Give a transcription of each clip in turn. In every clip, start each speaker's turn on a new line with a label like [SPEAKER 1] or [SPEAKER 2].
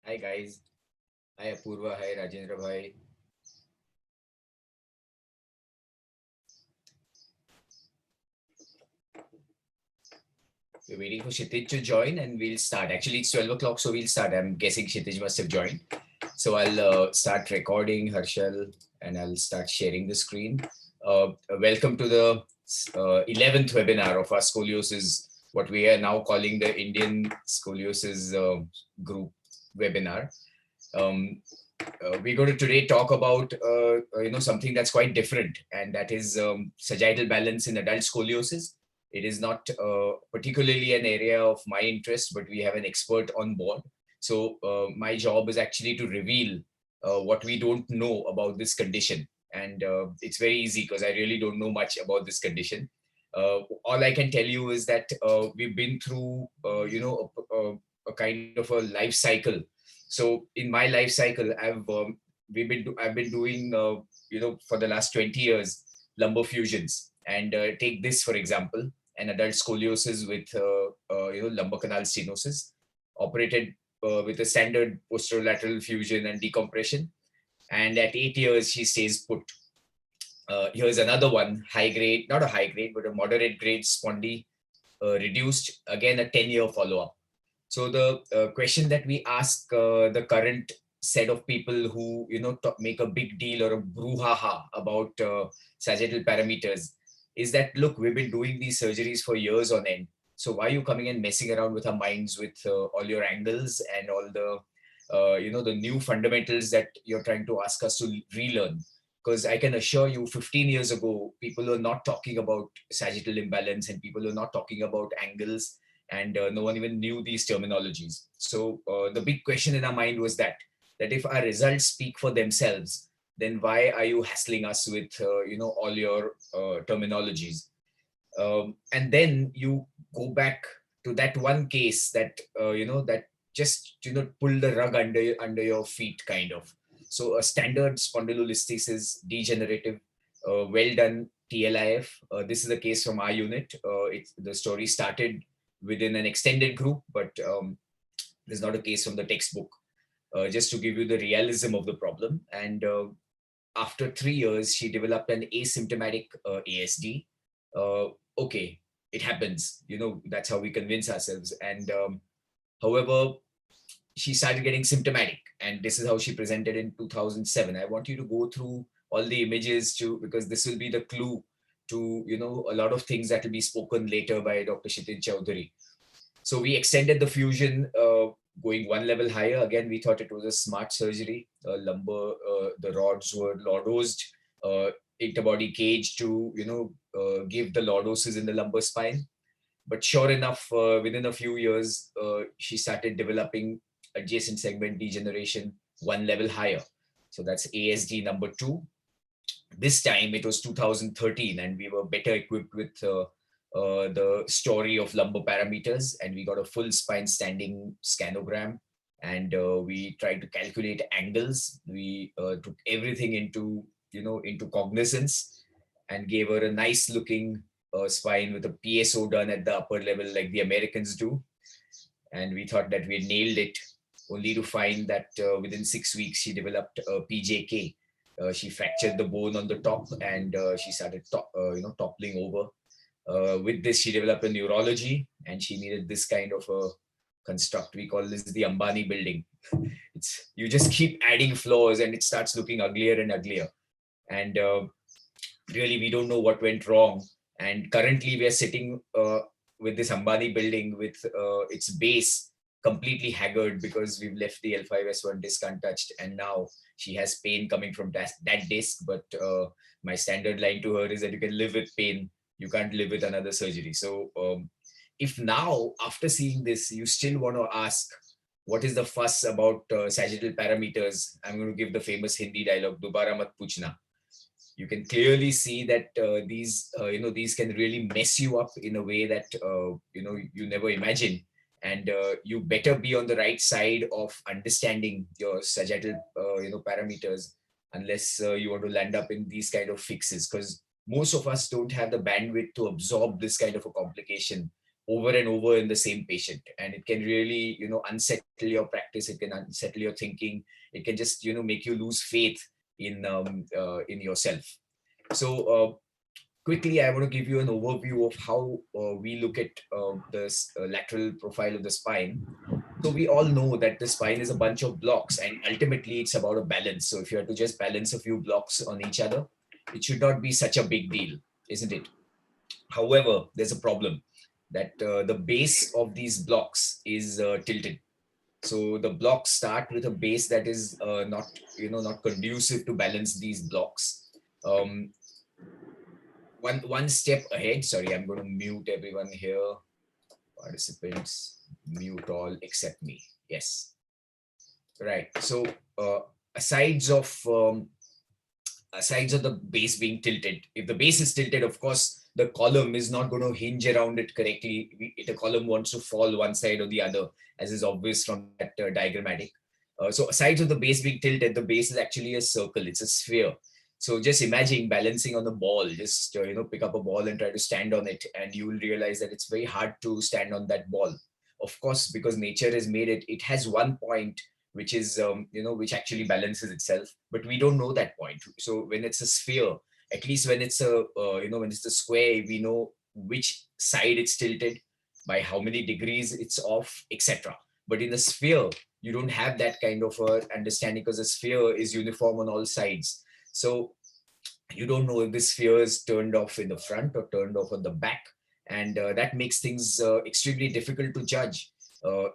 [SPEAKER 1] Hi guys. Hi Apurva. Hi Rajendra bhai. We're waiting for Kshitij to join and we'll start. Actually, it's 12 o'clock, so we'll start. I'm guessing Kshitij must have joined. So I'll start recording, Harshal, and I'll start sharing the screen. Welcome to the 11th webinar of our scoliosis, what we are now calling the Indian Scoliosis Group webinar. We're going to today talk about something that's quite different, and that is sagittal balance in adult scoliosis. It is not particularly an area of my interest, but we have an expert on board. So my job is actually to reveal what we don't know about this condition, and it's very easy because I really don't know much about this condition. All I can tell you is that we've been through, a kind of a life cycle. So in my life cycle, I've been doing for the last 20 years lumbar fusions. And take this for example, an adult scoliosis with lumbar canal stenosis, operated with a standard posterolateral fusion and decompression. And at 8 years, she stays put. Here's another one, high grade, not a high grade, but a moderate grade spondee, reduced, again a 10-year follow-up. So the question that we ask the current set of people who make a big deal or a brouhaha about sagittal parameters is that, look, we've been doing these surgeries for years on end. So why are you coming and messing around with our minds with all your angles and all the the new fundamentals that you're trying to ask us to relearn? Because I can assure you, 15 years ago, people were not talking about sagittal imbalance and people were not talking about angles, and no one even knew these terminologies. So the big question in our mind was that if our results speak for themselves, then why are you hassling us with all your terminologies? And then you go back to that one case that that just pull the rug under your feet, kind of. So a standard spondylolisthesis, degenerative, well done TLIF. This is a case from our unit. The story started within an extended group, but this is not a case from the textbook. Just to give you the realism of the problem. And after 3 years, she developed an asymptomatic ASD. Okay, it happens. That's how we convince ourselves. And however, she started getting symptomatic, and this is how she presented in 2007. I want you to go through all the images because this will be the clue to a lot of things that will be spoken later by Dr. Kshitij Chowdhury. So we extended the fusion, going one level higher. Again, we thought it was a smart surgery. Lumbar, the rods were lordosed, interbody cage to give the lordosis in the lumbar spine. But sure enough, within a few years, she started developing adjacent segment degeneration one level higher. So that's ASD number 2. This time it was 2013, and we were better equipped with the story of lumbar parameters, and we got a full spine standing scanogram, and we tried to calculate angles. We took everything into cognizance, and gave her a nice looking spine with a PSO done at the upper level like the Americans do. And we thought that we had nailed it, only to find that within 6 weeks she developed a PJK. She fractured the bone on the top, and she started toppling over. With this, she developed a neurology, and she needed this kind of a construct. We call this the Ambani building. You just keep adding floors, and it starts looking uglier and uglier. And really, we don't know what went wrong. And currently, we are sitting with this Ambani building with its base completely haggard because we've left the L5S1 disc untouched, and now she has pain coming from that disc. But my standard line to her is that you can live with pain, you can't live with another surgery. So if now, after seeing this, you still want to ask, what is the fuss about sagittal parameters? I'm going to give the famous Hindi dialogue, "Dobara mat puchna." You can clearly see that these can really mess you up in a way that you never imagine, and you better be on the right side of understanding your sagittal parameters, unless you want to land up in these kind of fixes, because most of us don't have the bandwidth to absorb this kind of a complication over and over in the same patient, and it can really unsettle your practice, it can unsettle your thinking, it can just make you lose faith in yourself. So quickly, I want to give you an overview of how we look at the lateral profile of the spine. So we all know that the spine is a bunch of blocks, and ultimately it's about a balance. So if you have to just balance a few blocks on each other, it should not be such a big deal, isn't it? However, there's a problem that the base of these blocks is tilted. So the blocks start with a base that is not conducive to balance these blocks. Um, one step ahead. Sorry, I'm going to mute everyone here. Participants, mute all except me. Yes, right. So asides of sides of the base being tilted. If the base is tilted, of course, the column is not going to hinge around it correctly. The column wants to fall one side or the other, as is obvious from that diagrammatic. So sides of the base being tilted, the base is actually a circle. It's a sphere. So just imagine balancing on the ball. Just pick up a ball and try to stand on it, and you will realize that it's very hard to stand on that ball. Of course, because nature has made it. It has one point which is which actually balances itself, but we don't know that point. So when it's a sphere, at least when it's a when it's a square, we know which side it's tilted, by how many degrees it's off, etc. But in a sphere, you don't have that kind of understanding, because a sphere is uniform on all sides. So you don't know if this sphere is turned off in the front or turned off on the back, and that makes things extremely difficult to judge.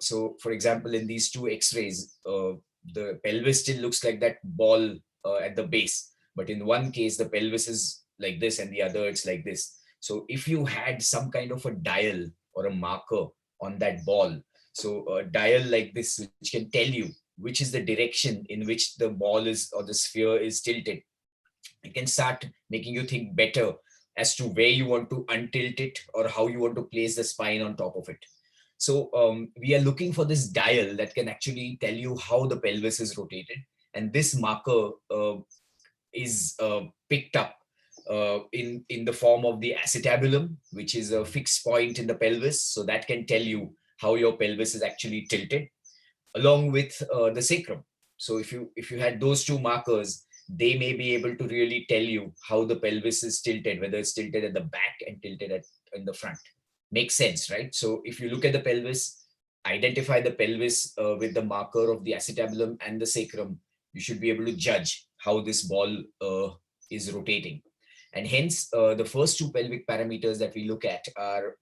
[SPEAKER 1] So for example, in these two x-rays, the pelvis still looks like that ball at the base, but in one case the pelvis is like this and the other it's like this. So if you had some kind of a dial or a marker on that ball, so a dial like this which can tell you which is the direction in which the ball is or the sphere is tilted, it can start making you think better as to where you want to untilt it or how you want to place the spine on top of it. So we are looking for this dial that can actually tell you how the pelvis is rotated. And this marker is picked up in the form of the acetabulum, which is a fixed point in the pelvis. So that can tell you how your pelvis is actually tilted, along with the sacrum. So if you had those two markers, they may be able to really tell you how the pelvis is tilted, whether it's tilted at the back and tilted in the front. Makes sense, right? So if you look at the pelvis, identify the pelvis with the marker of the acetabulum and the sacrum, you should be able to judge how this ball is rotating. And hence, the first two pelvic parameters that we look at are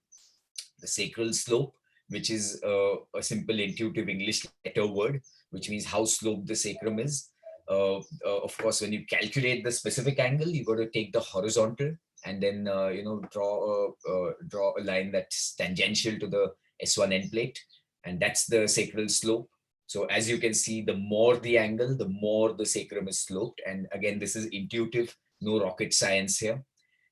[SPEAKER 1] the sacral slope, which is a simple intuitive English letter word, which means how sloped the sacrum is. Of course, when you calculate the specific angle, you got to take the horizontal and then draw a line that's tangential to the S1 end plate, and that's the sacral slope. So as you can see, the more the angle, the more the sacrum is sloped. And again, this is intuitive, no rocket science here.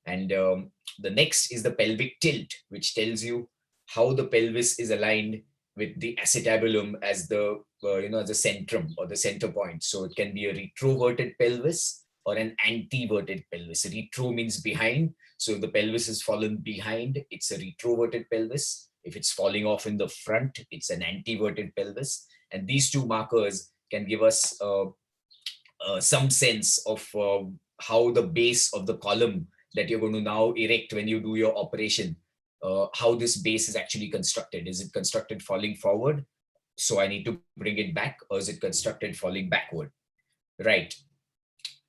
[SPEAKER 1] And the next is the pelvic tilt, which tells you how the pelvis is aligned with the acetabulum as the as the centrum or the center point. So it can be a retroverted pelvis or an antiverted pelvis. Retro means behind. So if the pelvis is fallen behind, it's a retroverted pelvis. If it's falling off in the front, it's an antiverted pelvis. And these two markers can give us some sense of how the base of the column that you're going to now erect when you do your operation, how this base is actually constructed. Is it constructed falling forward? So I need to bring it back, or is it constructed falling backward? Right.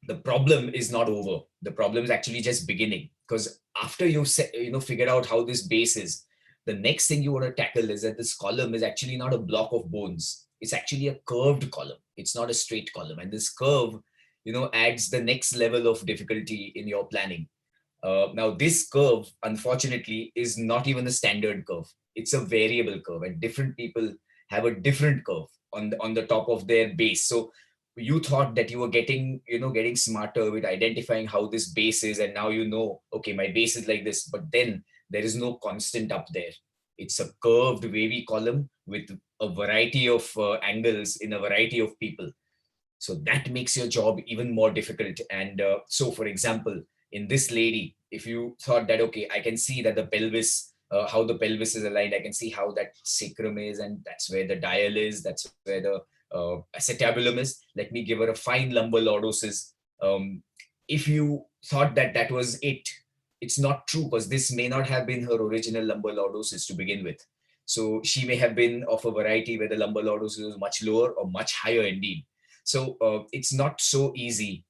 [SPEAKER 1] The problem is not over. The problem is actually just beginning, because after you figured out how this base is, the next thing you want to tackle is that this column is actually not a block of bones. It's actually a curved column. It's not a straight column. And this curve, adds the next level of difficulty in your planning. Now, this curve, unfortunately, is not even a standard curve. It's a variable curve, and different people have a different curve on the top of their base. So you thought that you were getting smarter with identifying how this base is, and now okay, my base is like this, but then there is no constant up there. It's a curved, wavy column with a variety of angles in a variety of people. So that makes your job even more difficult. And so, for example, in this lady, if you thought that, okay, I can see that the pelvis, how the pelvis is aligned, I can see how that sacrum is, and that's where the dial is, that's where the acetabulum is. Let me give her a fine lumbar lordosis. If you thought that that was it, it's not true, because this may not have been her original lumbar lordosis to begin with. So she may have been of a variety where the lumbar lordosis was much lower or much higher indeed. So it's not so easy.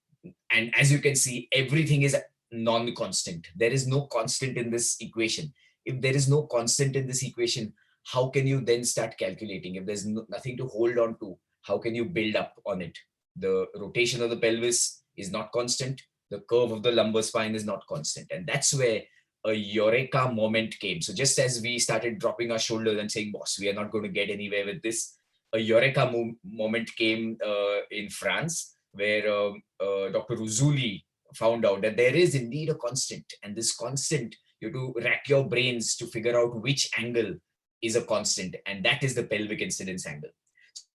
[SPEAKER 1] And as you can see, everything is non-constant. There is no constant in this equation. If there is no constant in this equation, how can you then start calculating? If there's nothing to hold on to, how can you build up on it? The rotation of the pelvis is not constant. The curve of the lumbar spine is not constant. And that's where a eureka moment came. So just as we started dropping our shoulders and saying, boss, we are not going to get anywhere with this, a eureka moment came in France, where Dr. Ruzuli found out that there is indeed a constant. And this constant, you have to rack your brains to figure out which angle is a constant. And that is the pelvic incidence angle.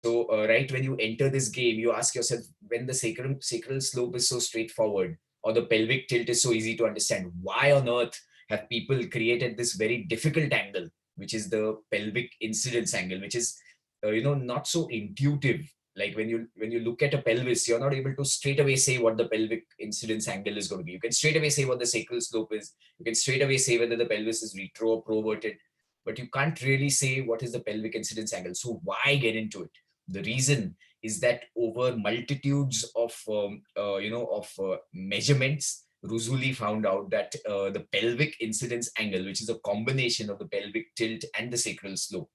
[SPEAKER 1] So right when you enter this game, you ask yourself, when the sacral slope is so straightforward, or the pelvic tilt is so easy to understand, why on earth have people created this very difficult angle, which is the pelvic incidence angle, which is not so intuitive. Like when you look at a pelvis, you're not able to straight away say what the pelvic incidence angle is going to be. You can straight away say what the sacral slope is. You can straight away say whether the pelvis is retro or proverted, but you can't really say what is the pelvic incidence angle. So why get into it? The reason is that over multitudes of measurements, Ruzuli found out that the pelvic incidence angle, which is a combination of the pelvic tilt and the sacral slope,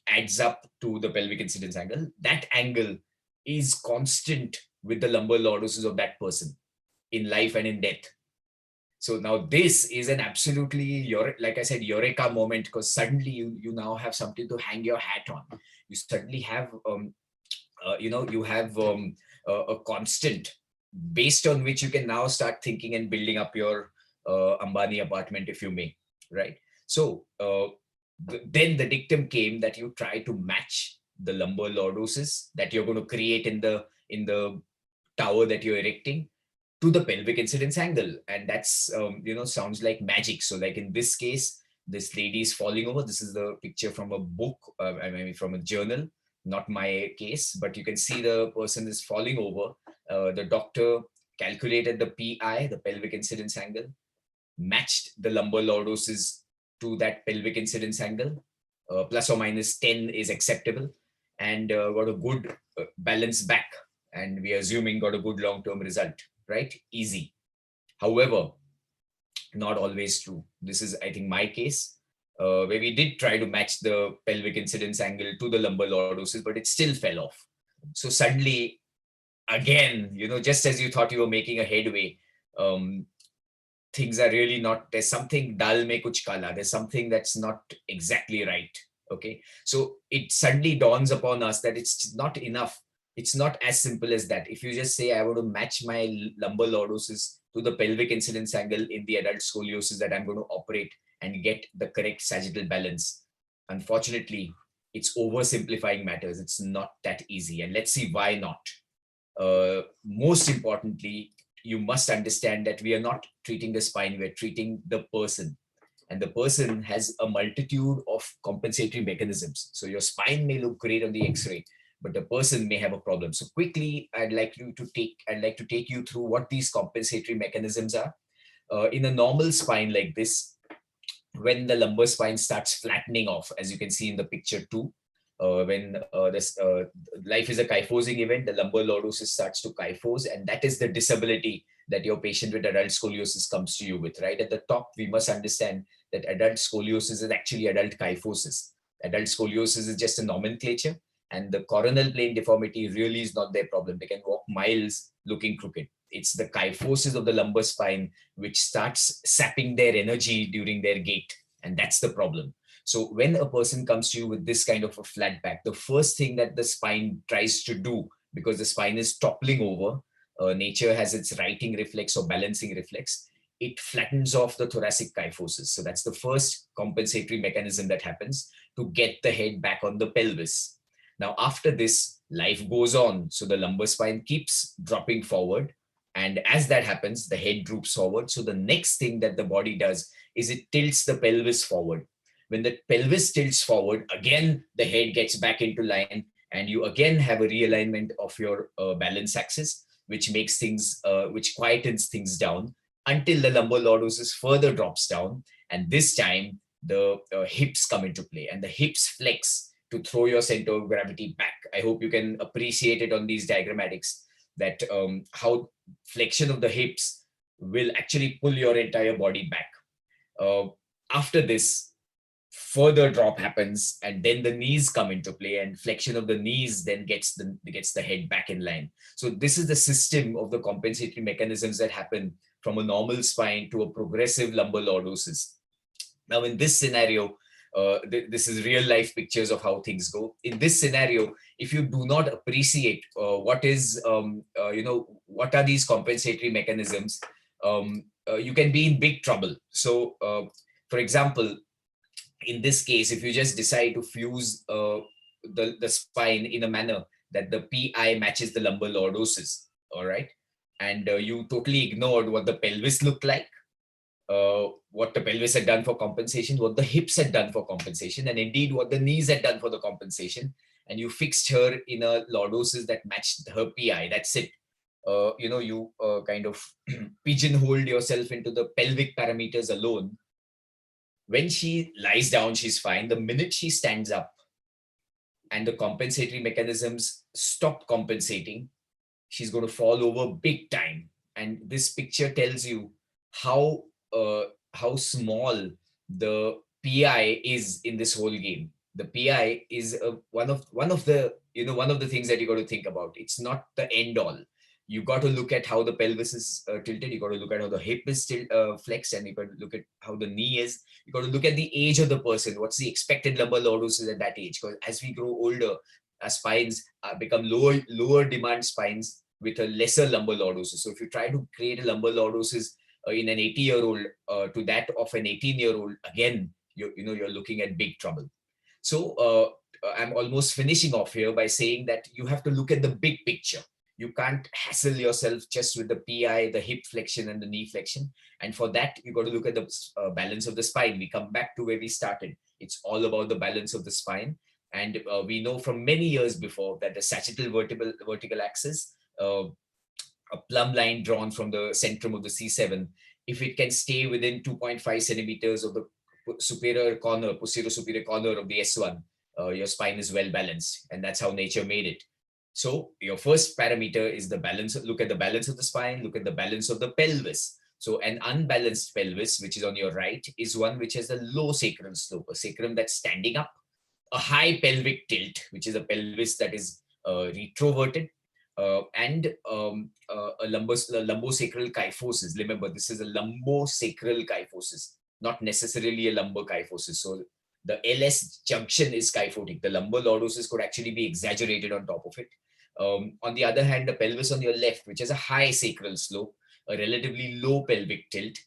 [SPEAKER 1] adds up to the pelvic incidence angle. That angle is constant with the lumbar lordosis of that person in life and in death. So now this is an absolutely, like I said, eureka moment, because suddenly you now have something to hang your hat on. You suddenly have, you have a constant based on which you can now start thinking and building up your Ambani apartment, if you may, right? So then the dictum came that you try to match the lumbar lordosis that you're going to create in the tower that you're erecting to the pelvic incidence angle. And that's, sounds like magic. So like in this case, this lady is falling over. This is the picture from a book, from a journal, not my case, but you can see the person is falling over. The doctor calculated the PI, the pelvic incidence angle, matched the lumbar lordosis to that pelvic incidence angle, plus or minus 10 is acceptable, and got a good balance back. And we are assuming got a good long-term result, right? Easy. However, not always true. This is, I think, my case, where we did try to match the pelvic incidence angle to the lumbar lordosis, but it still fell off. So suddenly, again, just as you thought you were making a headway, things are really not, there's something dal mein kuch kala, there's something that's not exactly right. Okay. So it suddenly dawns upon us that it's not enough. It's not as simple as that. If you just say, I want to match my lumbar lordosis to the pelvic incidence angle in the adult scoliosis that I'm going to operate and get the correct sagittal balance, unfortunately, it's oversimplifying matters. It's not that easy. And let's see why not. Most importantly, you must understand that we are not treating the spine, we're treating the person. And the person has a multitude of compensatory mechanisms. So your spine may look great on the X-ray, but the person may have a problem. So quickly, I'd like to take you through what these compensatory mechanisms are. In a normal spine like this, when the lumbar spine starts flattening off, as you can see in the picture 2, When this life is a kyphosing event, the lumbar lordosis starts to kyphose, and that is the disability that your patient with adult scoliosis comes to you with. Right at the top, we must understand that adult scoliosis is actually adult kyphosis. Adult scoliosis is just a nomenclature, and the coronal plane deformity really is not their problem. They can walk miles looking crooked. It's the kyphosis of the lumbar spine which starts sapping their energy during their gait, and that's the problem. So when a person comes to you with this kind of a flat back, the first thing that the spine tries to do, because the spine is toppling over, nature has its righting reflex or balancing reflex, it flattens off the thoracic kyphosis. So that's the first compensatory mechanism that happens to get the head back on the pelvis. Now, after this, life goes on. So the lumbar spine keeps dropping forward. And as that happens, the head droops forward. So the next thing that the body does is it tilts the pelvis forward. When the pelvis tilts forward, again, the head gets back into line, and you again have a realignment of your balance axis, which makes things, which quietens things down until the lumbar lordosis further drops down. And this time, the hips come into play, and the hips flex to throw your center of gravity back. I hope you can appreciate it on these diagrammatics, that how flexion of the hips will actually pull your entire body back. After this, further drop happens, and then the knees come into play, and flexion of the knees then gets the head back in line. So this is the system of the compensatory mechanisms that happen from a normal spine to a progressive lumbar lordosis. Now, in this scenario, this is real life pictures of how things go. In this scenario, if you do not appreciate what is, what are these compensatory mechanisms, you can be in big trouble. So, for example, in this case, if you just decide to fuse the spine in a manner that the PI matches the lumbar lordosis, all right, and you totally ignored what the pelvis looked like, what the pelvis had done for compensation, what the hips had done for compensation, and indeed what the knees had done for the compensation, and you fixed her in a lordosis that matched her PI, that's it. You kind of pigeonholed yourself into the pelvic parameters alone. When she lies down, she's fine. The minute she stands up and the compensatory mechanisms stop compensating, she's going to fall over big time. And this picture tells you how small the PI is in this whole game. The PI is one of the things that you got to think about. It's not the end all. You got to look at how the pelvis is tilted. You got to look at how the hip is still flexed, and you got to look at how the knee is. You got to look at the age of the person. What's the expected lumbar lordosis at that age? Because as we grow older, our spines become lower demand spines with a lesser lumbar lordosis. So if you try to create a lumbar lordosis in an 80-year-old to that of an 18-year-old, again, you're looking at big trouble. So I'm almost finishing off here by saying that you have to look at the big picture. You can't hassle yourself just with the PI, the hip flexion and the knee flexion. And for that, you got to look at the balance of the spine. We come back to where we started. It's all about the balance of the spine. And we know from many years before that the sagittal vertical axis, a plumb line drawn from the centrum of the C7, if it can stay within 2.5 centimeters of the posterior superior corner of the S1, your spine is well balanced. And that's how nature made it. So your first parameter is the balance. Look at the balance of the spine, look at the balance of the pelvis. So an unbalanced pelvis, which is on your right, is one which has a low sacral slope, a sacrum that's standing up, a high pelvic tilt, which is a pelvis that is retroverted, and a lumbosacral kyphosis. Remember, this is a lumbosacral kyphosis, not necessarily a lumbar kyphosis. So the LS junction is kyphotic. The lumbar lordosis could actually be exaggerated on top of it. On the other hand, the pelvis on your left, which has a high sacral slope, a relatively low pelvic tilt,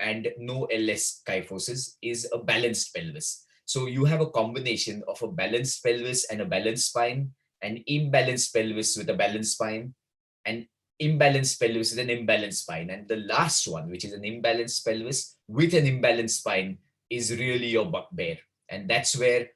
[SPEAKER 1] and no LS kyphosis, is a balanced pelvis. So you have a combination of a balanced pelvis and a balanced spine, an imbalanced pelvis with a balanced spine, and imbalanced pelvis with an imbalanced spine. And the last one, which is an imbalanced pelvis with an imbalanced spine, is really your bugbear. And that's where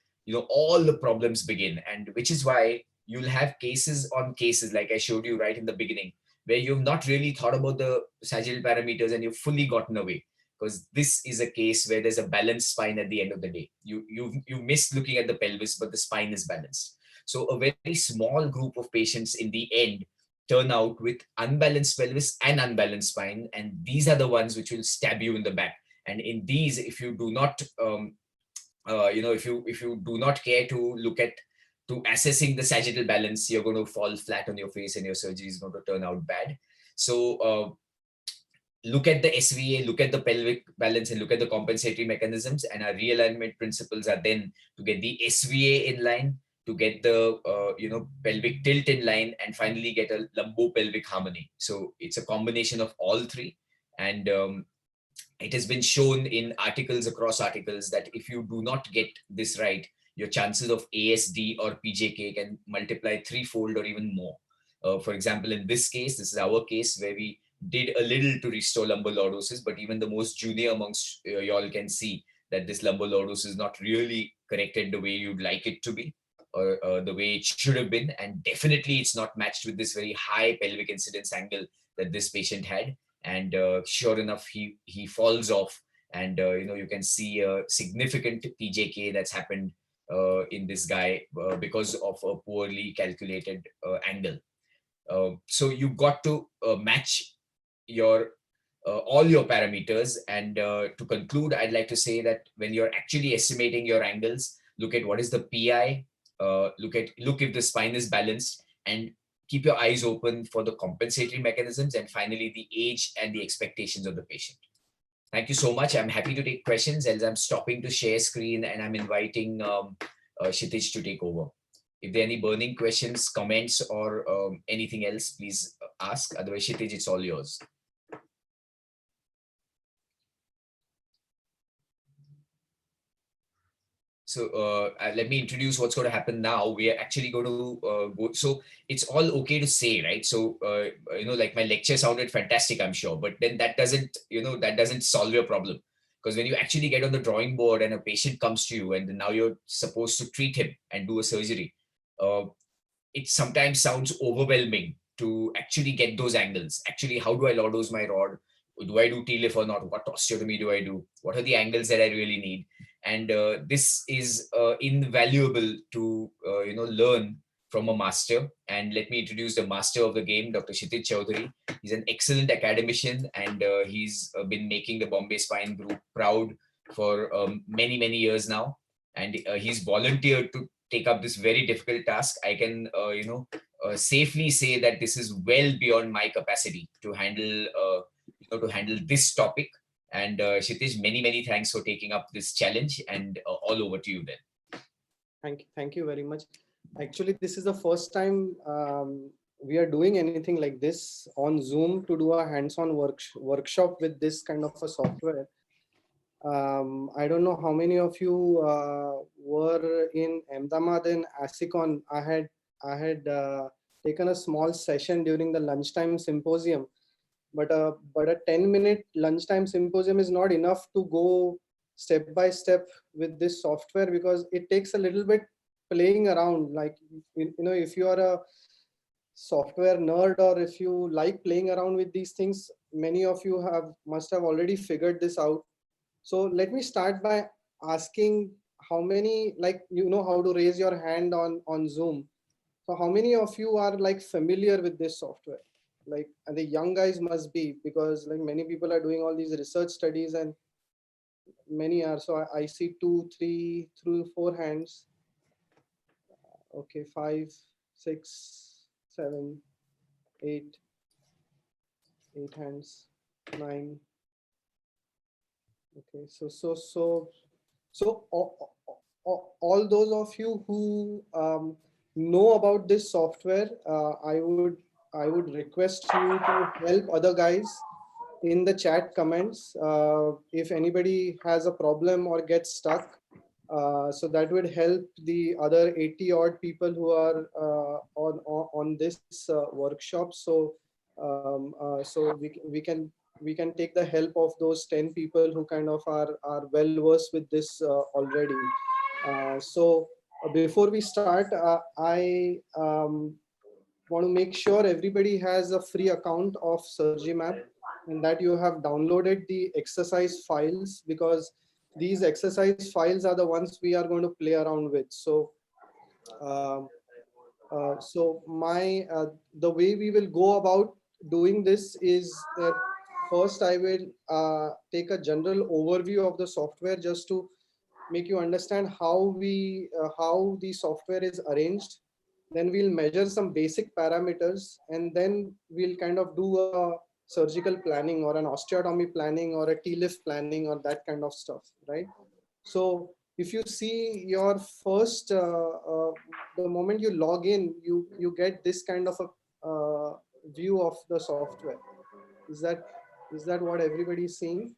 [SPEAKER 1] all the problems begin. And which is why you'll have cases on cases, like I showed you right in the beginning, where you've not really thought about the sagittal parameters and you've fully gotten away. because this is a case where there's a balanced spine at the end of the day. You miss looking at the pelvis, but the spine is balanced. So a very small group of patients in the end turn out with unbalanced pelvis and unbalanced spine, and these are the ones which will stab you in the back. And in these, if you do not if you do not care to look at to assessing the sagittal balance, you're going to fall flat on your face and your surgery is going to turn out bad. So look at the SVA, look at the pelvic balance, and look at the compensatory mechanisms. And our realignment principles are then to get the SVA in line, to get the pelvic tilt in line, and finally get a lumbo-pelvic harmony. So it's a combination of all three. And it has been shown in articles across articles that if you do not get this right, your chances of ASD or PJK can multiply threefold or even more. For example, in this case, this is our case where we did a little to restore lumbar lordosis, but even the most junior amongst y'all can see that this lumbar lordosis is not really corrected the way you'd like it to be, or the way it should have been. And definitely it's not matched with this very high pelvic incidence angle that this patient had. And sure enough, he falls off, and you can see a significant PJK that's happened in this guy because of a poorly calculated angle. So you've got to match your all your parameters. And to conclude, I'd like to say that when you're actually estimating your angles, look at what is the PI, look if the spine is balanced, and keep your eyes open for the compensatory mechanisms, and finally the age and the expectations of the patient. Thank you so much. I'm happy to take questions, as I'm stopping to share screen and I'm inviting Kshitij to take over. If there are any burning questions, comments, or anything else, please ask. Otherwise, Kshitij, it's all yours. So let me introduce what's going to happen now. We are actually going to go. So it's all okay to say, right? So, like my lecture sounded fantastic, I'm sure, but then that doesn't solve your problem. Because when you actually get on the drawing board and a patient comes to you and now you're supposed to treat him and do a surgery, it sometimes sounds overwhelming to actually get those angles. Actually, how do I lordose my rod? Do I do TLIF or not? What osteotomy do I do? What are the angles that I really need? And this is invaluable to learn from a master. And let me introduce the master of the game, Dr. Kshitij Chaudhary. He's an excellent academician, and he's been making the Bombay Spine Group proud for many years now. And he's volunteered to take up this very difficult task. I can safely say that this is well beyond my capacity to handle this topic. And Kshitij, many thanks for taking up this challenge, and all over to you then.
[SPEAKER 2] Thank you very much. Actually, this is the first time we are doing anything like this on Zoom, to do a hands-on workshop with this kind of a software. I don't know how many of you were in Ahmedabad and ASICON. I had taken a small session during the lunchtime symposium. But a 10-minute lunchtime symposium is not enough to go step by step with this software, because it takes a little bit playing around. Like, if you are a software nerd, or if you like playing around with these things, many of you must have already figured this out. So let me start by asking how many, how to raise your hand on Zoom. So how many of you are familiar with this software? And the young guys must be, because many people are doing all these research studies, and many are. So I see 2, 3 through 4 hands. Okay, 5, 6, 7, 8 hands, 9. Okay, so all those of you who know about this software, I would request you to help other guys in the chat comments if anybody has a problem or gets stuck. So that would help the other 80 odd people who are on this workshop. So we can take the help of those 10 people who kind of are well versed with this already. So before we start, I want to make sure everybody has a free account of Surgimap. and that you have downloaded the exercise files, because these exercise files are the ones we are going to play around with. So um, the way we will go about doing this is that first I will take a general overview of the software, just to make you understand how the software is arranged. Then we'll measure some basic parameters, and then we'll kind of do a surgical planning or an osteotomy planning or a T-lift planning or that kind of stuff, right? So if you see your first, the moment you log in, you get this kind of a view of the software. Is that what everybody is seeing?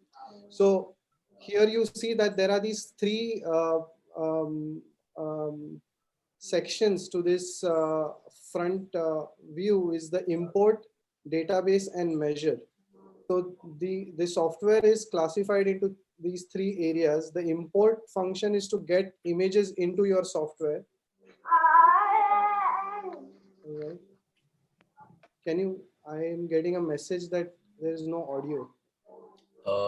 [SPEAKER 2] So here you see that there are these three um, um, sections to this front view. Is the import, database, and measure. So the software is classified into these three areas. The import function is to get images into your software. All right. Can you, I am getting a message that there is no audio.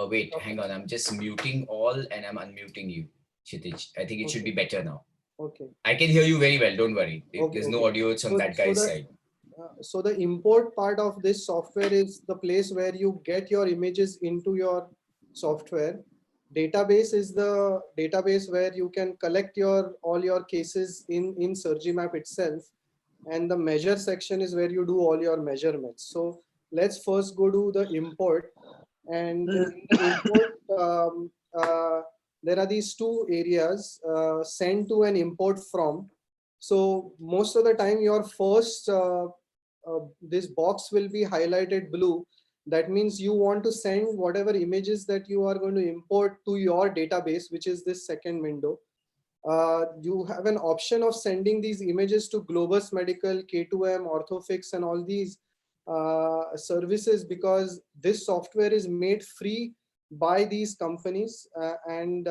[SPEAKER 1] Wait, hang on. I'm just muting all and I'm unmuting you, Kshitij. I think it should be
[SPEAKER 2] Okay.
[SPEAKER 1] better now.
[SPEAKER 2] Okay.
[SPEAKER 1] I can hear you very well. Don't worry.
[SPEAKER 2] Okay.
[SPEAKER 1] There's no
[SPEAKER 2] Okay.
[SPEAKER 1] audio. It's on that guy's side.
[SPEAKER 2] So the import part of this software is the place where you get your images into your software. Database is the database where you can collect your all your cases in Surgimap itself, and the measure section is where you do all your measurements. So let's first go to the import, and in the import there are these two areas, send to and import from. So most of the time your first this box will be highlighted blue. That means you want to send whatever images that you are going to import to your database, which is this second window. You have an option of sending these images to Globus Medical, K2M, Orthofix, and all these services, because this software is made free by these companies, and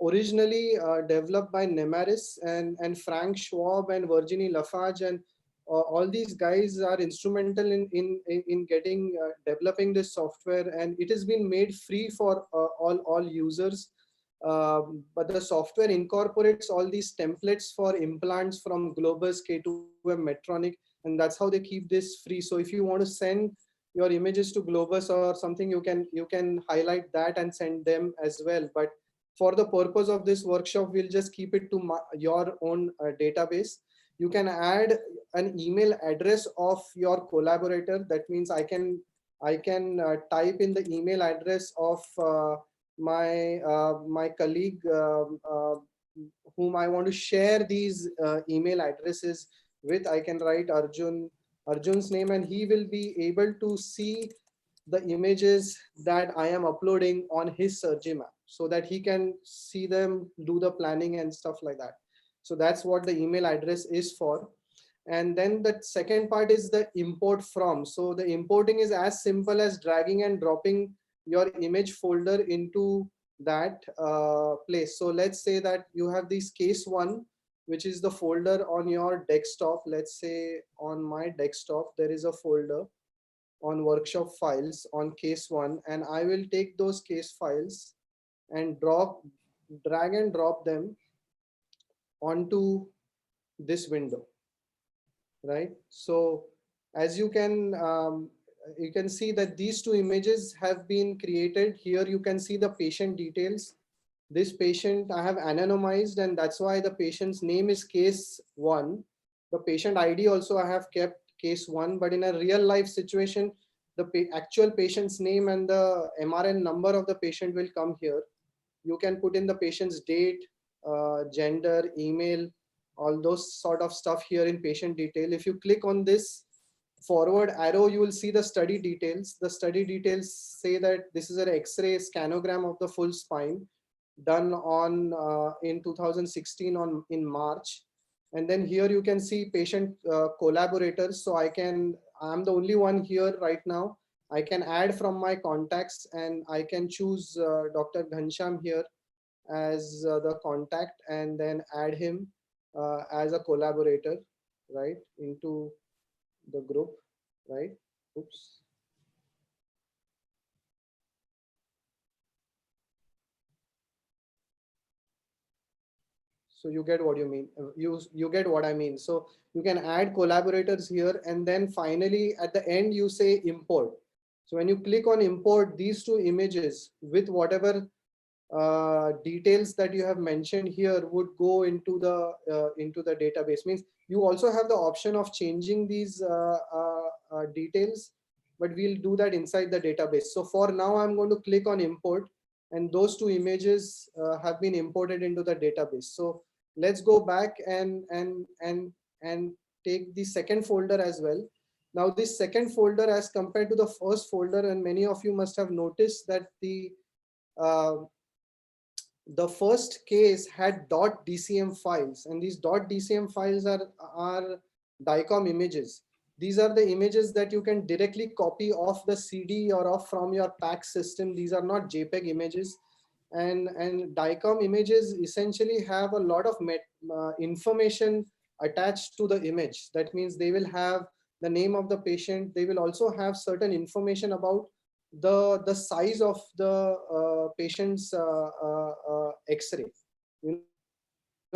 [SPEAKER 2] originally developed by Nemaris and Frank Schwab and Virginie Lafarge, and all these guys are instrumental in getting developing this software, and it has been made free for all users. But the software incorporates all these templates for implants from Globus, K2M, Medtronic, and that's how they keep this free. So if you want to send your images to Globus or something, you can highlight that and send them as well. But for the purpose of this workshop, we'll just keep it to your own database. You can add an email address of your collaborator. That means I can type in the email address of my colleague, whom I want to share these email addresses with. I can write Arjun's name, and he will be able to see the images that I am uploading on his Surgimap, so that he can see them, do the planning and stuff like that. So that's what the email address is for. And then the second part is the import from. So the importing is as simple as dragging and dropping your image folder into that place. So let's say that you have this case one, which is the folder on your desktop. Let's say on my desktop, there is a folder on workshop files on case one, and I will take those case files and drag and drop them onto this window, right? So as you can see that these two images have been created. Here you can see the patient details. This patient I have anonymized, and that's why the patient's name is case one. The patient ID also I have kept case one, but in a real life situation, the actual patient's name and the MRN number of the patient will come here. You can put in the patient's date, gender, email, all those sort of stuff here in patient detail. If you click on this forward arrow, you will see the study details. The study details say that this is an X-ray scanogram of the full spine done on in 2016 in March. And then here you can see patient collaborators. So I'm the only one here right now. I can add from my contacts, and I can choose Dr. Ghansham here as the contact, and then add him as a collaborator, right, into the group, right? Oops. So you get what you mean. You get what I mean. So you can add collaborators here, and then finally at the end you say import. So when you click on import, these two images with whatever details that you have mentioned here would go into the database. Means you also have the option of changing these details, but we'll do that inside the database. So for now, I'm going to click on import, and those two images have been imported into the database. So let's go back and take the second folder as well. Now this second folder as compared to the first folder, and many of you must have noticed that uh, the first case had .dcm files, and these .dcm files are DICOM images. These are the images that you can directly copy off the CD or off from your PAC system. These are not JPEG images. And DICOM images essentially have a lot of information attached to the image. That means they will have the name of the patient. They will also have certain information about the size of the patient's X-ray.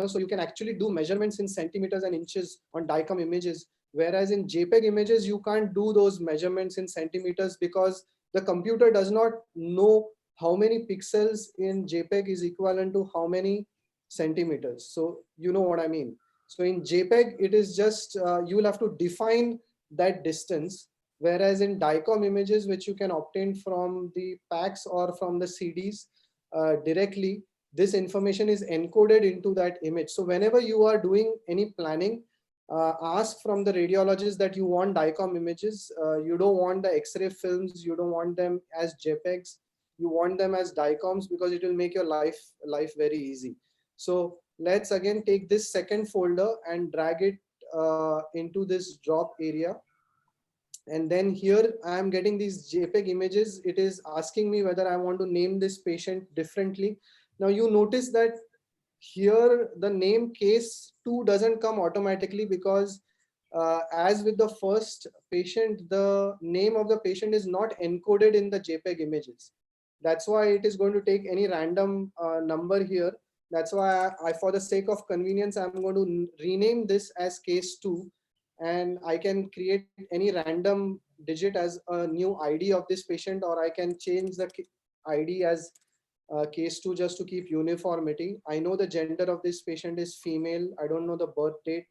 [SPEAKER 2] So you can actually do measurements in centimeters and inches on DICOM images, whereas in JPEG images you can't do those measurements in centimeters because the computer does not know how many pixels in JPEG is equivalent to how many centimeters. So you know what I mean. So in JPEG it is just you will have to define that distance, whereas in DICOM images, which you can obtain from the packs or from the CDs directly, this information is encoded into that image. So whenever you are doing any planning, ask from the radiologist that you want DICOM images. You don't want the X-ray films. You don't want them as JPEGs. You want them as DICOMs because it will make your life very easy. So let's again take this second folder and drag it into this drop area. And then here I am getting these JPEG images. It is asking me whether I want to name this patient differently. Now you notice that here the name case 2 doesn't come automatically because as with the first patient, the name of the patient is not encoded in the JPEG images. That's why it is going to take any random number here. That's why for the sake of convenience, I'm going to rename this as case 2, and I can create any random digit as a new ID of this patient, or I can change the ID as case 2 just to keep uniformity. I know the gender of this patient is female. I don't know the birth date.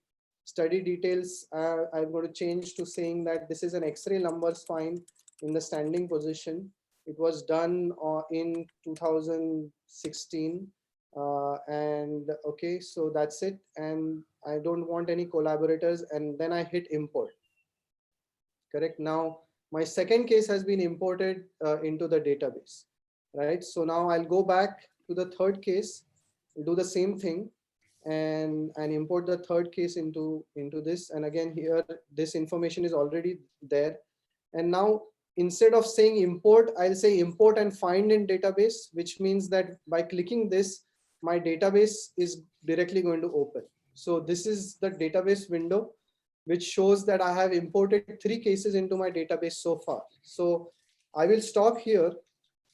[SPEAKER 2] Study details, I'm going to change to saying that this is an X-ray lumbar spine in the standing position. It was done in 2016. And okay, so that's it. And I don't want any collaborators. And then I hit import. Correct. Now my second case has been imported into the database. Right. So now I'll go back to the third case, do the same thing, and import the third case into this. And again, here this information is already there. And now instead of saying import, I'll say import and find in database, which means that by clicking this, my database is directly going to open. So this is the database window, which shows that I have imported 3 cases into my database so far. So I will stop here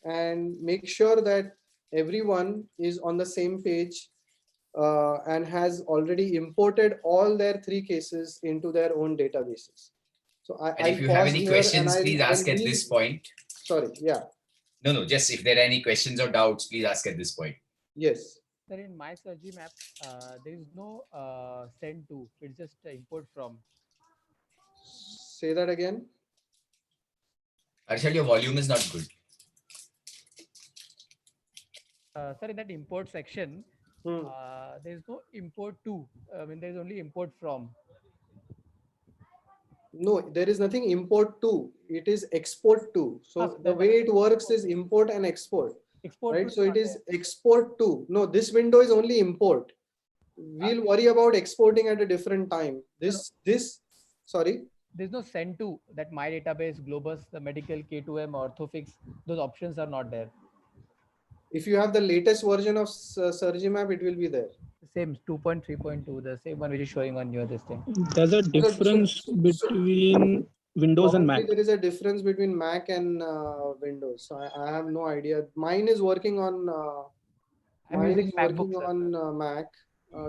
[SPEAKER 2] and make sure that everyone is on the same page and has already imported all their 3 cases into their own databases. So
[SPEAKER 1] And if
[SPEAKER 2] I'll
[SPEAKER 1] you have
[SPEAKER 2] pause
[SPEAKER 1] any
[SPEAKER 2] here and
[SPEAKER 1] questions, please ask at this point.
[SPEAKER 2] Sorry, yeah.
[SPEAKER 1] No, just if there are any questions or doubts, please ask at this point.
[SPEAKER 2] Yes.
[SPEAKER 3] Sir, in my Surgimap, there is no send to. It's just import from.
[SPEAKER 2] Say that again.
[SPEAKER 1] Arshad, your volume is not good.
[SPEAKER 3] Sir, in that import section, there is no import to. I mean, there is only import from.
[SPEAKER 2] No, there is nothing import to. It is export to. So the
[SPEAKER 3] that
[SPEAKER 2] way
[SPEAKER 3] is
[SPEAKER 2] it works is import and export.
[SPEAKER 3] export
[SPEAKER 2] Right.
[SPEAKER 3] to
[SPEAKER 2] So it is export to. No, this window is only import. We'll worry about exporting at a different time. Sorry.
[SPEAKER 3] There's no send to that my database, Globus, the medical K2M, Orthofix. Those options are not there.
[SPEAKER 2] If you have the latest version of Surgimap, it will be there.
[SPEAKER 3] Same 2.3.2, the same one which is showing on your this thing.
[SPEAKER 4] There's a difference between Windows and Mac.
[SPEAKER 2] There is a difference between Mac and Windows. So I have no idea. Mine is working on.
[SPEAKER 3] I'm using MacBook,
[SPEAKER 2] Mac.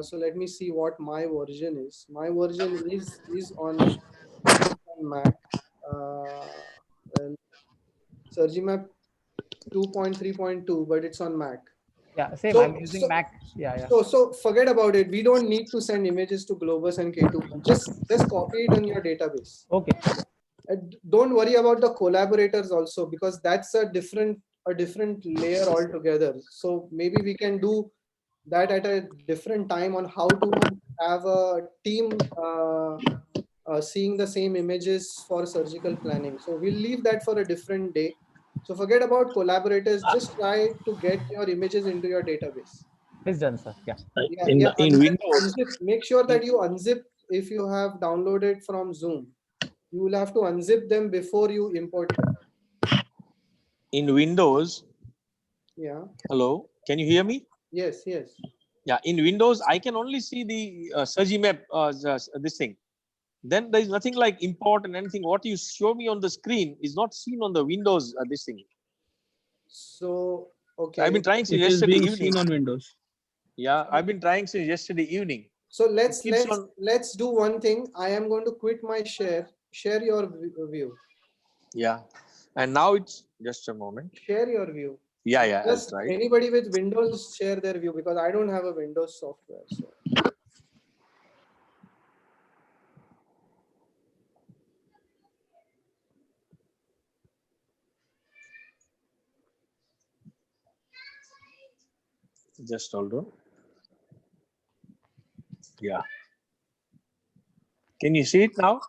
[SPEAKER 2] So let me see what my version is. My version is on Mac. Well, Surgimap 2.3.2, but it's on Mac.
[SPEAKER 3] Yeah, same.
[SPEAKER 2] So,
[SPEAKER 3] I'm using Mac. Yeah.
[SPEAKER 2] so forget about it. We don't need to send images to Globus and K2. Just copy it on your database.
[SPEAKER 3] Okay.
[SPEAKER 2] Don't worry about the collaborators also, because that's a different layer altogether. So maybe we can do that at a different time on how to have a team seeing the same images for surgical planning. So we'll leave that for a different day. So forget about collaborators. Just try to get your images into your database.
[SPEAKER 3] It's done, sir. Yeah.
[SPEAKER 2] Yeah.
[SPEAKER 4] In Windows,
[SPEAKER 2] Unzip. Make sure that you unzip if you have downloaded from Zoom. You will have to unzip them before you import them.
[SPEAKER 5] In Windows,
[SPEAKER 2] Yeah.
[SPEAKER 5] hello, can you hear me?
[SPEAKER 2] Yes.
[SPEAKER 5] Yeah, in Windows, I can only see the Surgimap, this thing. Then there is nothing like import and anything. What you show me on the screen is not seen on the Windows, this thing.
[SPEAKER 2] So, okay.
[SPEAKER 5] I've been trying since
[SPEAKER 4] it is
[SPEAKER 5] yesterday
[SPEAKER 4] being
[SPEAKER 5] evening.
[SPEAKER 4] seen on Windows.
[SPEAKER 5] Yeah, I've been trying since yesterday evening.
[SPEAKER 2] So
[SPEAKER 5] keeps on-
[SPEAKER 2] let's do one thing. I am going to quit my share. Share your view.
[SPEAKER 5] Yeah, and now it's just a moment.
[SPEAKER 2] Share your view.
[SPEAKER 5] Yeah, I'll
[SPEAKER 2] Just
[SPEAKER 5] try.
[SPEAKER 2] anybody with Windows share their view, because I don't have a Windows software. So.
[SPEAKER 5] Just hold on. Yeah. Can you see it now?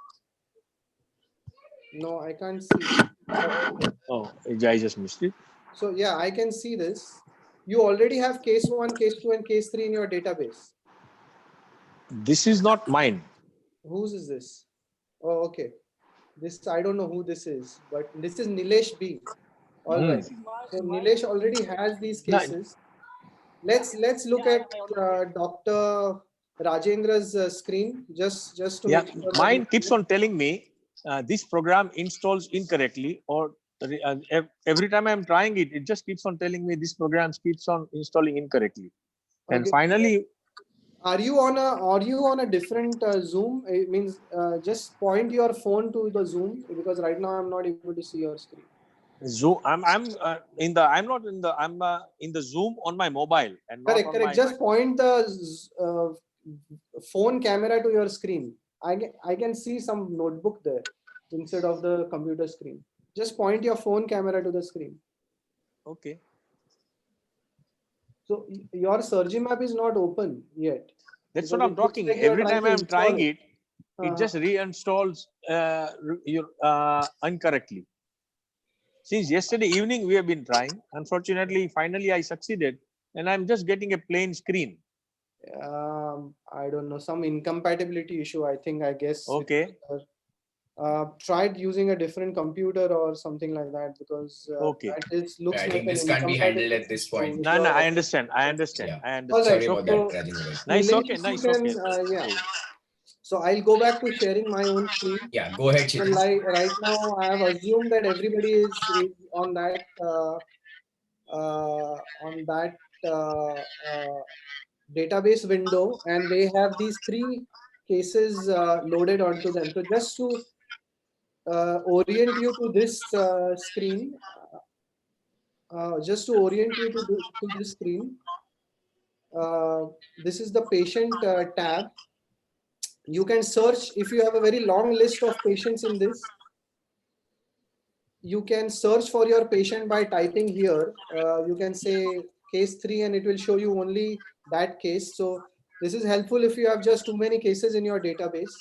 [SPEAKER 2] No, I can't see.
[SPEAKER 5] Oh, I just missed it.
[SPEAKER 2] So yeah, I can see this. You already have case 1, case 2, and case 3 in your database.
[SPEAKER 5] This is not mine.
[SPEAKER 2] Whose is this? Oh, okay. This, I don't know who this is, but this is Nilesh B. All right. So Nilesh already has these cases. Let's look at Dr. Rajendra's screen just to make sure.
[SPEAKER 5] Mine keeps on telling me this program installs incorrectly, or every time I'm trying it, it just keeps on telling me this program keeps on installing incorrectly. And
[SPEAKER 2] Okay.
[SPEAKER 5] finally,
[SPEAKER 2] are you on a different Zoom? It means just point your phone to the Zoom, because right now I'm not able to see your screen.
[SPEAKER 5] Zoom. I'm not in the Zoom on my mobile and not
[SPEAKER 2] Correct,
[SPEAKER 5] on
[SPEAKER 2] correct.
[SPEAKER 5] my.
[SPEAKER 2] Just point the phone camera to your screen. I can see some notebook there instead of the computer screen. Just point your phone camera to the screen.
[SPEAKER 5] Okay.
[SPEAKER 2] So your Surgimap is not open yet.
[SPEAKER 5] That's what I'm talking. Every time I'm trying it, it just reinstalls incorrectly. Since yesterday evening, we have been trying. Unfortunately, finally, I succeeded, and I'm just getting a plain screen.
[SPEAKER 2] I don't know, some incompatibility issue, I guess.
[SPEAKER 5] Okay.
[SPEAKER 2] Tried using a different computer or something like that, because
[SPEAKER 5] okay.
[SPEAKER 2] Looks
[SPEAKER 1] I
[SPEAKER 2] like
[SPEAKER 1] think this can't be handled at this point.
[SPEAKER 5] No, I understand.
[SPEAKER 1] Yeah.
[SPEAKER 5] I understand.
[SPEAKER 2] All right.
[SPEAKER 1] Sorry about that, Rajendra.
[SPEAKER 5] Nice. Okay.
[SPEAKER 2] Yeah. So I'll go back to sharing my own screen.
[SPEAKER 1] Yeah, go ahead,
[SPEAKER 2] So
[SPEAKER 1] Kshitij.
[SPEAKER 2] right now, I have assumed that everybody is on that database window, and they have these 3 cases loaded onto them. So just to orient you to this screen, this screen, this is the patient tab. You can search if you have a very long list of patients in this. You can search for your patient by typing here. You can say case 3, and it will show you only that case. So this is helpful if you have just too many cases in your database.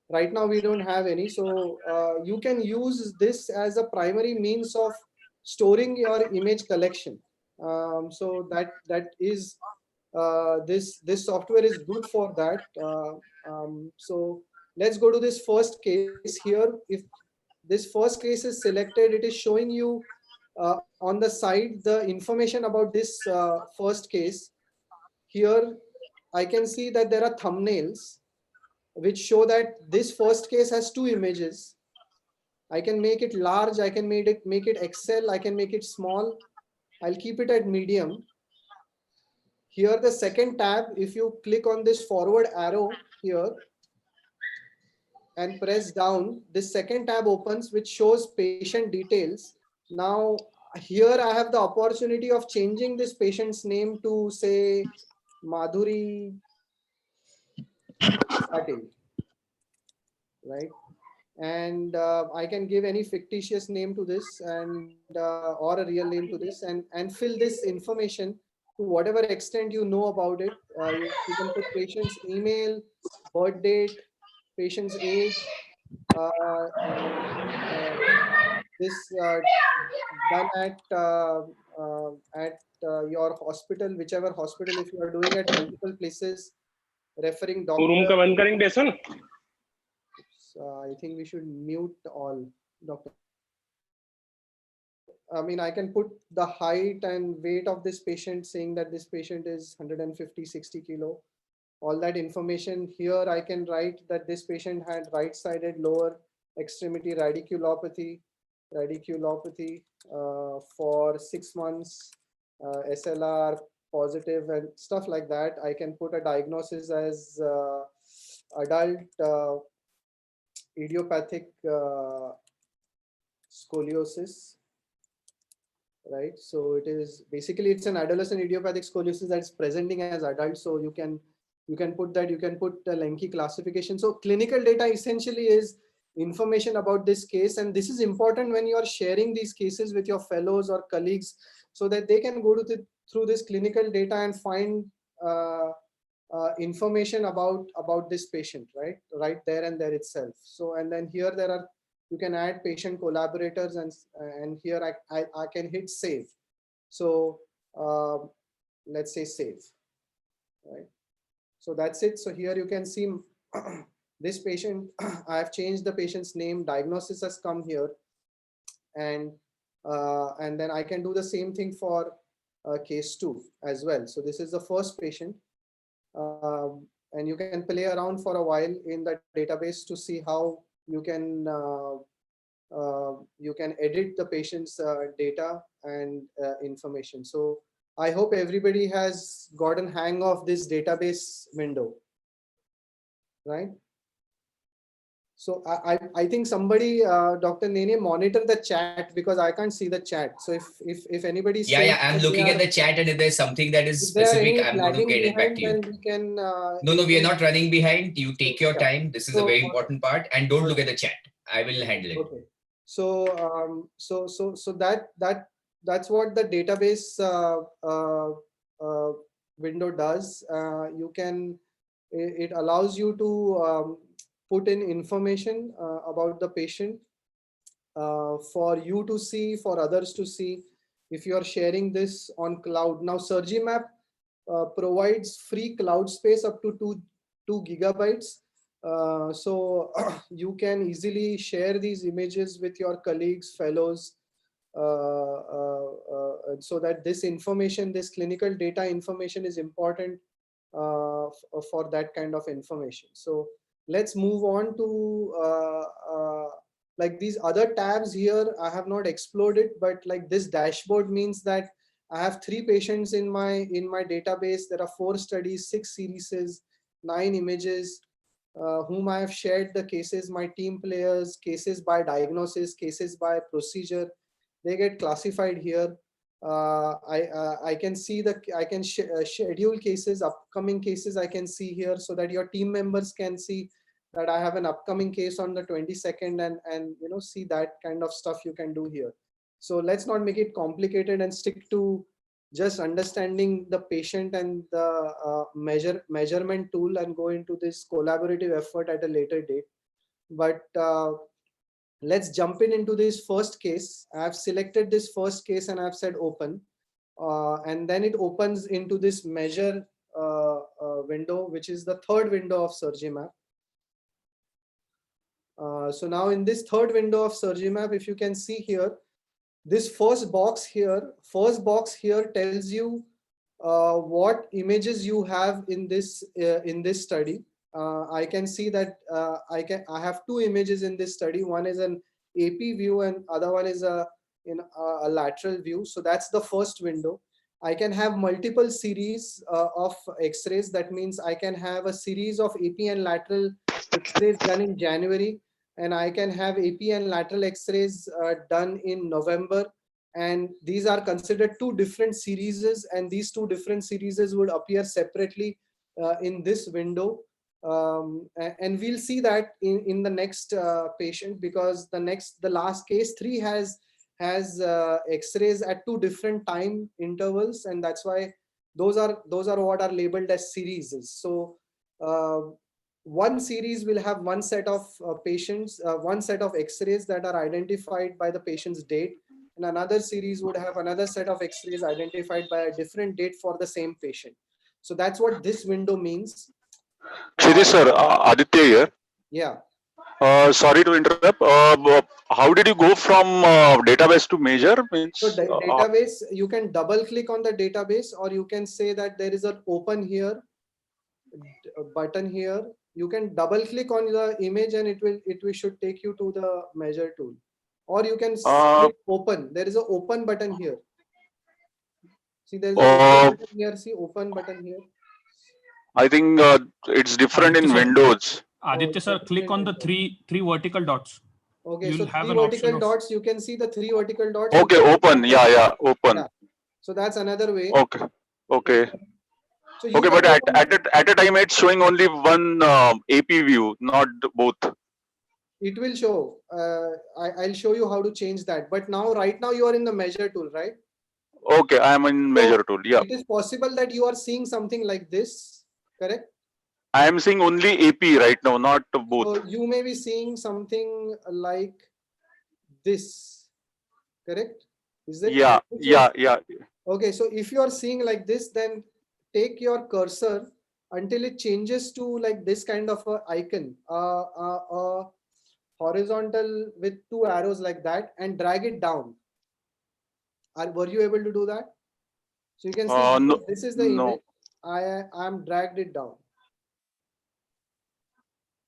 [SPEAKER 2] Right now, we don't have any. So you can use this as a primary means of storing your image collection. So that is this software is good for that. So let's go to this first case here. If this first case is selected, it is showing you on the side the information about this first case. Here, I can see that there are thumbnails which show that this first case has 2 images. I can make it large, I can make it Excel, I can make it small. I'll keep it at medium. here the second tab, if you click on this forward arrow here and press down, this second tab opens, which shows patient details. Now here I have the opportunity of changing this patient's name to say Madhuri Patil, right? And I can give any fictitious name to this and or a real name to this, and fill this information to whatever extent you know about it. You can put patient's email, birth date, patient's age, and this done at your hospital, whichever hospital, if you are doing at multiple places, referring
[SPEAKER 6] room का
[SPEAKER 2] doctor.
[SPEAKER 6] बंद करेंगे डेसन.
[SPEAKER 2] I think we should mute all, doctor. I mean, I can put the height and weight of this patient, saying that this patient is 150-60 kilo. All that information here, I can write that this patient had right-sided lower extremity radiculopathy for 6 months, SLR positive and stuff like that. I can put a diagnosis as adult idiopathic scoliosis, right? So it is basically, it's an adolescent idiopathic scoliosis that's presenting as adult. So you can put that, you can put a lengthy classification. So clinical data essentially is information about this case, and this is important when you are sharing these cases with your fellows or colleagues, so that they can go to through this clinical data and find information about this patient, right there and there itself. So, and then here there are, you can add patient collaborators, and here I can hit save. So let's say save, right? So that's it. So here you can see this patient, I have changed the patient's name, diagnosis has come here, and then I can do the same thing for case 2 as well. So this is the first patient, and you can play around for a while in the database to see how you can edit the patient's data and information. So I hope everybody has gotten hang of this database window, right? So I think somebody, Dr. Nene, monitor the chat, because I can't see the chat. So if anybody,
[SPEAKER 1] yeah, I'm looking at the chat, and if there's something that is specific, I'm going to get it back to you.
[SPEAKER 2] Then we can.
[SPEAKER 1] No, we are not running behind. You take your time. This is a very important part, and don't look at the chat. I will handle it.
[SPEAKER 2] Okay. So that's what the database window does. It allows you to put in information about the patient for you to see, for others to see, if you are sharing this on cloud. Now Surgimap provides free cloud space up to 2 gigabytes. So you can easily share these images with your colleagues, fellows, so that this information, this clinical data information, is important for that kind of information. So let's move on to like these other tabs here. I have not explored it, but like this dashboard means that I have 3 patients in my database. There are 4 studies, 6 series, 9 images, whom I have shared the cases, my team players, cases by diagnosis, cases by procedure. They get classified here. I can see I can schedule cases, upcoming cases I can see here, so that your team members can see that I have an upcoming case on the 22nd, and you know, see that kind of stuff you can do here. So let's not make it complicated and stick to just understanding the patient and the measurement tool, and go into this collaborative effort at a later date. But let's jump into this first case. I have selected this first case and I've said open, and then it opens into this measure window, which is the third window of Surgimap. So now in this third window of Surgimap, if you can see here, this first box here tells you what images you have in this study. I can see that I have 2 images in this study. One is an AP view and other one is a lateral view. So that's the first window. I can have multiple series of X-rays. That means I can have a series of AP and lateral X-rays done in January, and I can have AP and lateral X-rays done in November. And these are considered two different series, and these two different series would appear separately in this window. And we'll see that in the next patient, because the last case 3 has X-rays at 2 different time intervals, and that's why those are what are labeled as series. So one series will have one set of patients, one set of X-rays that are identified by the patient's date, and another series would have another set of X-rays identified by a different date for the same patient. So that's what this window means.
[SPEAKER 6] Kshitij sir, Aditya here.
[SPEAKER 2] Yeah.
[SPEAKER 6] Sorry to interrupt. How did you go from database to measure? Means,
[SPEAKER 2] So database, you can double click on the database, or you can say that there is an open here button here. You can double click on the image and it should take you to the measure tool, or you can click open. There is an open button here. See, there is an open button here. See, open button here.
[SPEAKER 6] I think it's different in Windows.
[SPEAKER 7] Aditya sir, click on the three vertical dots.
[SPEAKER 2] Okay,
[SPEAKER 7] You'll
[SPEAKER 2] so
[SPEAKER 7] have
[SPEAKER 2] 3
[SPEAKER 7] an
[SPEAKER 2] vertical
[SPEAKER 7] option
[SPEAKER 2] dots. You can see the 3 vertical dots.
[SPEAKER 6] Okay, open. Yeah, open.
[SPEAKER 2] Yeah. So that's another way.
[SPEAKER 6] Okay.
[SPEAKER 2] So
[SPEAKER 6] Okay, but at a time it's showing only one AP view, not both.
[SPEAKER 2] It will show. I'll show you how to change that. But now, right now, you are in the measure tool, right?
[SPEAKER 6] Okay, I am in measure tool. Yeah.
[SPEAKER 2] It is possible that you are seeing something like this, correct?
[SPEAKER 6] I am seeing only AP right now, not both.
[SPEAKER 2] So you may be seeing something like this, correct? Is it?
[SPEAKER 6] Yeah.
[SPEAKER 2] Okay, so if you are seeing like this, then take your cursor until it changes to like this kind of a icon, horizontal with 2 arrows like that, and drag it down. Were you able to do that? So you can see
[SPEAKER 6] no,
[SPEAKER 2] this is the image. I am dragged it down.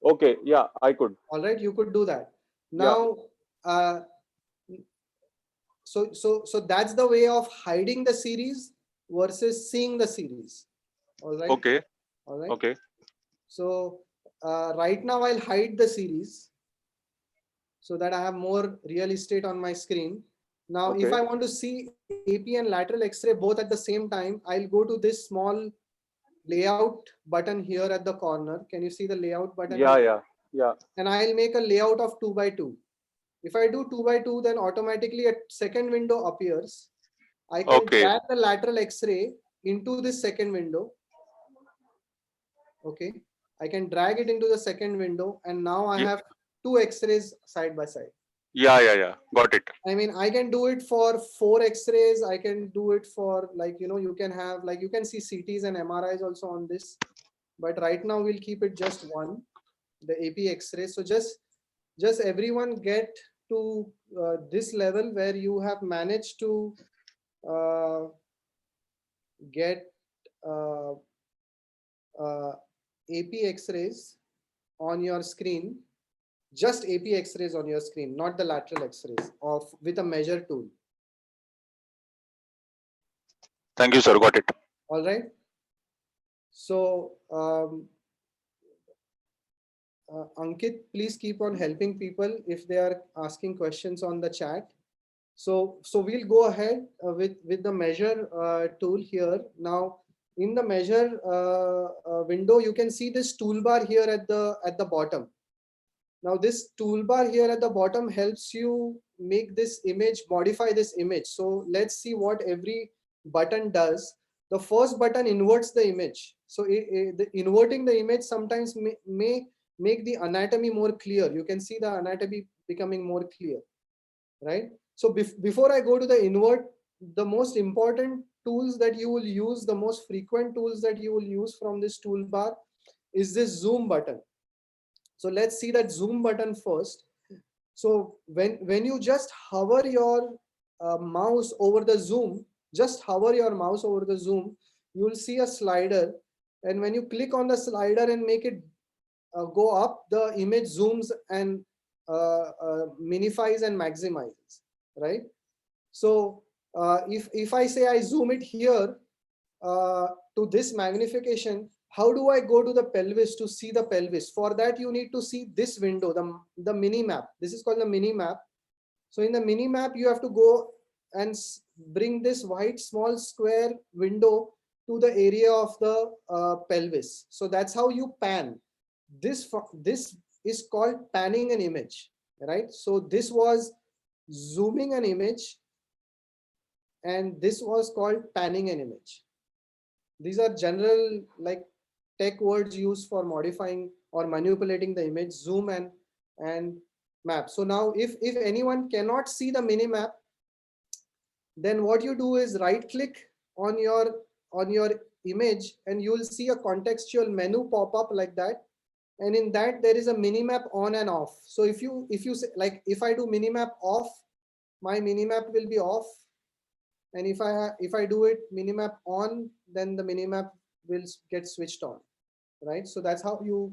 [SPEAKER 6] Okay, yeah, I could.
[SPEAKER 2] All right, you could do that. Now, so that's the way of hiding the series versus seeing the series. All right.
[SPEAKER 6] Okay.
[SPEAKER 2] All right.
[SPEAKER 6] Okay.
[SPEAKER 2] So right now I'll hide the series so that I have more real estate on my screen. Now, if I want to see AP and lateral X-ray both at the same time, I'll go to this small layout button here at the corner. Can you see the layout button?
[SPEAKER 6] Yeah.
[SPEAKER 2] And I'll make a layout of 2 by 2. If I do 2 by 2, then automatically a second window appears. I can drag the lateral X-ray into this second window. Okay. I can drag it into the second window, and now I have 2 X-rays side by side.
[SPEAKER 6] Yeah. Got it.
[SPEAKER 2] I mean, I can do it for 4 X-rays. I can do it for, like, you can have, like, you can see CTs and MRIs also on this. But right now we'll keep it just one, the AP X-ray. So just everyone get to this level where you have managed to get AP X-rays on your screen. Just AP X-rays on your screen, not the lateral X-rays with a measure tool.
[SPEAKER 6] Thank you, sir. Got it.
[SPEAKER 2] All right. So, Ankit, please keep on helping people if they are asking questions on the chat. So we'll go ahead with the measure tool here. Now, in the measure window, you can see this toolbar here at the bottom. Now this toolbar here at the bottom helps you make this image, modify this image. So let's see what every button does. The first button inverts the image. So inverting the image sometimes may make the anatomy more clear. You can see the anatomy becoming more clear, right? So before I go to the invert, the most important tools that you will use, the most frequent tools that you will use from this toolbar is this zoom button. So let's see that zoom button first. So when you just hover your mouse over the zoom, just hover your mouse over the zoom, you will see a slider. And when you click on the slider and make it go up, the image zooms and minifies and maximizes, right? So if I say I zoom it here to this magnification, how do I go to the pelvis to see the pelvis? For that, you need to see this window, the mini map. This is called the mini map. So in the mini map, you have to go and bring this white small square window to the area of the pelvis. So that's how you pan. This is called panning an image, right? So this was zooming an image, and this was called panning an image. These are general like tech words used for modifying or manipulating the image, zoom and map. So now if anyone cannot see the mini map, then what you do is right click on your image, and you'll see a contextual menu pop up like that. And in that there is a minimap on and off. So if you say, like, if I do minimap off, my minimap will be off. And if I do it minimap on, then the minimap will get switched on, right? So that's how you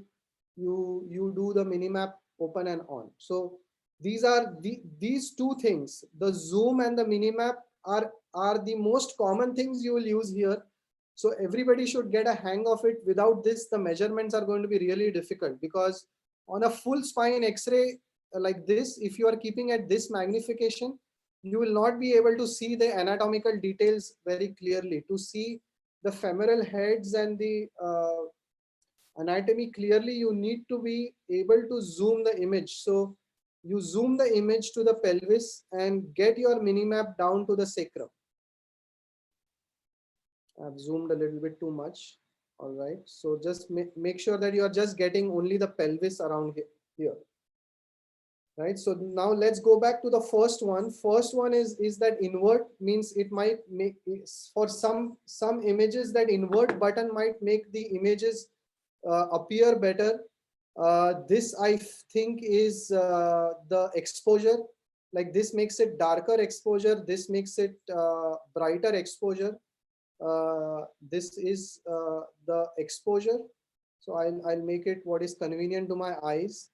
[SPEAKER 2] do the minimap open and on. So these are these two things, the zoom and the minimap are the most common things you will use here. So everybody should get a hang of it. Without this, the measurements are going to be really difficult, because on a full spine X-ray like this, if you are keeping at this magnification, you will not be able to see the anatomical details very clearly. To see the femoral heads and the anatomy clearly, you need to be able to zoom the image. So you zoom the image to the pelvis and get your minimap down to the sacrum. I've zoomed a little bit too much. All right. So just make sure that you are just getting only the pelvis around here. Right. So now let's go back to the first one. First one is that invert, means it might make, for some images, that invert button might make the images appear better. This I think is the exposure. Like this makes it darker exposure. This makes it brighter exposure. This is the exposure. So I'll make it what is convenient to my eyes.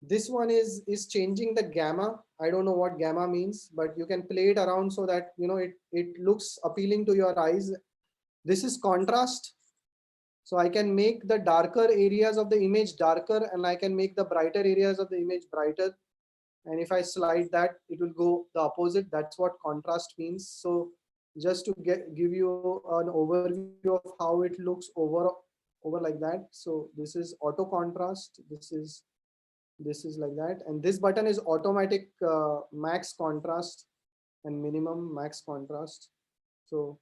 [SPEAKER 2] This one is changing the gamma. I don't know what gamma means, but you can play it around so that, you know, it looks appealing to your eyes. This is contrast. So I can make the darker areas of the image darker, and I can make the brighter areas of the image brighter. And if I slide that, it will go the opposite. That's what contrast means. So just to give you an overview of how it looks over like that. So this is auto contrast. This is like that. And this button is automatic max contrast and minimum max contrast. So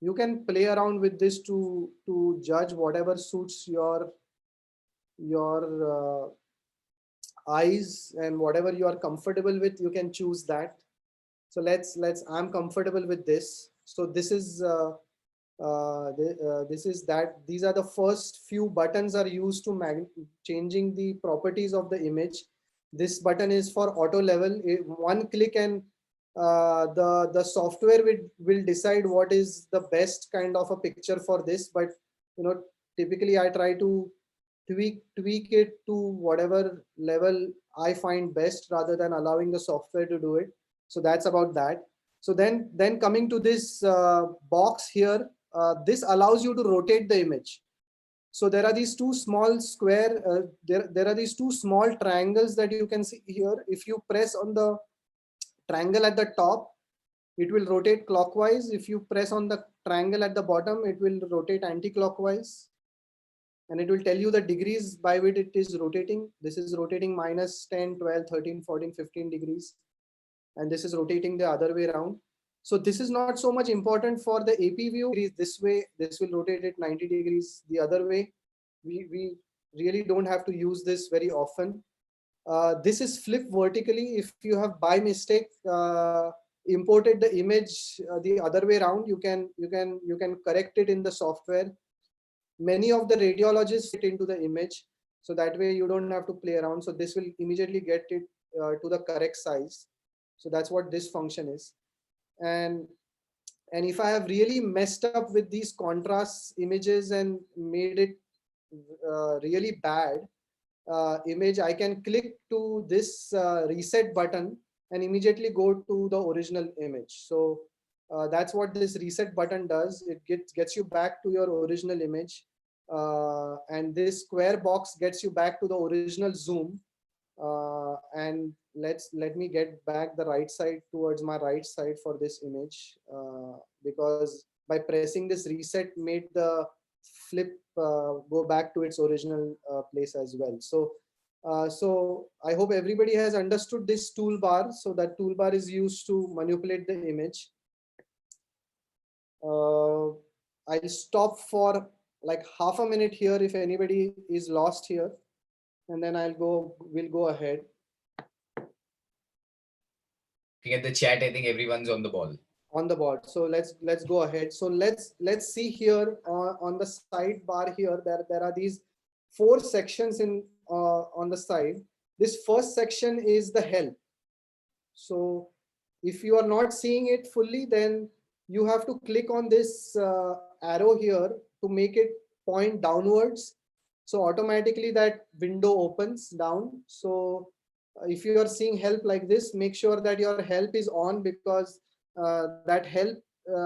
[SPEAKER 2] you can play around with this to judge whatever suits your eyes, and whatever you are comfortable with, you can choose that. So I'm comfortable with this. So this is that. These are the first few buttons are used to changing the properties of the image. This button is for auto level. One click and the software will decide what is the best kind of a picture for this. But you know, typically I try to tweak it to whatever level I find best, rather than allowing the software to do it. So that's about that. So then coming to this box here, this allows you to rotate the image. So there are these two small square, there are these two small triangles that you can see here. If you press on the triangle at the top, it will rotate clockwise. If you press on the triangle at the bottom, it will rotate anti-clockwise. And it will tell you the degrees by which it is rotating. This is rotating minus 10, 12, 13, 14, 15 degrees. And this is rotating the other way around. So this is not so much important for the AP view. This way, this will rotate it 90 degrees the other way. We really don't have to use this very often. This is flip vertically. If you have by mistake imported the image the other way around, you can correct it in the software. Many of the radiologists fit into the image, so that way you don't have to play around. So this will immediately get it to the correct size. So that's what this function is. And if I have really messed up with these contrast images and made it really bad image, I can click to this reset button and immediately go to the original image. So That's what this reset button does. It gets you back to your original image. And this square box gets you back to the original zoom. And let me get back the right side towards my right side for this image, because by pressing this reset made the flip go back to its original place as well. So I hope everybody has understood this toolbar. So that toolbar is used to manipulate the image. I'll stop for like half a minute here if anybody is lost here, and then we'll go ahead.
[SPEAKER 1] Looking at the chat, I think everyone's on the ball.
[SPEAKER 2] On the board. So let's go ahead. So let's see here on the sidebar here. There are these 4 sections in on the side. This first section is the help. So if you are not seeing it fully, then you have to click on this arrow here to make it point downwards. So automatically that window opens down. So if you are seeing help like this, make sure that your help is on, because that help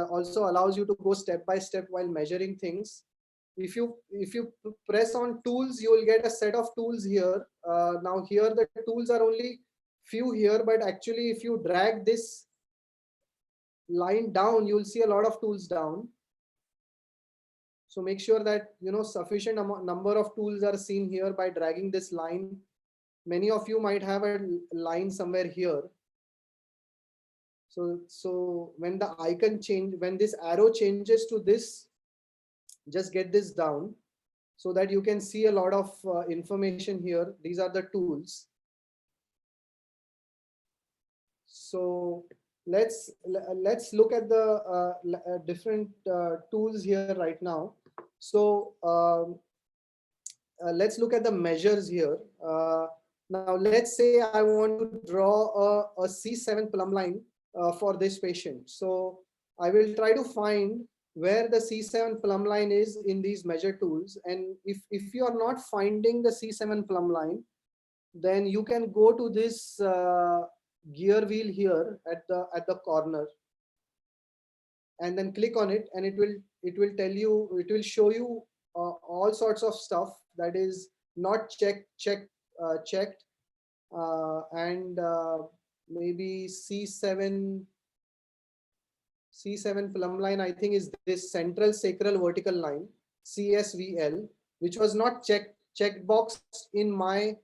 [SPEAKER 2] also allows you to go step by step while measuring things. If you press on tools, you will get a set of tools here. Now here the tools are only few here, but actually if you drag this line down, you will see a lot of tools down. So make sure that sufficient number of tools are seen here by dragging this line. Many of you might have a line somewhere here. So when the icon change, when this arrow changes to this, just get this down so that you can see a lot of information here. These are the tools. So let's look at the different tools here right now. So let's look at the measures here. Now let's say I want to draw a C7 plumb line for this patient. So I will try to find where the C7 plumb line is in these measure tools. And if you are not finding the C7 plumb line, then you can go to this gear wheel here at the corner, and then click on it, and it will tell you, it will show you all sorts of stuff that is not checked, and maybe C7 plumb line, I think, is this central sacral vertical line, CSVL, which was not checked box in my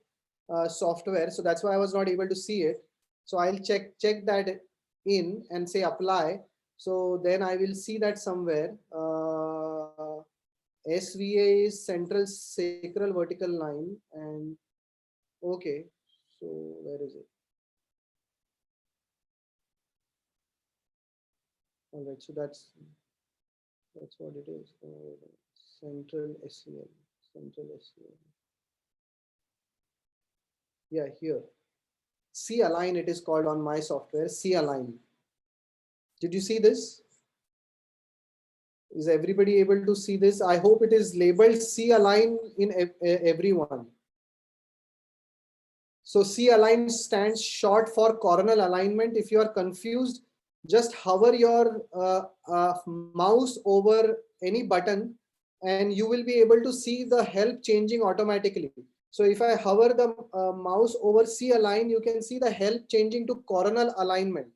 [SPEAKER 2] software. So that's why I was not able to see it. So I'll check that in and say apply. So then I will see that somewhere. SVA is central sacral vertical line, and okay, so where is it? All right, so that's what it is. Central SVL, central SVL. Yeah, here. C align it is called on my software. C align. Did you see this? Is everybody able to see this? I hope it is labeled C align in everyone. So C align stands short for coronal alignment. If you are confused, just hover your mouse over any button and you will be able to see the help changing automatically. So if I hover the mouse over C align, you can see the help changing to coronal alignment,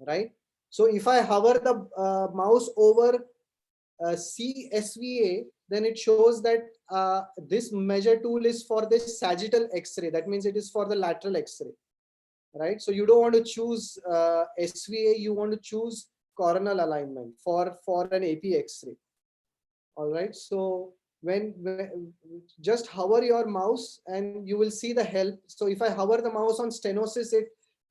[SPEAKER 2] right? So if I hover the mouse over CSVA, then it shows that this measure tool is for this sagittal X-ray. That means it is for the lateral X-ray, right? So you don't want to choose SVA, you want to choose coronal alignment for an AP X-ray. All right. So when just hover your mouse and you will see the help. So if I hover the mouse on stenosis,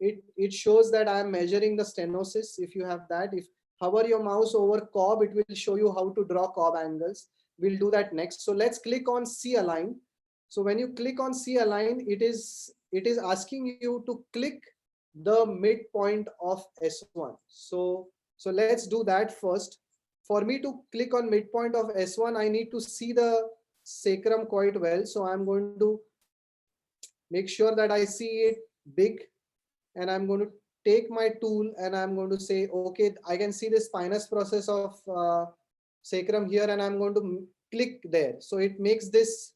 [SPEAKER 2] it shows that I am measuring the stenosis. If you have that, if hover your mouse over cob, it will show you how to draw cob angles. We'll do that next. So let's click on C align. So when you click on C align, it is asking you to click the midpoint of S1. So let's do that first. For me to click on midpoint of S1, I need to see the sacrum quite well. So I'm going to make sure that I see it big, and I'm going to take my tool and I'm going to say, okay, I can see the spinous process of sacrum here, and I'm going to click there. So it makes this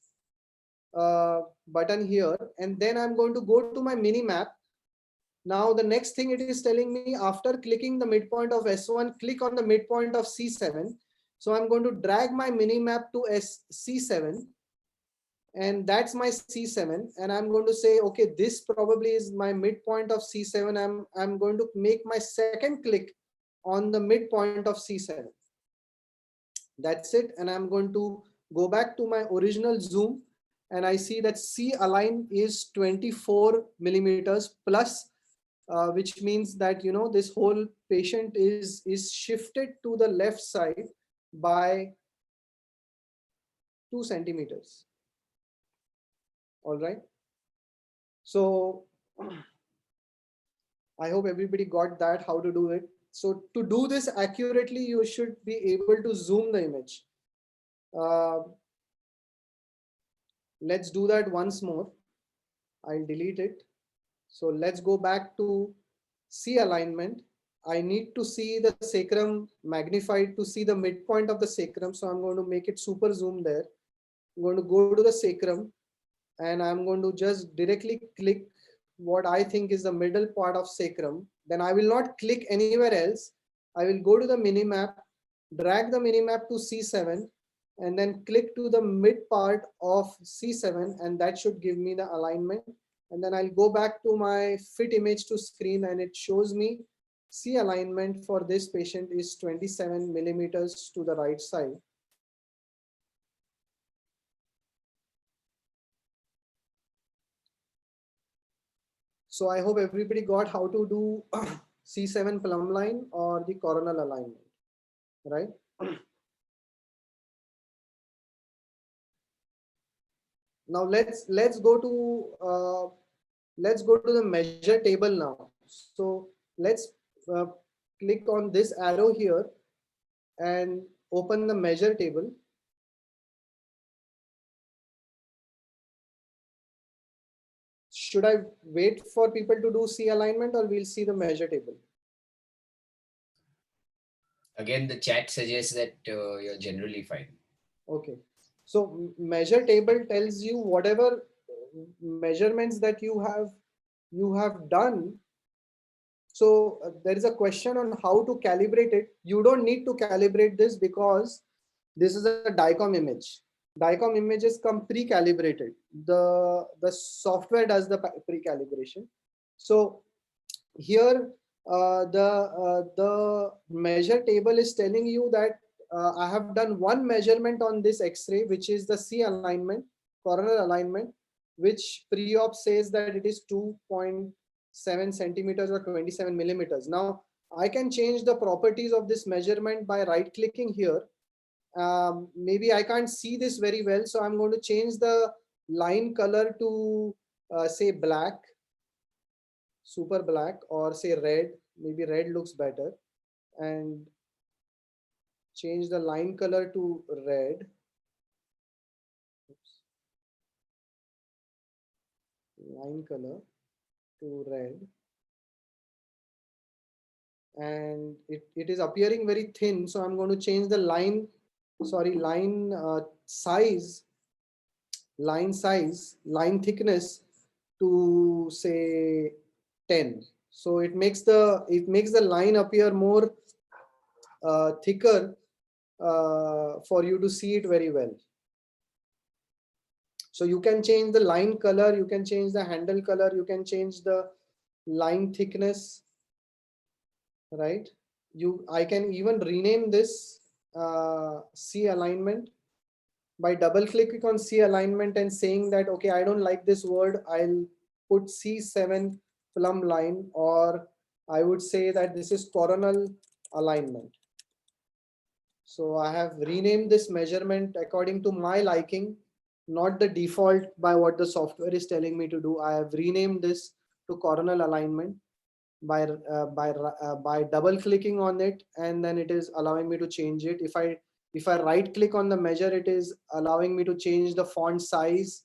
[SPEAKER 2] button here, and then I'm going to go to my mini map. Now the next thing it is telling me, after clicking the midpoint of S1, click on the midpoint of C7. So I'm going to drag my mini map to C7, and that's my C7. And I'm going to say, okay, this probably is my midpoint of C7. I'm going to make my second click on the midpoint of C7. That's it. And I'm going to go back to my original zoom, and I see that C align is 24 millimeters plus, which means that, you know, this whole patient is shifted to the left side by 2 centimeters. All right. So I hope everybody got that, how to do it. So to do this accurately, you should be able to zoom the image. Let's do that once more. I'll delete it. So let's go back to C alignment. I need to see the sacrum magnified to see the midpoint of the sacrum. So I'm going to make it super zoom there. I'm going to go to the sacrum, and I'm going to just directly click what I think is the middle part of sacrum. Then I will not click anywhere else. I will go to the minimap, drag the minimap to C7, and then click to the mid part of C7, and that should give me the alignment. And then I'll go back to my fit image to screen, and it shows me C alignment for this patient is 27 millimeters to the right side. So I hope everybody got how to do C7 plumb line or the coronal alignment, right? Now let's go to the measure table now. So let's click on this arrow here and open the measure table. Should I wait for people to do C alignment, or we'll see the measure table?
[SPEAKER 1] Again, the chat suggests that you're generally fine.
[SPEAKER 2] Okay. So measure table tells you whatever measurements that you have done. So there is a question on how to calibrate it. You don't need to calibrate this because this is a DICOM image. DICOM images come pre-calibrated. The software does the pre-calibration. So here the measure table is telling you that I have done one measurement on this X-ray, which is the C alignment, coronal alignment, which pre-op says that it is 2.7 centimeters or 27 millimeters. Now I can change the properties of this measurement by right-clicking here. Maybe I can't see this very well, so I'm going to change the line color to say black, super black, or say red. Maybe red looks better, and change the line color to red. Oops. Line color to red, and it is appearing very thin, so I'm going to change the line size, line thickness to say 10. So it makes the line appear more thicker for you to see it very well. So you can change the line color, you can change the handle color, you can change the line thickness, right? I can even rename this C alignment by double clicking on C alignment and saying that, okay, I don't like this word, I'll put C7 plumb line, or I would say that this is coronal alignment. So I have renamed this measurement according to my liking, not the default by what the software is telling me to do. I have renamed this to coronal alignment by double clicking on it, and then it is allowing me to change it. If I right click on the measure, it is allowing me to change the font size.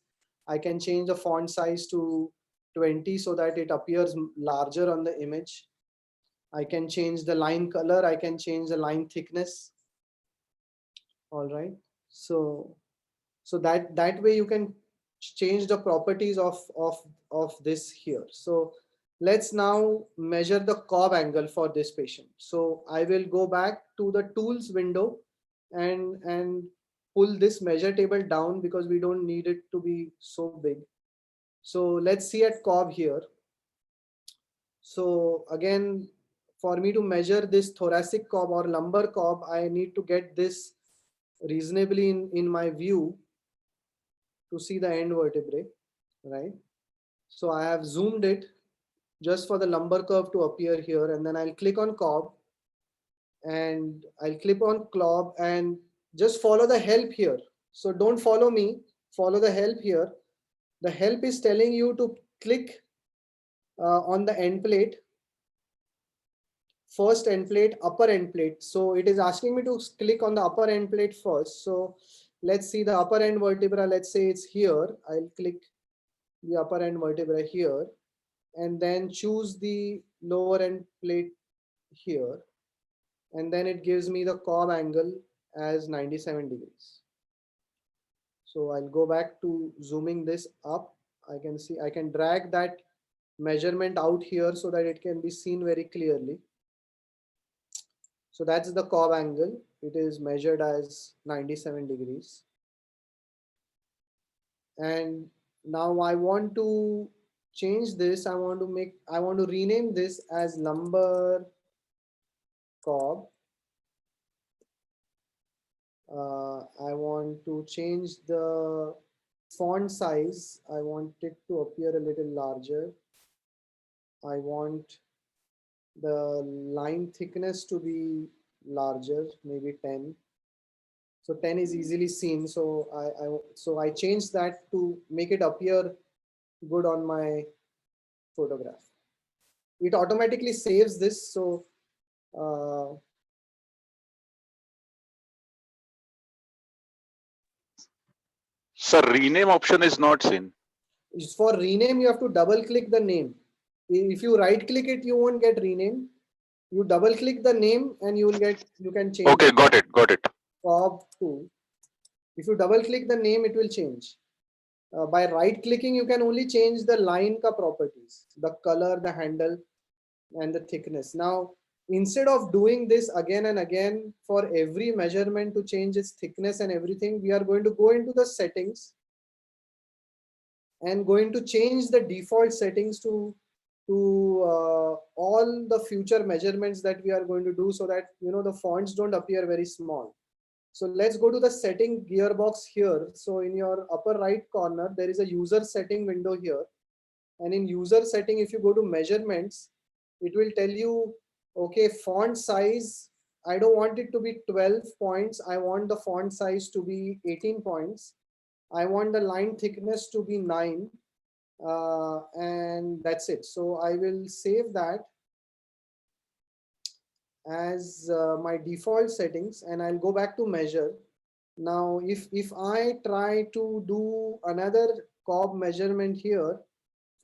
[SPEAKER 2] I can change the font size to 20 so that it appears larger on the image. I can change the line color. I can change the line thickness. All right. So that way you can change the properties of this here. So let's now measure the curve angle for this patient. So I will go back to the tools window and pull this measure table down because we don't need it to be so big. So let's see at curve here. So again, for me to measure this thoracic curve or lumbar curve, I need to get this reasonably in my view to see the end vertebrae, right? So I have zoomed it just for the lumbar curve to appear here, and then I'll click on curve and I'll click on curve and just follow the help here. So don't follow me, follow the help here. The help is telling you to click on the end plate, first end plate, upper end plate. So it is asking me to click on the upper end plate first. So let's see the upper end vertebra. Let's say it's here. I'll click the upper end vertebra here and then choose the lower end plate here. And then it gives me the curve angle as 97 degrees. So I'll go back to zooming this up. I can see, I can drag that measurement out here so that it can be seen very clearly. So that's the curve angle. It is measured as 97 degrees. And now I want to change this. I want to rename this as lumbar curve. I want to change the font size. I want it to appear a little larger. I want the line thickness to be larger, maybe 10. So 10 is easily seen. So I changed that to make it appear good on my photograph. It automatically saves this. So
[SPEAKER 6] Sir, rename option is not seen.
[SPEAKER 2] for rename, you have to double click the name. If you right click it, you won't get rename. You double click the name and you can change.
[SPEAKER 6] Okay, got it.
[SPEAKER 2] Curve 2. If you double click the name, it will change. By right clicking, you can only change the line ka properties, the color, the handle, and the thickness. Now, instead of doing this again and again for every measurement to change its thickness and everything, we are going to go into the settings and going to change the default settings to all the future measurements that we are going to do so that the fonts don't appear very small. So let's go to the setting gearbox here. So in your upper right corner, there is a user setting window here. And in user setting, if you go to measurements, it will tell you, okay, font size, I don't want it to be 12 points. I want the font size to be 18 points. I want the line thickness to be 9. And that's it. So I will save that as my default settings and I'll go back to measure. Now, if I try to do another curve measurement here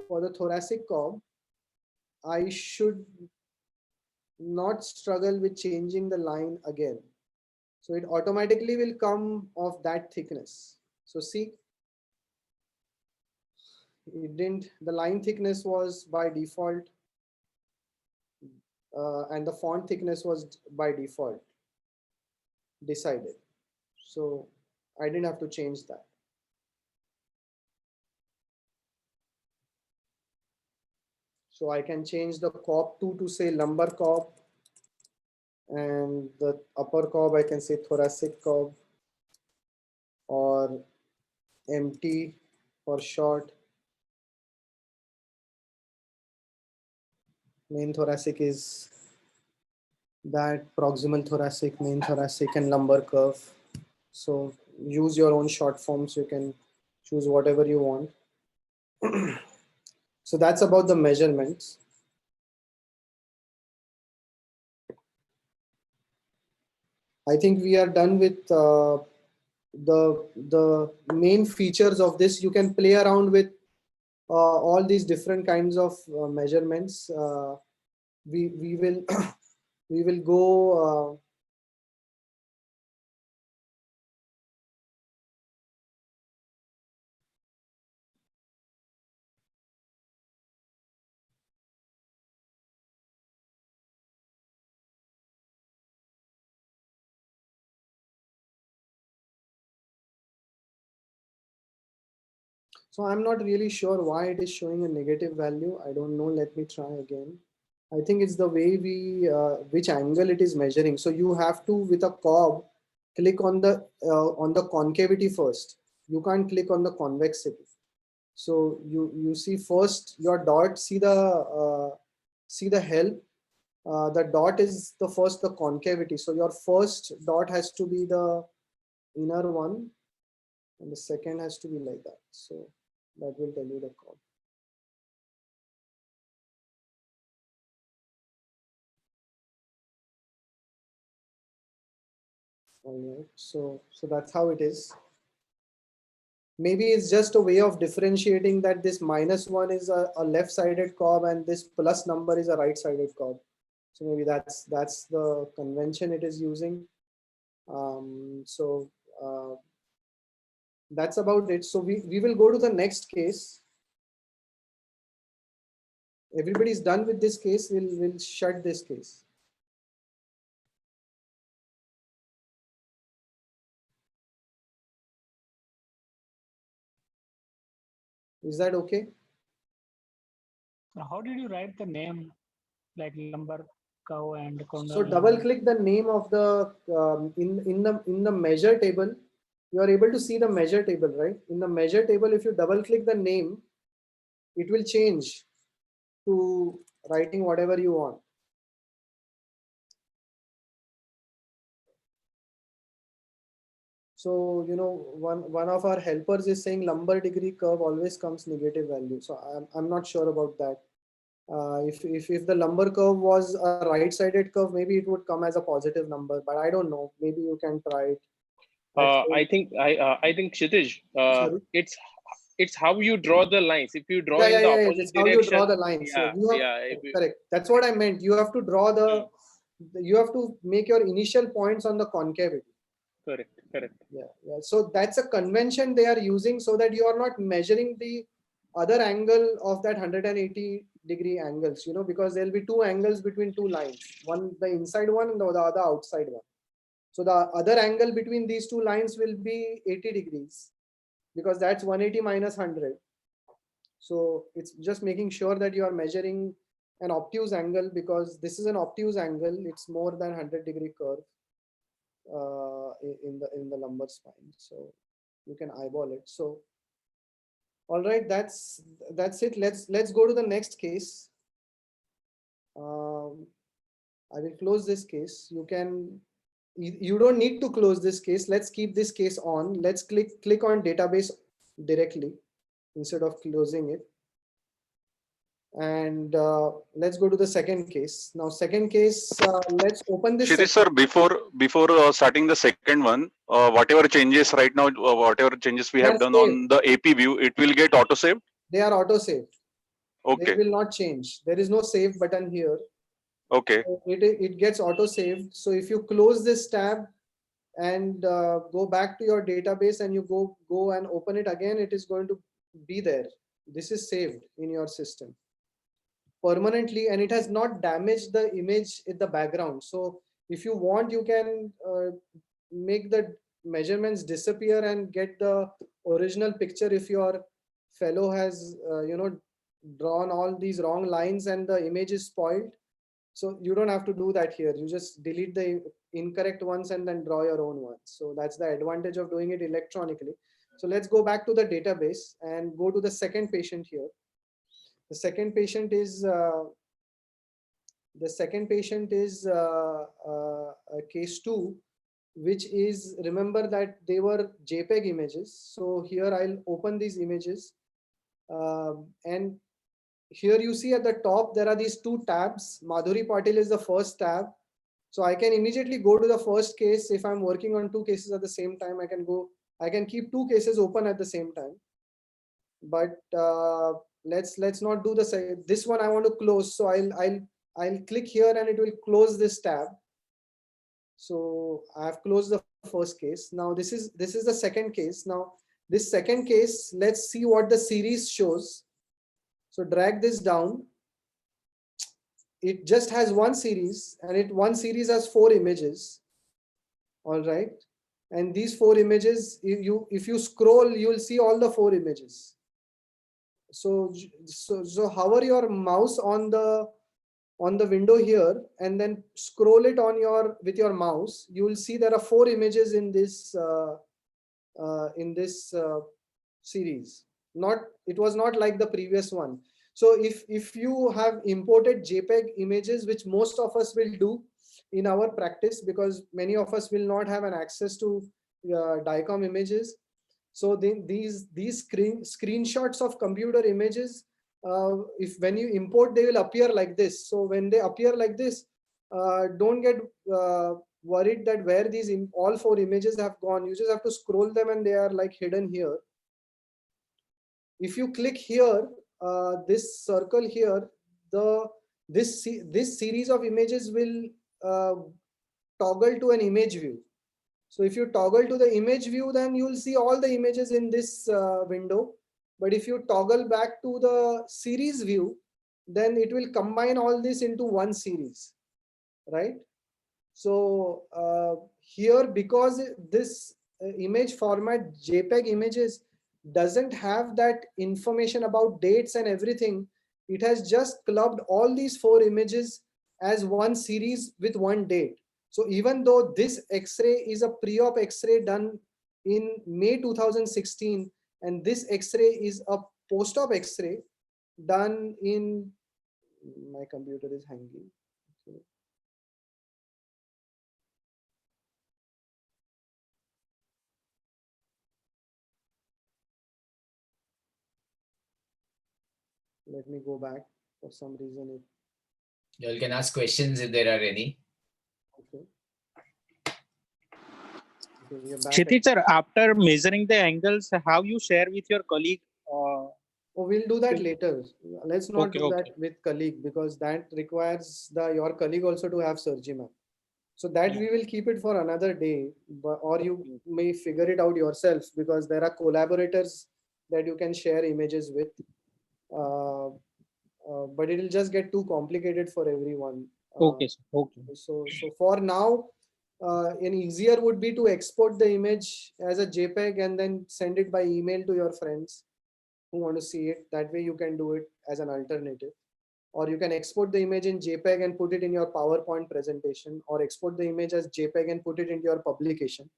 [SPEAKER 2] for the thoracic curve, I should not struggle with changing the line again. So it automatically will come of that thickness. So see, it didn't, the line thickness was by default and the font thickness was by default decided. So I didn't have to change that. So I can change the curve 2 to say lumbar curve and the upper curve I can say thoracic curve or MT for short. Main thoracic is that, proximal thoracic, main thoracic, and lumbar curve. So use your own short forms. You can choose whatever you want. So that's about the measurements. I think we are done with the main features of this. You can play around with all these different kinds of measurements. we will we will go. So I'm not really sure why it is showing a negative value. I don't know. Let me try again. I think it's the way we, which angle it is measuring. So you have to, with a cob, click on the concavity first. You can't click on the convexity. So you see first your dot, see the help. The dot is the first, the concavity. So your first dot has to be the inner one, and the second has to be like that. So that will tell you the cob. All right, so that's how it is. Maybe it's just a way of differentiating that this -1 is a left-sided cob and this plus number is a right-sided cob. So maybe that's the convention it is using. That's about it. So we will go to the next case. Everybody's done with this case. We'll shut this case. Is that okay?
[SPEAKER 4] How did you write the name, like lumbar cow and corner?
[SPEAKER 2] So double click the name of the in the measure table. You are able to see the measure table, right? In the measure table, if you double click the name, it will change to writing whatever you want. So, you know, one of our helpers is saying lumbar degree curve always comes negative value. So I'm not sure about that. If the lumbar curve was a right-sided curve, maybe it would come as a positive number, but I don't know. Maybe you can try it.
[SPEAKER 8] I think Kshitij, it's how you draw the lines. If you draw in the opposite
[SPEAKER 2] it's how
[SPEAKER 8] direction,
[SPEAKER 2] you draw the lines. Correct. That's what I meant. You have to draw you have to make your initial points on the concavity.
[SPEAKER 8] Correct.
[SPEAKER 2] Yeah. So that's a convention they are using so that you are not measuring the other angle of that 180-degree angles, you know, because there'll be two angles between two lines, one the inside one and the other outside one. So the other angle between these two lines will be 80 degrees because that's 180 minus 100. So it's just making sure that you are measuring an obtuse angle, because this is an obtuse angle. It's more than 100-degree curve in the lumbar spine. So you can eyeball it. So all right, that's it. Let's go to the next case. I will close this case. You don't need to close this case. Let's keep this case on. Let's click on database directly instead of closing it. And let's go to the second case. Now, second case, let's open this.
[SPEAKER 6] Kshitij sir, before starting the second one, whatever changes right now, whatever changes we have done on the AP view, it will get auto saved.
[SPEAKER 2] They are auto saved.
[SPEAKER 6] Okay.
[SPEAKER 2] They will not change. There is no save button here.
[SPEAKER 6] Okay.
[SPEAKER 2] So it gets auto saved. So if you close this tab and go back to your database and you go and open it again, it is going to be there. This is saved in your system permanently, and it has not damaged the image in the background. So if you want, you can make the measurements disappear and get the original picture if your fellow has drawn all these wrong lines and the image is spoiled. So you don't have to do that here. You just delete the incorrect ones and then draw your own ones. So that's the advantage of doing it electronically. So let's go back to the database and go to the second patient here. The second patient is case 2, which is, remember that they were JPEG images. So here I'll open these images, and here you see at the top there are these two tabs. Madhuri Patil is the first tab. So I can immediately go to the first case. If I'm working on two cases at the same time, I can keep two cases open at the same time. But let's not do this one. I want to close. So I'll click here and it will close this tab. So I've closed the first case. Now this is the second case. Now this second case, let's see what the series shows. So drag this down. It just has one series, and one series has 4 images. All right. And these 4 images, if you scroll, you will see all the 4 images. So hover your mouse on the window here, and then scroll it with your mouse. You will see there are 4 images in this series. It was not like the previous one. So if you have imported JPEG images, which most of us will do in our practice, because many of us will not have an access to DICOM images. So these screenshots of computer images, when you import, they will appear like this. So when they appear like this, don't get worried that where these all 4 images have gone. You just have to scroll them, and they are like hidden here. If you click here, this circle here, this series of images will toggle to an image view. So if you toggle to the image view, then you will see all the images in this window. But if you toggle back to the series view, then it will combine all this into one series, right? So here, because this image format JPEG images doesn't have that information about dates and everything, it has just clubbed all these 4 images as one series with one date. So even though this X-ray is a pre-op X-ray done in May 2016, and this X-ray is a post-op X-ray done in, my computer is hanging. Okay. Let me go back. For some reason,
[SPEAKER 1] you can ask questions if there are any.
[SPEAKER 2] Okay.
[SPEAKER 9] Kshitij sir, after measuring the angles, how you share with your colleague?
[SPEAKER 2] Oh, we'll do that later. Let's not do that with colleague, because that requires your colleague also to have Surgimap. So that we will keep it for another day, or you may figure it out yourself, because there are collaborators that you can share images with. But it will just get too complicated for everyone.
[SPEAKER 9] Okay.
[SPEAKER 2] So for now, an easier would be to export the image as a JPEG and then send it by email to your friends who want to see it. That way you can do it as an alternative. Or you can export the image in JPEG and put it in your PowerPoint presentation, or export the image as JPEG and put it into your publication,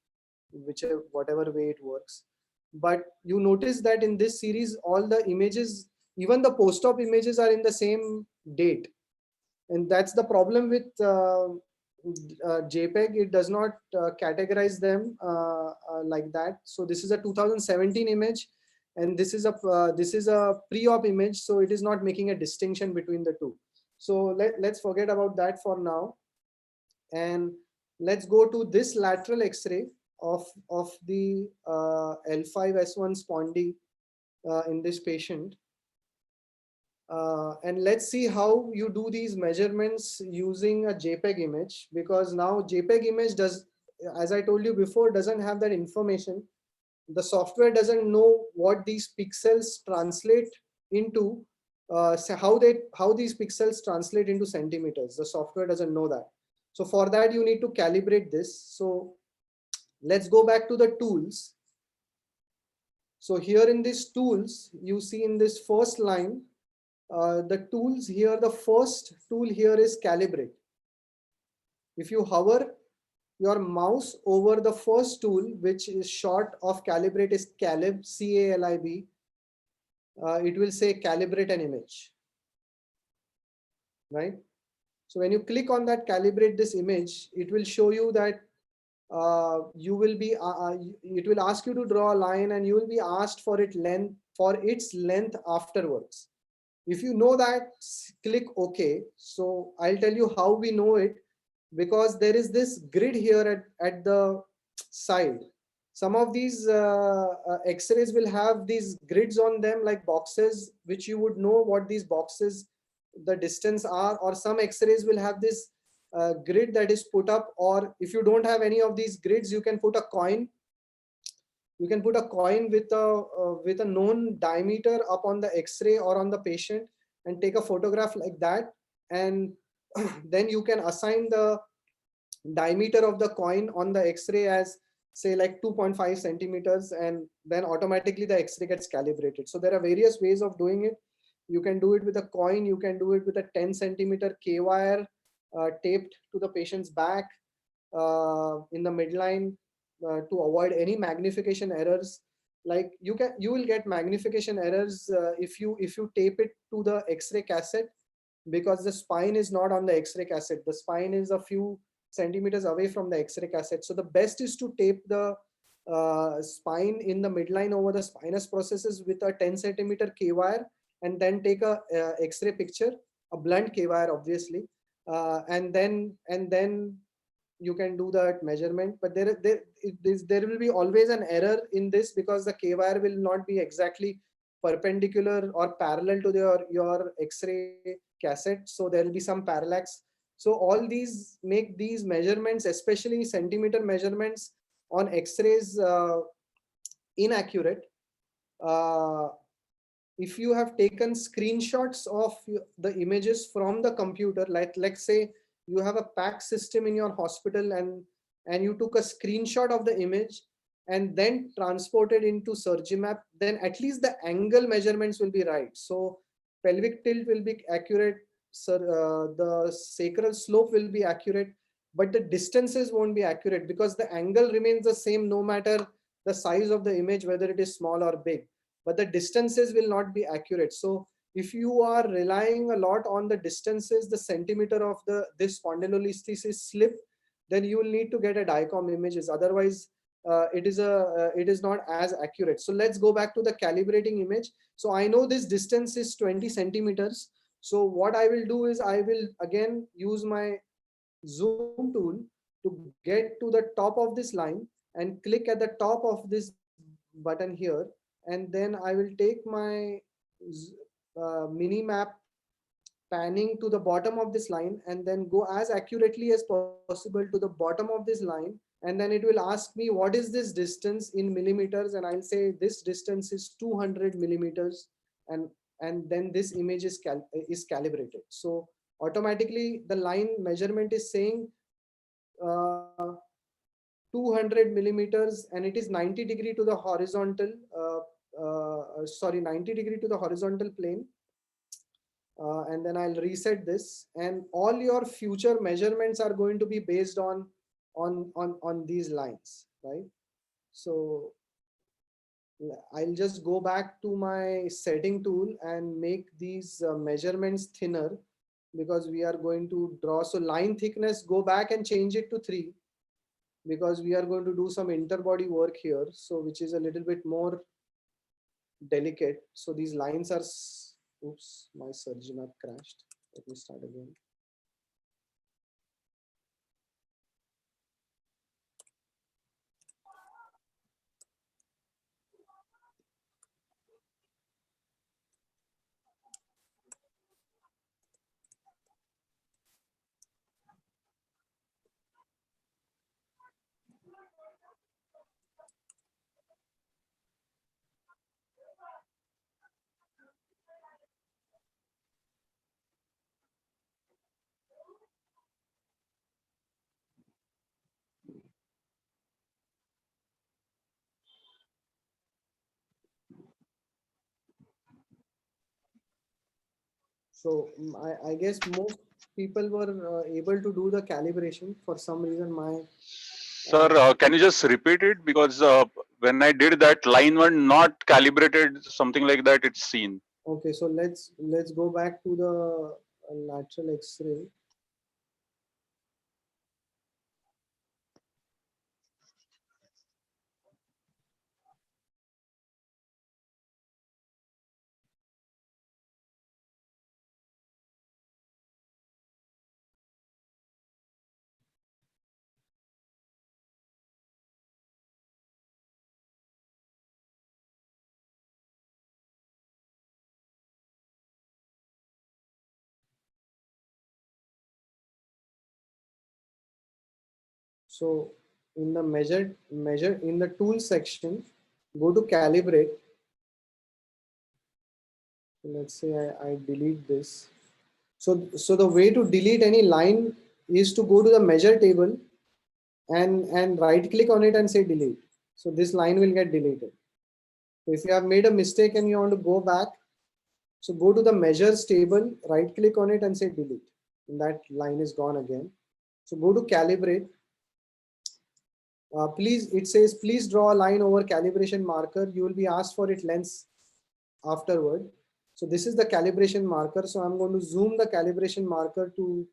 [SPEAKER 2] whatever way it works. But you notice that in this series, all the images, even the post-op images, are in the same date. And that's the problem with JPEG. It does not categorize them like that. So this is a 2017 image, and this is a pre-op image. So it is not making a distinction between the two. So let's forget about that for now. And let's go to this lateral X-ray of the L5S1 spondee in this patient. And let's see how you do these measurements using a JPEG image, because now JPEG image does, as I told you before, doesn't have that information. The software doesn't know what these pixels translate into, how these pixels translate into centimeters. The software doesn't know that. So for that, you need to calibrate this. So let's go back to the tools. So here in these tools, you see in this first line, the tools here, the first tool here is calibrate. If you hover your mouse over the first tool, which is short of calibrate, is calib, C-A-L-I-B, it will say calibrate an image, right? So when you click on that calibrate this image, it will show you that it will ask you to draw a line, and you will be asked for its length afterwards. If you know that, click OK. So I'll tell you how we know it, because there is this grid here at the side. Some of these X-rays will have these grids on them, like boxes, which you would know what these boxes the distance are, or some x-rays will have this grid that is put up, or if you don't have any of these grids, you can put a coin. You can put a coin with a known diameter up on the x-ray or on the patient and take a photograph like that, and then you can assign the diameter of the coin on the x-ray as say like 2.5 centimeters, and then automatically the x-ray gets calibrated. So there are various ways of doing it. You can do it with a coin, you can do it with a 10 centimeter K wire taped to the patient's back in the midline to avoid any magnification errors. Like you will get magnification errors if you tape it to the x-ray cassette, because the spine is not on the x-ray cassette. The spine is a few centimeters away from the x-ray cassette. So the best is to tape the spine in the midline over the spinous processes with a 10 centimeter K wire, and then take a x-ray picture, a blunt K wire obviously, and then you can do that measurement. But there will be always an error in this, because the K wire will not be exactly perpendicular or parallel to your x-ray cassette, so there will be some parallax. So all these make these measurements, especially centimeter measurements on x-rays, inaccurate. If you have taken screenshots of the images from the computer, like let's say you have a PAC system in your hospital, and you took a screenshot of the image and then transported into Surgimap, then at least the angle measurements will be right. So pelvic tilt will be accurate, the sacral slope will be accurate, but the distances won't be accurate, because the angle remains the same no matter the size of the image, whether it is small or big, but the distances will not be accurate. So if you are relying a lot on the distances, the centimeter of this spondylolisthesis slip, then you will need to get a DICOM images. Otherwise, it is not as accurate. So let's go back to the calibrating image. So I know this distance is 20 centimeters. So what I will do is I will again use my zoom tool to get to the top of this line and click at the top of this button here. And then I will take my mini map panning to the bottom of this line, and then go as accurately as possible to the bottom of this line. And then it will ask me, what is this distance in millimeters? And I'll say this distance is 200 millimeters. And then this image is calibrated. So automatically the line measurement is saying 200 millimeters, and it is 90 degree to the horizontal, 90 degree to the horizontal plane. And then I'll reset this, and all your future measurements are going to be based on these lines, right? So I'll just go back to my setting tool and make these measurements thinner, because we are going to draw. So line thickness, go back and change it to 3, because we are going to do some interbody work here, so which is a little bit more delicate. So these lines are, oops, my Surgimap crashed. Let me start again. So I guess most people were able to do the calibration. For some reason, my
[SPEAKER 6] Sir, can you just repeat it? Because when I did that, line 1 not calibrated, something like that, it's seen.
[SPEAKER 2] Okay, so let's go back to the lateral X-ray. So in the measure in the tool section, go to calibrate. Let's say I delete this. So the way to delete any line is to go to the measure table and right click on it and say delete. So this line will get deleted. So if you have made a mistake and you want to go back, so go to the measures table, right click on it and say delete. And that line is gone again. So go to calibrate. It says, please draw a line over calibration marker. You will be asked for its length afterward. So this is the calibration marker. So I'm going to zoom the calibration marker to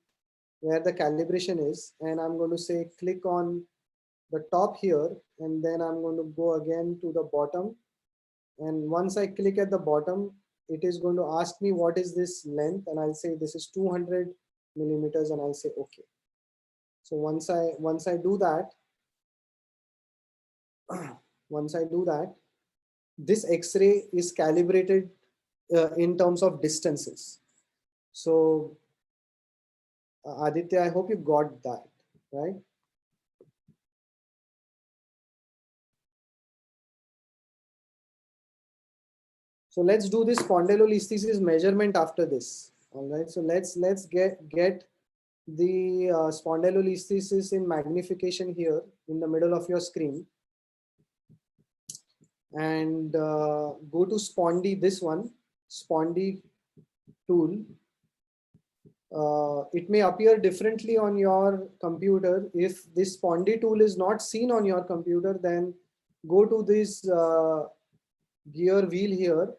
[SPEAKER 2] where the calibration is. And I'm going to say, click on the top here. And then I'm going to go again to the bottom. And once I click at the bottom, it is going to ask me what is this length. And I'll say this is 200 millimeters and I'll say, okay. So once I do that, this X-ray is calibrated in terms of distances. So Aditya, I hope you got that, right? So let's do this spondylolisthesis measurement after this. All right. So let's get the spondylolisthesis in magnification here in the middle of your screen, and go to spondee. This one, spondee tool. It may appear differently on your computer. If this spondee tool is not seen on your computer, then go to this gear wheel here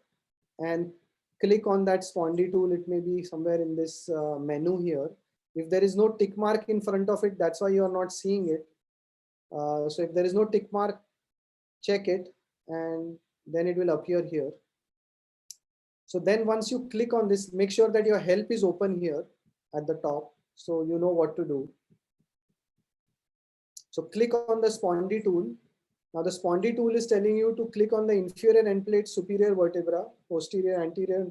[SPEAKER 2] and click on that spondee tool. It may be somewhere in this menu here. If there is no tick mark in front of it, that's why you are not seeing it. So if there is no tick mark, check it and then it will appear here. So then once you click on this, make sure that your help is open here at the top, so you know what to do. So click on the spondee tool. Now the spondee tool is telling you to click on the inferior end plate, superior vertebra, posterior, anterior.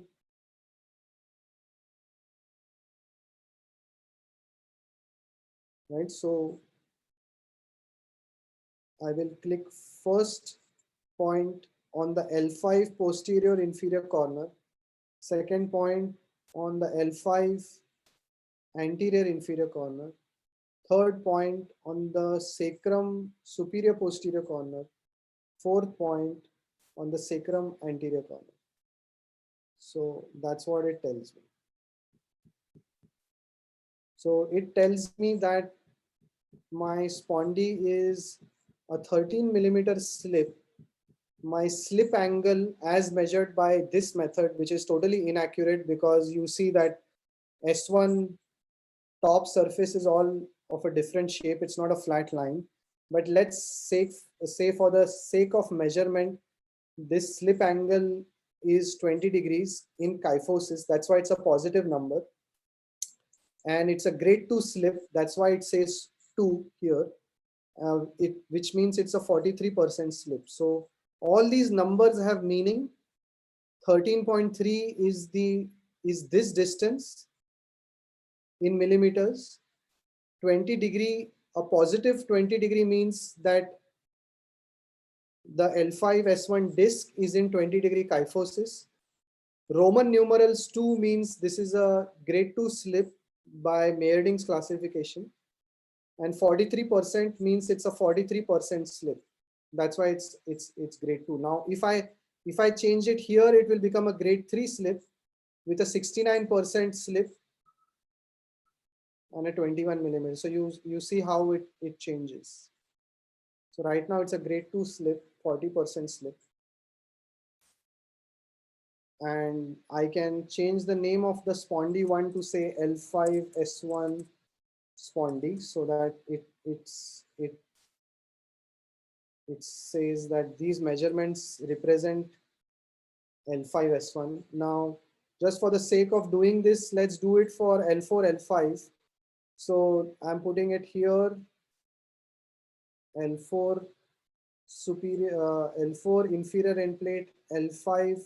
[SPEAKER 2] Right, so I will click first point on the L5 posterior inferior corner, second point on the L5 anterior inferior corner, third point on the sacrum superior posterior corner, fourth point on the sacrum anterior corner. So that's what it tells me. So it tells me that my spondee is a 13 millimeter slip. My slip angle as measured by this method, which is totally inaccurate because you see that S1 top surface is all of a different shape. It's not a flat line, but let's say for the sake of measurement, this slip angle is 20 degrees in kyphosis. That's why it's a positive number. And it's a grade 2 slip. That's why it says 2 here, which means it's a 43% slip. So all these numbers have meaning. 13.3 is this distance in millimeters. 20 degree, a positive 20 degree means that the L5 S1 disc is in 20 degree kyphosis. Roman numerals 2 means this is a grade 2 slip by Meyerding's classification. And 43% means it's a 43% slip. That's why it's grade 2. Now, if I change it here, it will become a grade 3 slip with a 69% slip and a 21 millimeter. So you see how it changes. So right now it's a grade 2 slip, 40% slip. And I can change the name of the spondee one to say L5 S1 spondee, so that it says that these measurements represent L5 S1. Now, just for the sake of doing this, let's do it for L4 L5. So I'm putting it here, L4 superior, L4 inferior end plate, L5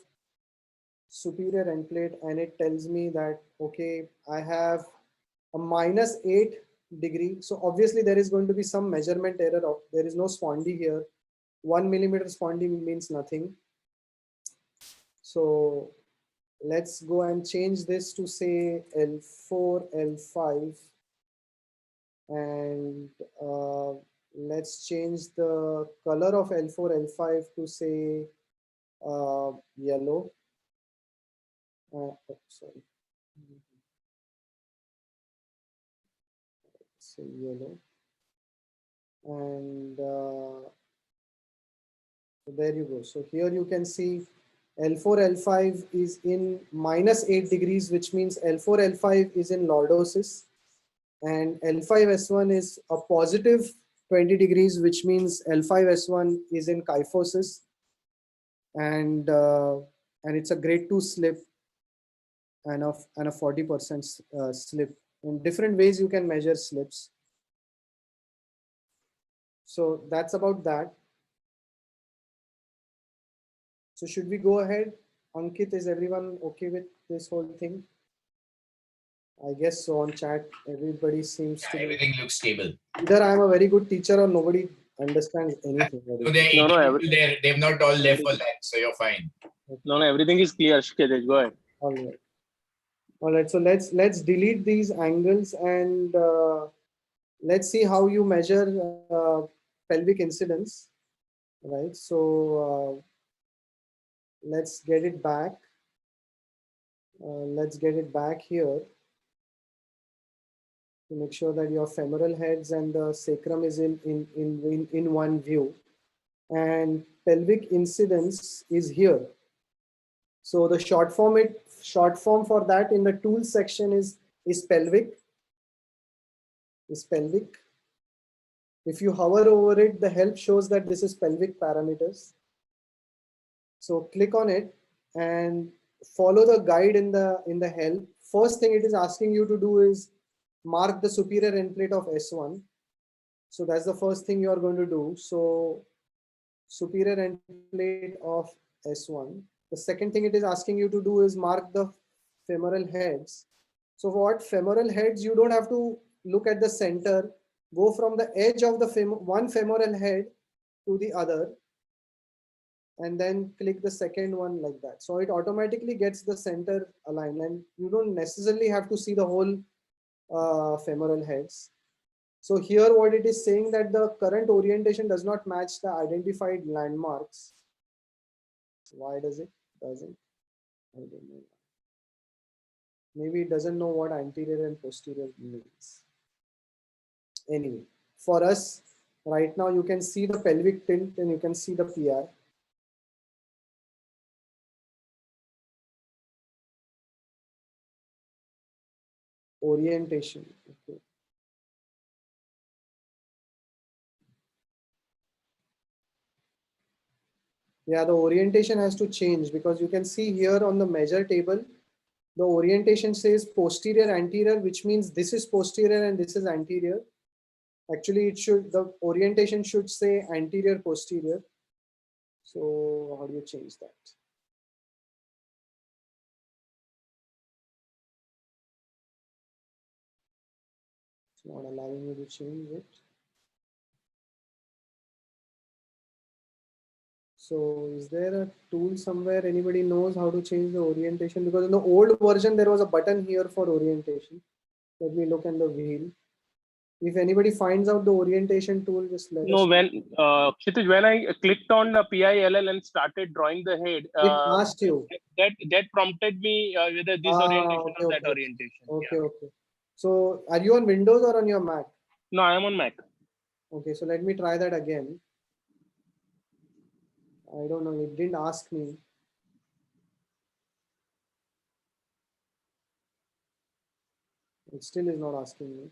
[SPEAKER 2] superior end plate, and it tells me that, okay, I have a -8 degree. So obviously there is going to be some measurement error. There is no spondee here. 1 millimeter spondee means nothing. So let's go and change this to say L4, L5, and let's change the color of L4, L5 to say yellow. Sorry. Say yellow. And so there you go. So here you can see L4, L5 is in -8 degrees, which means L4, L5 is in lordosis, and L5, S1 is a positive 20 degrees, which means L5, S1 is in kyphosis, and it's a grade 2 slip and a 40% slip. In different ways you can measure slips. So that's about that. So should we go ahead? Ankit, is everyone okay with this whole thing? I guess so. On chat, everybody seems to.
[SPEAKER 1] Everything looks stable.
[SPEAKER 2] Either I am a very good teacher or nobody understands anything.
[SPEAKER 1] So they've not all left for that, so you're fine.
[SPEAKER 8] No, everything is clear. Shkitesh, go ahead.
[SPEAKER 2] All right. All right. So let's delete these angles and let's see how you measure pelvic incidence. Right. So let's get it back. Let's get it back here to make sure that your femoral heads and the sacrum is in one view, and pelvic incidence is here. So the short form for that in the tools section is pelvic. Is pelvic. If you hover over it, the help shows that this is pelvic parameters. So click on it and follow the guide in the help. First thing it is asking you to do is mark the superior end plate of S1. So that's the first thing you are going to do. So superior end plate of S1. The second thing it is asking you to do is mark the femoral heads. So what femoral heads, you don't have to look at the center. Go from the edge of the one femoral head to the other, and then click the second one like that. So it automatically gets the center aligned, and you don't necessarily have to see the whole femoral heads. So here what it is saying that the current orientation does not match the identified landmarks. Why does it? Doesn't? I don't know. Maybe it doesn't know what anterior and posterior means. Anyway, for us right now, you can see the pelvic tilt and you can see the PI. Orientation. Okay. Yeah, the orientation has to change because you can see here on the measure table, the orientation says posterior anterior, which means this is posterior and this is anterior. Actually, the orientation should say anterior posterior. So how do you change that? It's not allowing me to change it. So is there a tool somewhere? Anybody knows how to change the orientation? Because in the old version, there was a button here for orientation. Let me look in the wheel. If anybody finds out the orientation tool, just let us know.
[SPEAKER 8] Kshitij, when I clicked on the PILL and started drawing the head,
[SPEAKER 2] it asked you.
[SPEAKER 8] That prompted me whether this orientation or that orientation.
[SPEAKER 2] Okay, okay. So are you on Windows or on your Mac?
[SPEAKER 8] No, I am on Mac.
[SPEAKER 2] Okay, so let me try that again. I don't know, it didn't ask me. It still is not asking me.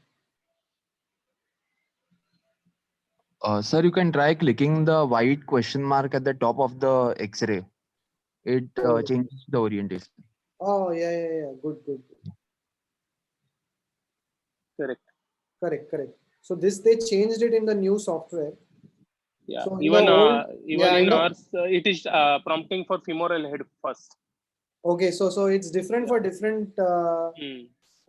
[SPEAKER 10] Sir, you can try clicking the white question mark at the top of the X-ray. It changes the orientation.
[SPEAKER 2] Oh, yeah. Good. Correct. So they changed it in the new software.
[SPEAKER 8] Yeah,
[SPEAKER 2] so
[SPEAKER 8] even in ours, it is prompting for femoral head first.
[SPEAKER 2] Okay, so it's different for different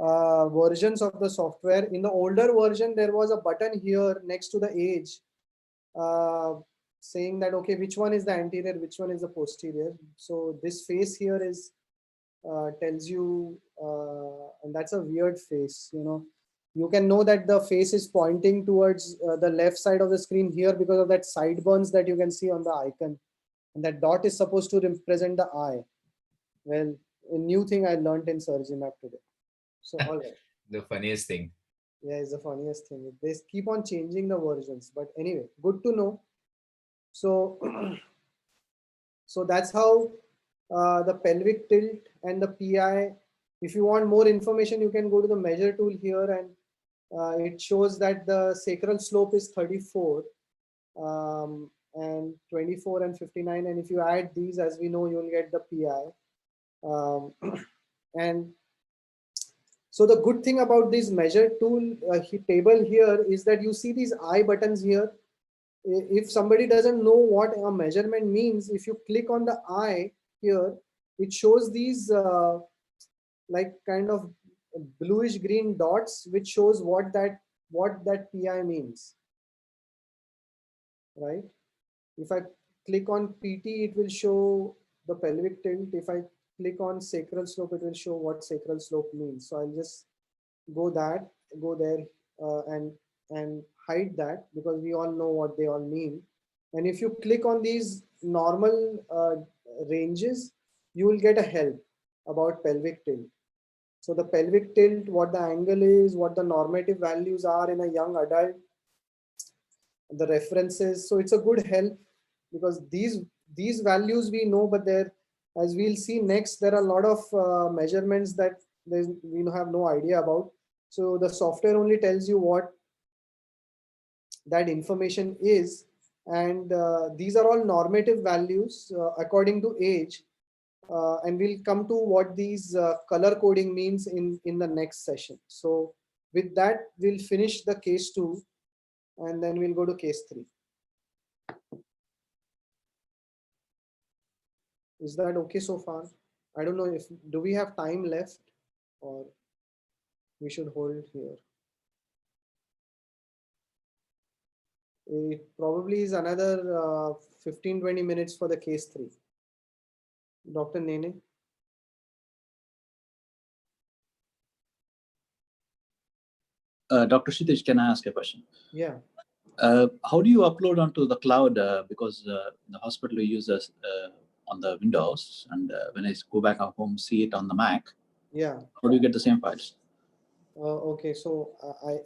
[SPEAKER 2] versions of the software. In the older version, there was a button here next to the age saying that, okay, which one is the anterior, which one is the posterior. So this face here is tells you, and that's a weird face, you know. You can know that the face is pointing towards the left side of the screen here because of that sideburns that you can see on the icon. And that dot is supposed to represent the eye. Well, a new thing I learned in Surgimap today. So, all right.
[SPEAKER 1] The funniest thing.
[SPEAKER 2] Yeah, it's the funniest thing. They keep on changing the versions. But anyway, good to know. So, so that's how the pelvic tilt and the PI. If you want more information, you can go to the measure tool here, and it shows that the sacral slope is 34 and 24 and 59. And if you add these, as we know, you'll get the PI. And so the good thing about this measure tool table here is that you see these eye buttons here. If somebody doesn't know what a measurement means, if you click on the eye here, it shows these like kind of bluish green dots, which shows what that PI means, right? If I click on PT, it will show the pelvic tilt. If I click on sacral slope, it will show what sacral slope means. So I'll just go there and hide that, because we all know what they all mean. And if you click on these normal ranges, you will get a help about pelvic tilt. So the pelvic tilt, what the angle is, what the normative values are in a young adult, the references. So it's a good help, because these values we know, but there, as we'll see next, there are a lot of measurements that we have no idea about. So the software only tells you what that information is, and these are all normative values according to age. And we'll come to what these color coding means in the next session. So with that, we'll finish the case 2, and then we'll go to case 3. Is that okay so far? I don't know do we have time left, or we should hold here. It probably is another 15-20 minutes for the case 3. Dr. Nene.
[SPEAKER 11] Dr. Kshitij, can I ask a question?
[SPEAKER 2] Yeah.
[SPEAKER 11] How do you upload onto the cloud? Because the hospital uses on the Windows, and when I go back home, see it on the Mac.
[SPEAKER 2] Yeah.
[SPEAKER 11] How do you get the same files?
[SPEAKER 2] Okay, so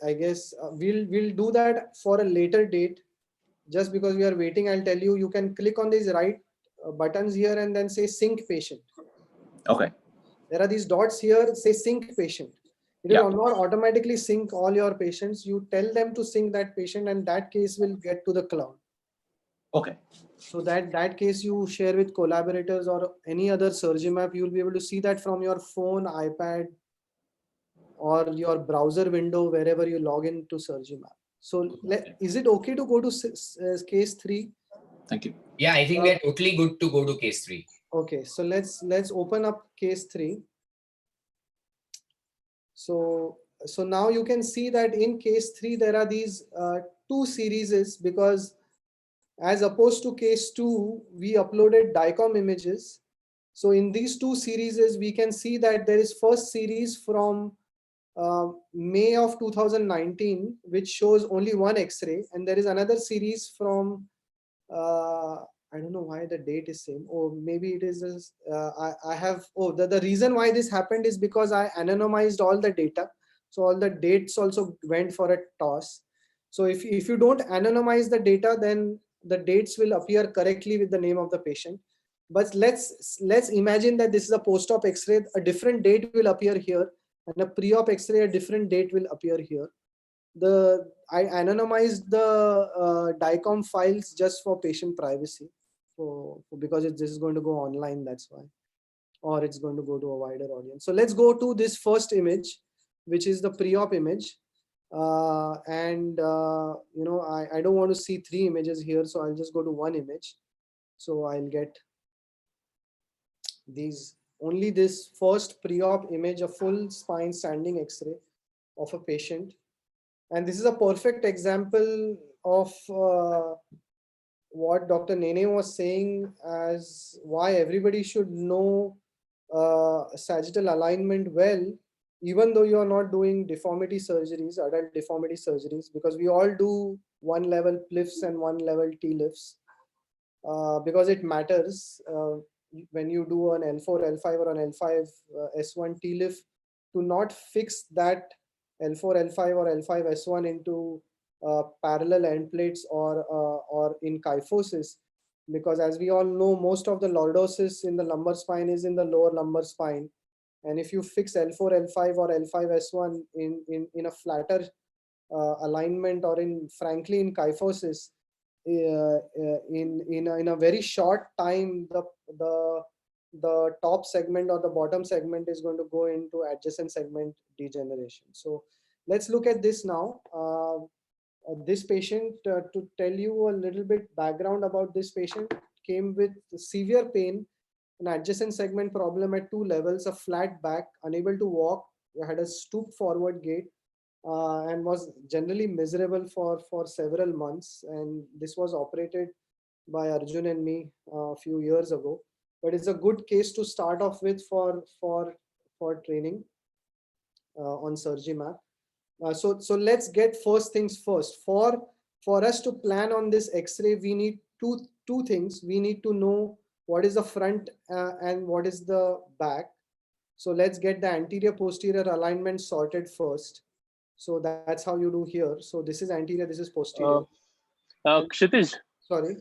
[SPEAKER 2] I guess we'll do that for a later date. Just because we are waiting, I'll tell you. You can click on these right buttons here and then say sync patient.
[SPEAKER 11] Okay.
[SPEAKER 2] There are these dots here, say sync patient. It will not automatically sync all your patients. You tell them to sync that patient, and that case will get to the cloud.
[SPEAKER 11] Okay.
[SPEAKER 2] So that case you share with collaborators or any other Surgimap, you'll be able to see that from your phone, iPad, or your browser window, wherever you log into Surgimap. So is it okay to go to case 3?
[SPEAKER 11] Thank you.
[SPEAKER 1] Yeah, I think we are totally good to go to case 3.
[SPEAKER 2] Okay, so let's open up case 3. So now you can see that in case 3 there are these 2 series, because as opposed to case 2 we uploaded DICOM images. So in these 2 series we can see that there is first series from May of 2019, which shows only one X-ray, and there is another series from I don't know why the date is same. Or maybe it is I have the reason why this happened is because I anonymized all the data, so all the dates also went for a toss. So if you don't anonymize the data, then the dates will appear correctly with the name of the patient. But let's imagine that this is a post-op X-ray. A different date will appear here, and a pre-op X-ray, a different date will appear here. I anonymized the DICOM files just for patient privacy, because this is going to go online, that's why, or it's going to go to a wider audience. So let's go to this first image, which is the pre-op image. And I don't want to see 3 images here, so I'll just go to 1 image. So I'll get these. only this first pre-op image, a full spine standing X-ray of a patient. And this is a perfect example of what Dr. Nene was saying as why everybody should know sagittal alignment well, even though you are not doing deformity surgeries, adult deformity surgeries, because we all do 1 level PLIFs and 1 level T-lifts, because it matters when you do an L4, L5 or an L5 S1 T-lift to not fix that L4, L5 or L5 S1 into parallel end plates or in kyphosis, because as we all know, most of the lordosis in the lumbar spine is in the lower lumbar spine. And if you fix L4, L5 or L5 S1 in a flatter alignment or frankly in kyphosis, in a very short time, the top segment or the bottom segment is going to go into adjacent segment degeneration. So let's look at this now. This patient, to tell you a little bit background about this patient, came with severe pain, an adjacent segment problem at 2 levels, a flat back, unable to walk, had a stoop forward gait, and was generally miserable for several months. And this was operated by Arjun and me a few years ago. But it's a good case to start off with for training on Surgimap. So let's get first things first. For us to plan on this X-ray, we need two things. We need to know what is the front and what is the back. So let's get the anterior posterior alignment sorted first. So that's how you do here. So this is anterior, this is posterior.
[SPEAKER 8] Kshitiz.
[SPEAKER 2] Sorry.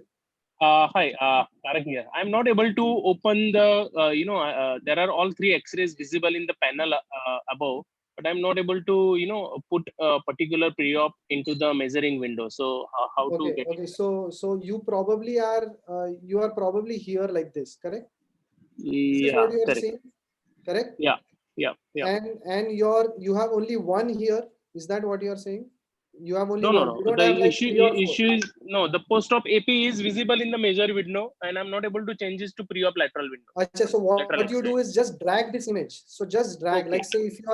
[SPEAKER 8] Hi, Tarak here. I'm not able to open the, there are all 3 X-rays visible in the panel above, but I'm not able to, put a particular pre-op into the measuring window. So how to get
[SPEAKER 2] it? So you probably are, you are probably here like this, correct?
[SPEAKER 8] Yeah,
[SPEAKER 2] this is what you are
[SPEAKER 8] correct.
[SPEAKER 2] saying, correct?
[SPEAKER 8] Yeah.
[SPEAKER 2] And you have only one here. Is that what you are saying? You have only one.
[SPEAKER 8] No.
[SPEAKER 2] You don't
[SPEAKER 8] The
[SPEAKER 2] have like
[SPEAKER 8] issue is no. The post-op AP is visible in the measure window, and I'm not able to change this to pre-op lateral window.
[SPEAKER 2] Achha, so what you do is just drag this image. So just drag, like say if you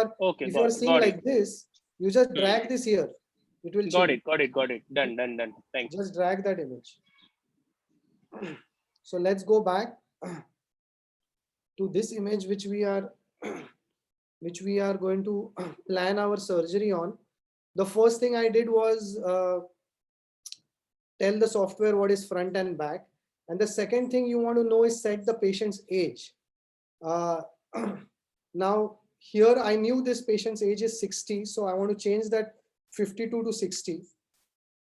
[SPEAKER 2] are seeing like this, you just drag this here. It will change.
[SPEAKER 8] Got it. Done. Thanks.
[SPEAKER 2] Just drag that image. So let's go back to this image which we are going to plan our surgery on. The first thing I did was tell the software what is front and back. And the second thing you want to know is set the patient's age. Now here I knew this patient's age is 60. So I want to change that 52 to 60.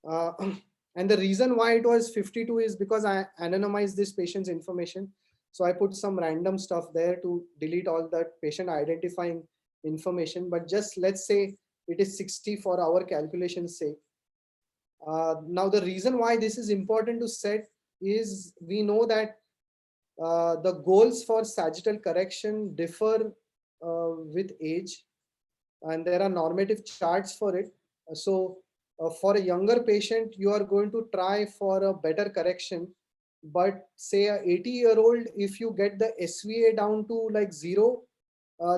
[SPEAKER 2] And the reason why it was 52 is because I anonymized this patient's information. So I put some random stuff there to delete all that patient identifying information. But just let's say it is 60 for our calculation's sake. Now the reason why this is important to set is we know that the goals for sagittal correction differ with age, and there are normative charts for it. So for a younger patient, you are going to try for a better correction. But say a 80-year-old, if you get the SVA down to like 0,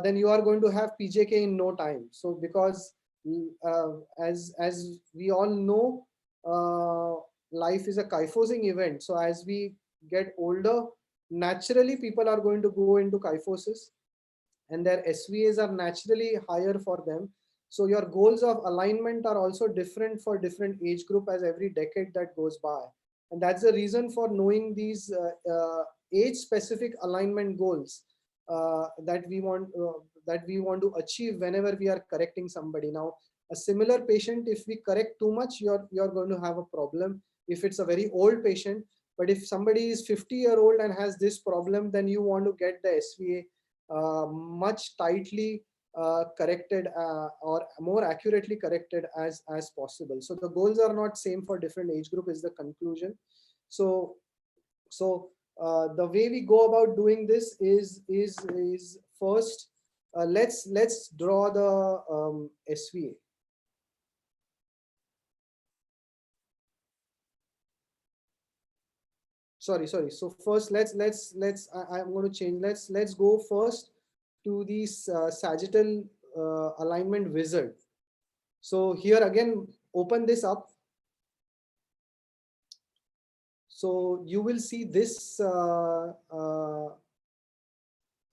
[SPEAKER 2] then you are going to have PJK in no time. So because as we all know, life is a kyphosing event. So as we get older, naturally people are going to go into kyphosis, and their SVAs are naturally higher for them. So your goals of alignment are also different for different age group as every decade that goes by. And that's the reason for knowing these age-specific alignment goals that we want to achieve whenever we are correcting somebody. Now, a similar patient, if we correct too much, you're going to have a problem. If it's a very old patient, but if somebody is 50-year-old and has this problem, then you want to get the SVA much tightly corrected or more accurately corrected as possible. So the goals are not same for different age group is the conclusion. So the way we go about doing this is first let's draw the SVA. sorry. So first, I'm going to change. Let's go first to the sagittal alignment wizard. So here again, open this up. So you will see this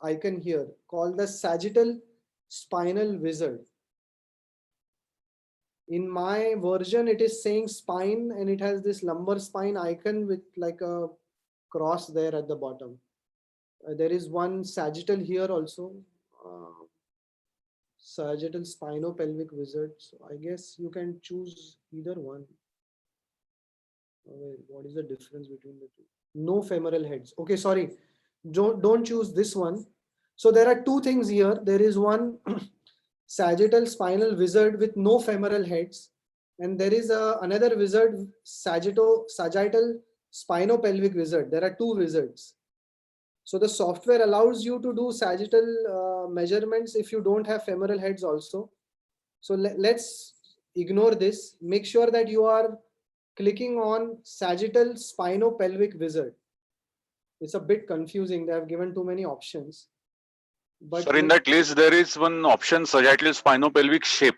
[SPEAKER 2] icon here called the sagittal spinal wizard. In my version, it is saying spine, and it has this lumbar spine icon with like a cross there at the bottom. There is one sagittal here also. Sagittal spinopelvic wizard. So I guess you can choose either one. What is the difference between the two? No femoral heads. Okay, sorry. Don't choose this one. So there are two things here. There is one sagittal spinal wizard with no femoral heads, and there is another wizard, sagittal spinopelvic wizard. There are two wizards. So the software allows you to do sagittal measurements if you don't have femoral heads also. So let's ignore this. Make sure that you are clicking on sagittal spinopelvic wizard. It's a bit confusing. They have given too many options. But
[SPEAKER 6] sir, in that list, there is one option, sagittal spinopelvic shape.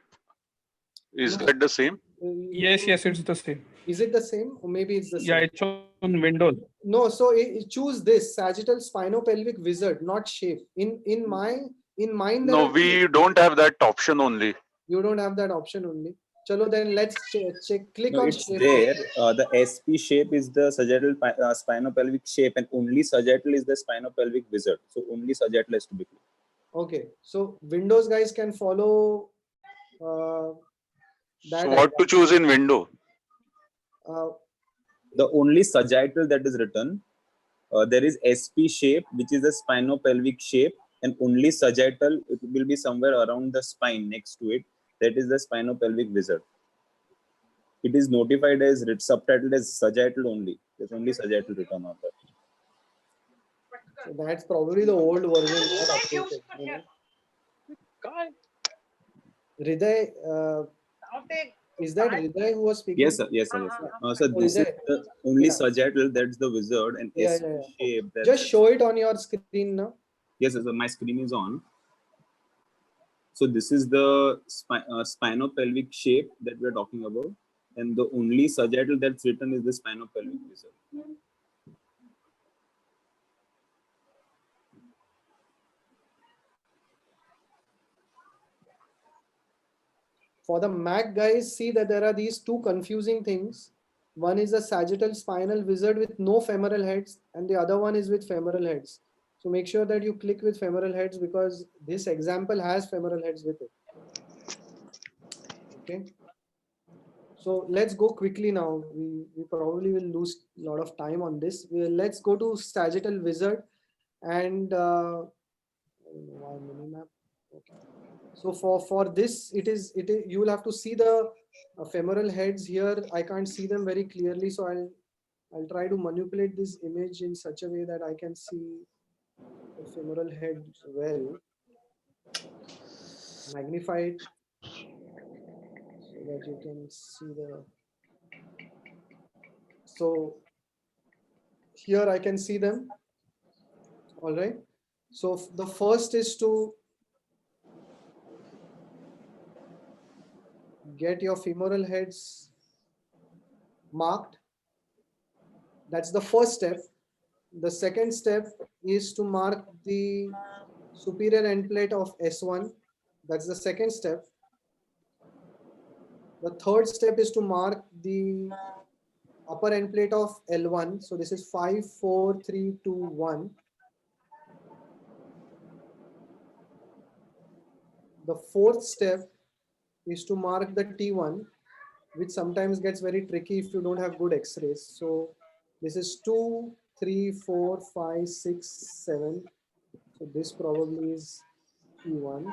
[SPEAKER 6] Is that the same?
[SPEAKER 7] Yes, it's the same.
[SPEAKER 2] Is it the same? Or maybe it's the same.
[SPEAKER 7] Yeah, it's on Windows.
[SPEAKER 2] No, so choose this sagittal spinopelvic wizard, not shape. In mine.
[SPEAKER 6] No, we don't have that option only.
[SPEAKER 2] You don't have that option only. Chalo, then let's check. Click on
[SPEAKER 12] it's
[SPEAKER 2] shape.
[SPEAKER 12] there. The SP shape is the sagittal spinopelvic shape, and only sagittal is the spinopelvic wizard. So only sagittal has to be clicked.
[SPEAKER 2] Okay, so Windows guys can follow that.
[SPEAKER 6] So what to choose in window?
[SPEAKER 12] The only sagittal that is written, there is SP shape, which is a spinopelvic shape, and only sagittal, it will be somewhere around the spine next to it. That is the spinopelvic wizard. It is notified as subtitled as sagittal only. There's only sagittal written on that.
[SPEAKER 2] So that's probably the old version not updated. You know? Hriday, is that Hriday who was speaking?
[SPEAKER 12] Yes, sir. Yes, sir. So this is the only sagittal, that's the wizard, and SP shape.
[SPEAKER 2] Just show it on your screen now.
[SPEAKER 12] Yes, sir. So my screen is on. So this is the spinopelvic shape that we are talking about, and the only sagittal that's written is the spinopelvic wizard.
[SPEAKER 2] For the Mac guys, see that there are these two confusing things. One is a sagittal spinal wizard with no femoral heads, and the other one is with femoral heads. So make sure that you click with femoral heads, because this example has femoral heads with it. Okay. So let's go quickly now. We probably will lose a lot of time on this. Let's go to sagittal wizard and mini-map. Okay. So for this, it is you will have to see the femoral heads here. I can't see them very clearly, so I'll try to manipulate this image in such a way that I can see the femoral head well. Magnify it so that you can see the. So here I can see them. All right. So the first is to get your femoral heads marked. That's the first step. The second step is to mark the superior end plate of S1. That's the second step. The third step is to mark the upper end plate of L1. So this is 5, 4, 3, 2, 1. The fourth step is to mark the T1, which sometimes gets very tricky if you don't have good X-rays. So this is 2, 3, 4, 5, 6, 7. So this probably is T1.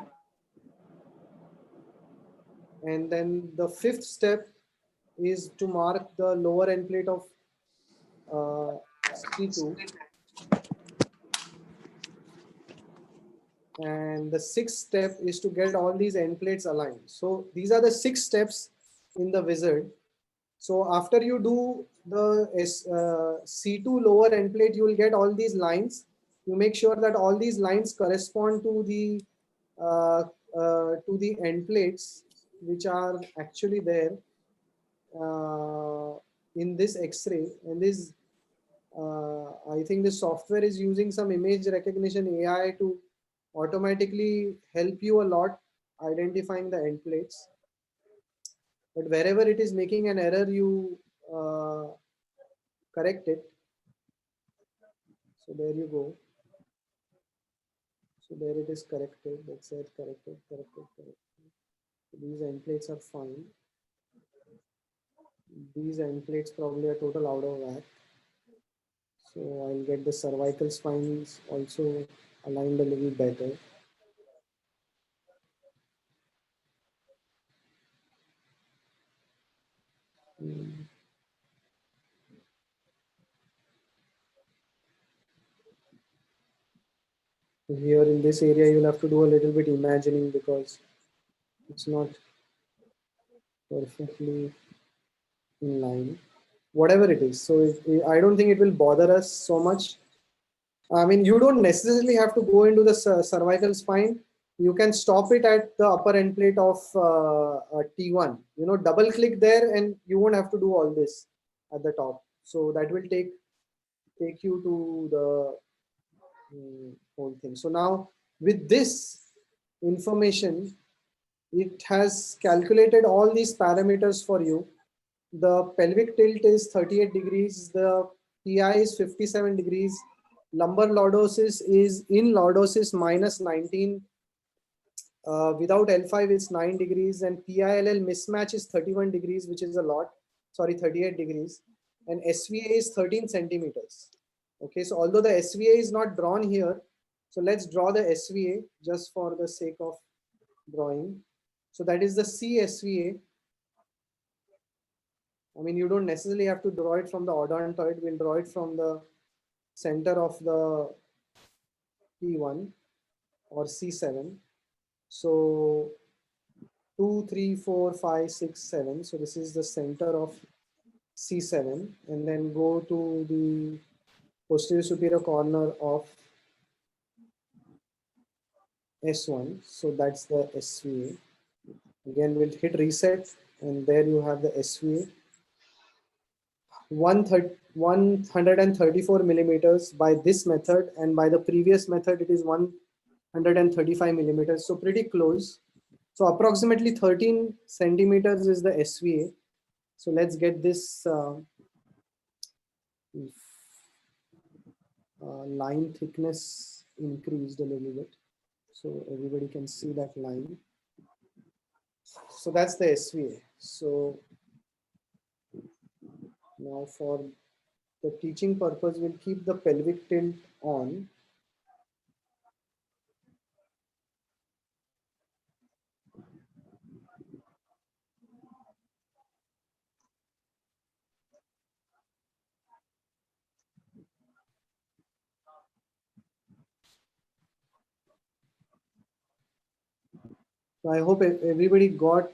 [SPEAKER 2] And then the fifth step is to mark the lower end plate of T2. And the sixth step is to get all these end plates aligned. So these are the 6 steps in the wizard. So after you do the C2 lower end plate, you will get all these lines. You make sure that all these lines correspond to the end plates, which are actually there in this X-ray. And this, I think the software is using some image recognition AI to automatically help you a lot identifying the end plates. But wherever it is making an error, you correct it. So there you go. So there it is corrected. That's it, corrected. So these end plates are fine. These end plates probably are total out of whack. So I'll get the cervical spines also aligned a little better. Here in this area, you'll have to do a little bit imagining because it's not perfectly in line, whatever it is. So I don't think it will bother us so much. I mean, you don't necessarily have to go into the cervical spine. You can stop it at the upper end plate of T1. You know, double click there and you won't have to do all this at the top. So that will take you to the whole thing. So now with this information, it has calculated all these parameters for you. The pelvic tilt is 38 degrees. The PI is 57 degrees. Lumbar lordosis is in lordosis minus 19. Without L5 it's 9 degrees, and PILL mismatch is 31 degrees, which is a lot. Sorry, 38 degrees. And SVA is 13 centimeters. Okay, so although the SVA is not drawn here, so let's draw the SVA just for the sake of drawing. So that is the CSVA. I mean, you don't necessarily have to draw it from the odontoid. We'll draw it from the center of the P1 or C7. So 2, 3, 4, 5, 6, 7. So this is the center of C7, and then go to the posterior superior corner of S1. So that's the SVA. Again, we'll hit reset, and there you have the SVA. 134 millimeters by this method, and by the previous method it is 135 millimeters, so pretty close. So approximately 13 centimeters is the SVA. So let's get this line thickness increased a little bit so everybody can see that line. So that's the SVA. So now for the teaching purpose, we'll keep the pelvic tilt on. So I hope everybody got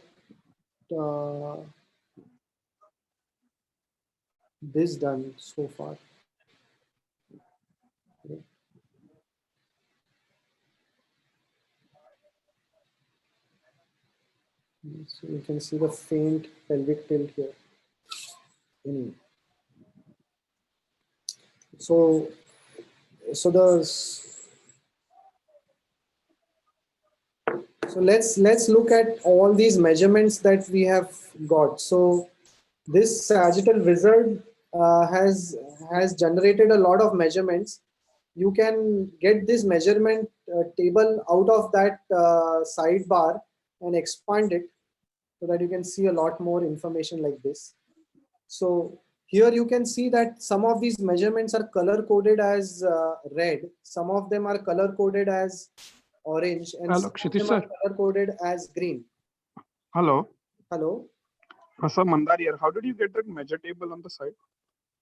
[SPEAKER 2] this done so far. Okay. So you can see the faint pelvic tilt here. So let's look at all these measurements that we have got. So this sagittal wizard has generated a lot of measurements. You can get this measurement table out of that sidebar and expand it so that you can see a lot more information like this. So here you can see that some of these measurements are color coded as red. Some of them are color coded as orange, and
[SPEAKER 7] Hello,
[SPEAKER 2] some of them are color coded as green.
[SPEAKER 7] Hello.
[SPEAKER 2] Hello.
[SPEAKER 7] Sir Mandar here. How did you get that measure table on the side?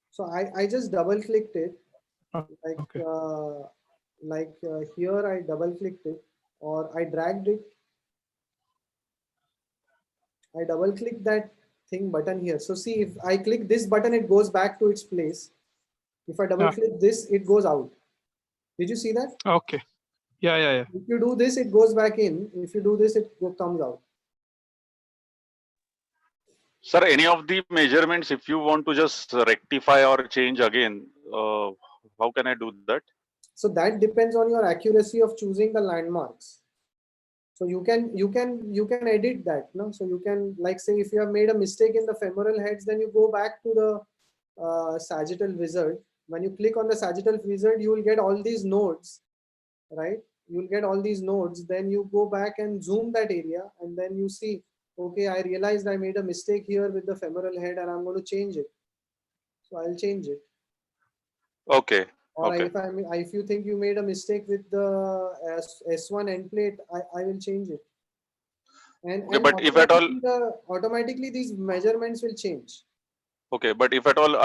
[SPEAKER 2] So I just double clicked it. Like
[SPEAKER 7] okay.
[SPEAKER 2] Here I double clicked it, or I dragged it. I double clicked that thing button here. So see, if I click this button, it goes back to its place. If I double click this, it goes out. Did you see that?
[SPEAKER 7] Okay. Yeah.
[SPEAKER 2] If you do this, it goes back in. If you do this, it comes out.
[SPEAKER 6] Sir, any of the measurements, if you want to just rectify or change again, how can I do that?
[SPEAKER 2] So that depends on your accuracy of choosing the landmarks. So you can edit that, no? So you can, like, say if you have made a mistake in the femoral heads, then you go back to the sagittal wizard. When you click on the sagittal wizard, you will get all these nodes, right? You'll get all these nodes. Then you go back and zoom that area, and then you see, okay, I realized I made a mistake here with the femoral head, and I'm going to change it. So I'll change it.
[SPEAKER 6] Okay.
[SPEAKER 2] Or
[SPEAKER 6] okay.
[SPEAKER 2] if you think you made a mistake with the S1 end plate, I will change it. And
[SPEAKER 6] but if at all,
[SPEAKER 2] automatically these measurements will change.
[SPEAKER 6] okay, but if at all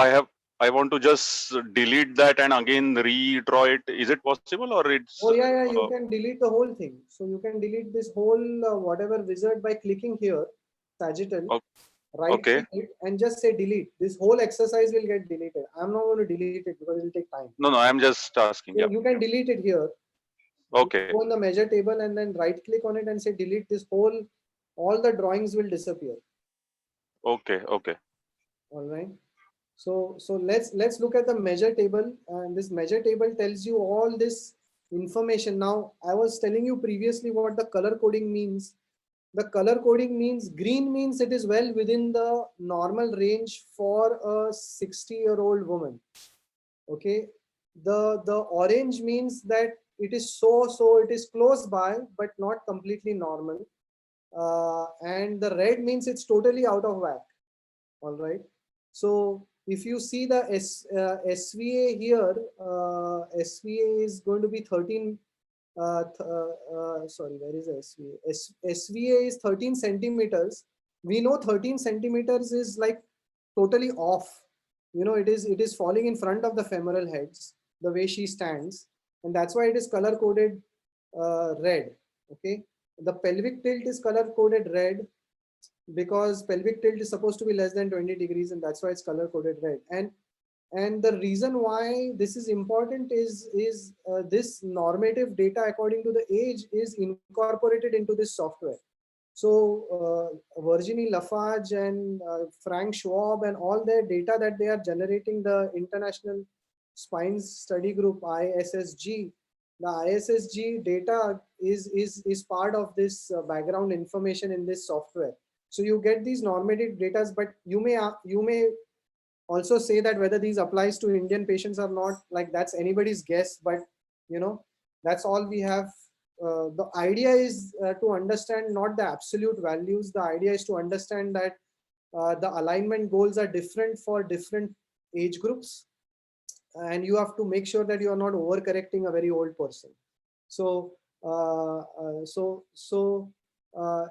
[SPEAKER 6] I want to just delete that and again redraw it, is it possible, or it's?
[SPEAKER 2] Oh yeah, you can delete the whole thing. So you can delete this whole whatever wizard by clicking here, sagittal, right click it and just say delete. This whole exercise will get deleted. I'm not going to delete it because it will take time.
[SPEAKER 6] No, I'm just asking.
[SPEAKER 2] So you can delete it here.
[SPEAKER 6] Okay.
[SPEAKER 2] Go in the measure table and then right click on it and say delete. This whole, all the drawings will disappear.
[SPEAKER 6] Okay.
[SPEAKER 2] All right. So let's look at the measure table, and this measure table tells you all this information. Now I was telling you previously what the color coding means. The color coding means green means it is well within the normal range for a 60-year-old woman. Okay. The orange means that it is it is close by but not completely normal. And the red means it's totally out of whack. All right. So if you see the SVA here, SVA is going to be 13. Sorry, where is the SVA? SVA is 13 centimeters. We know 13 centimeters is like totally off. You know, it is falling in front of the femoral heads the way she stands, and that's why it is color coded red. Okay, the pelvic tilt is color coded red because pelvic tilt is supposed to be less than 20 degrees, and that's why it's color coded red. And the reason why this is important is this normative data according to the age is incorporated into this software. So Virginie Lafarge and Frank Schwab and all their data that they are generating, the International Spine Study Group, ISSG, the ISSG data is part of this background information in this software. So you get these normative data, but you may also say that whether these applies to Indian patients or not, like that's anybody's guess, but you know, that's all we have. The idea is to understand not the absolute values. The idea is to understand that the alignment goals are different for different age groups, and you have to make sure that you are not overcorrecting a very old person. So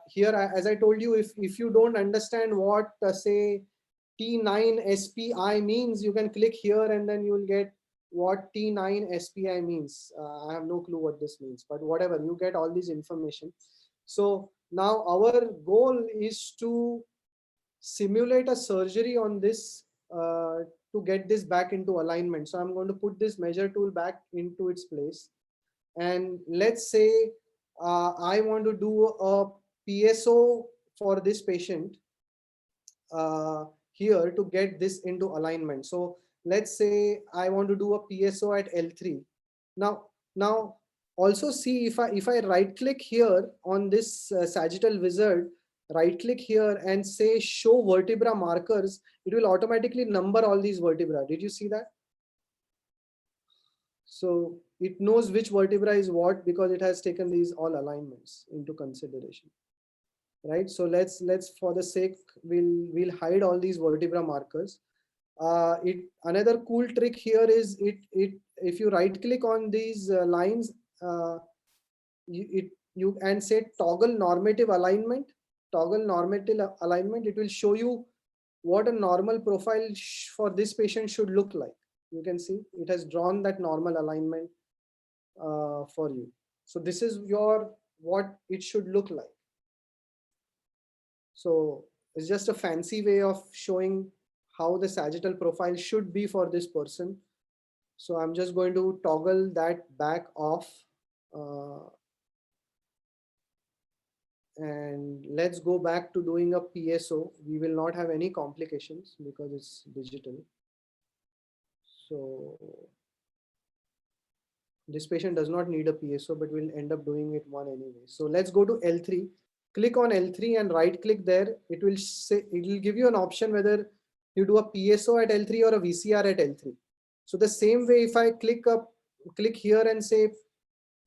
[SPEAKER 2] here, as I told you, if you don't understand what say T9 SPI means, you can click here and then you will get what T9 SPI means. I have no clue what this means, but whatever, you get all this information. So now our goal is to simulate a surgery on this to get this back into alignment. So I'm going to put this measure tool back into its place. And let's say I want to do a PSO for this patient here to get this into alignment. So let's say I want to do a PSO at L3. Now also see if I right click here on this sagittal wizard, right click here and say show vertebra markers, it will automatically number all these vertebra. Did you see that? So it knows which vertebra is what because it has taken these all alignments into consideration. Right, so let's for the sake we'll hide all these vertebra markers. Another cool trick here is if you right click on these lines, you and say toggle normative alignment, it will show you what a normal profile for this patient should look like. You can see it has drawn that normal alignment for you. So this is what it should look like. So It's just a fancy way of showing how the sagittal profile should be for this person. So I'm just going to toggle that back off. And let's go back to doing a PSO. We will not have any complications because it's digital. So this patient does not need a PSO, but we'll end up doing it one anyway. So let's go to L3. Click on L3 and right click there. It will say, it will give you an option whether you do a PSO at L3 or a VCR at L3. So the same way, if I click here and say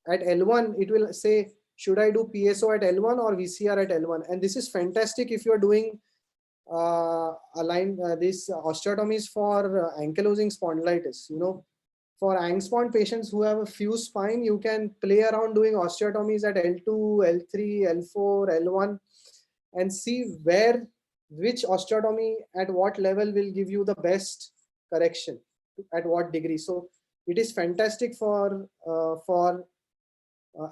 [SPEAKER 2] at L1, it will say, should I do PSO at L1 or VCR at L1? And this is fantastic if you're doing these osteotomies for ankylosing spondylitis. You know, for angspond patients who have a fused spine, you can play around doing osteotomies at L2, L3, L4, L1, and see which osteotomy at what level will give you the best correction at what degree. So it is fantastic for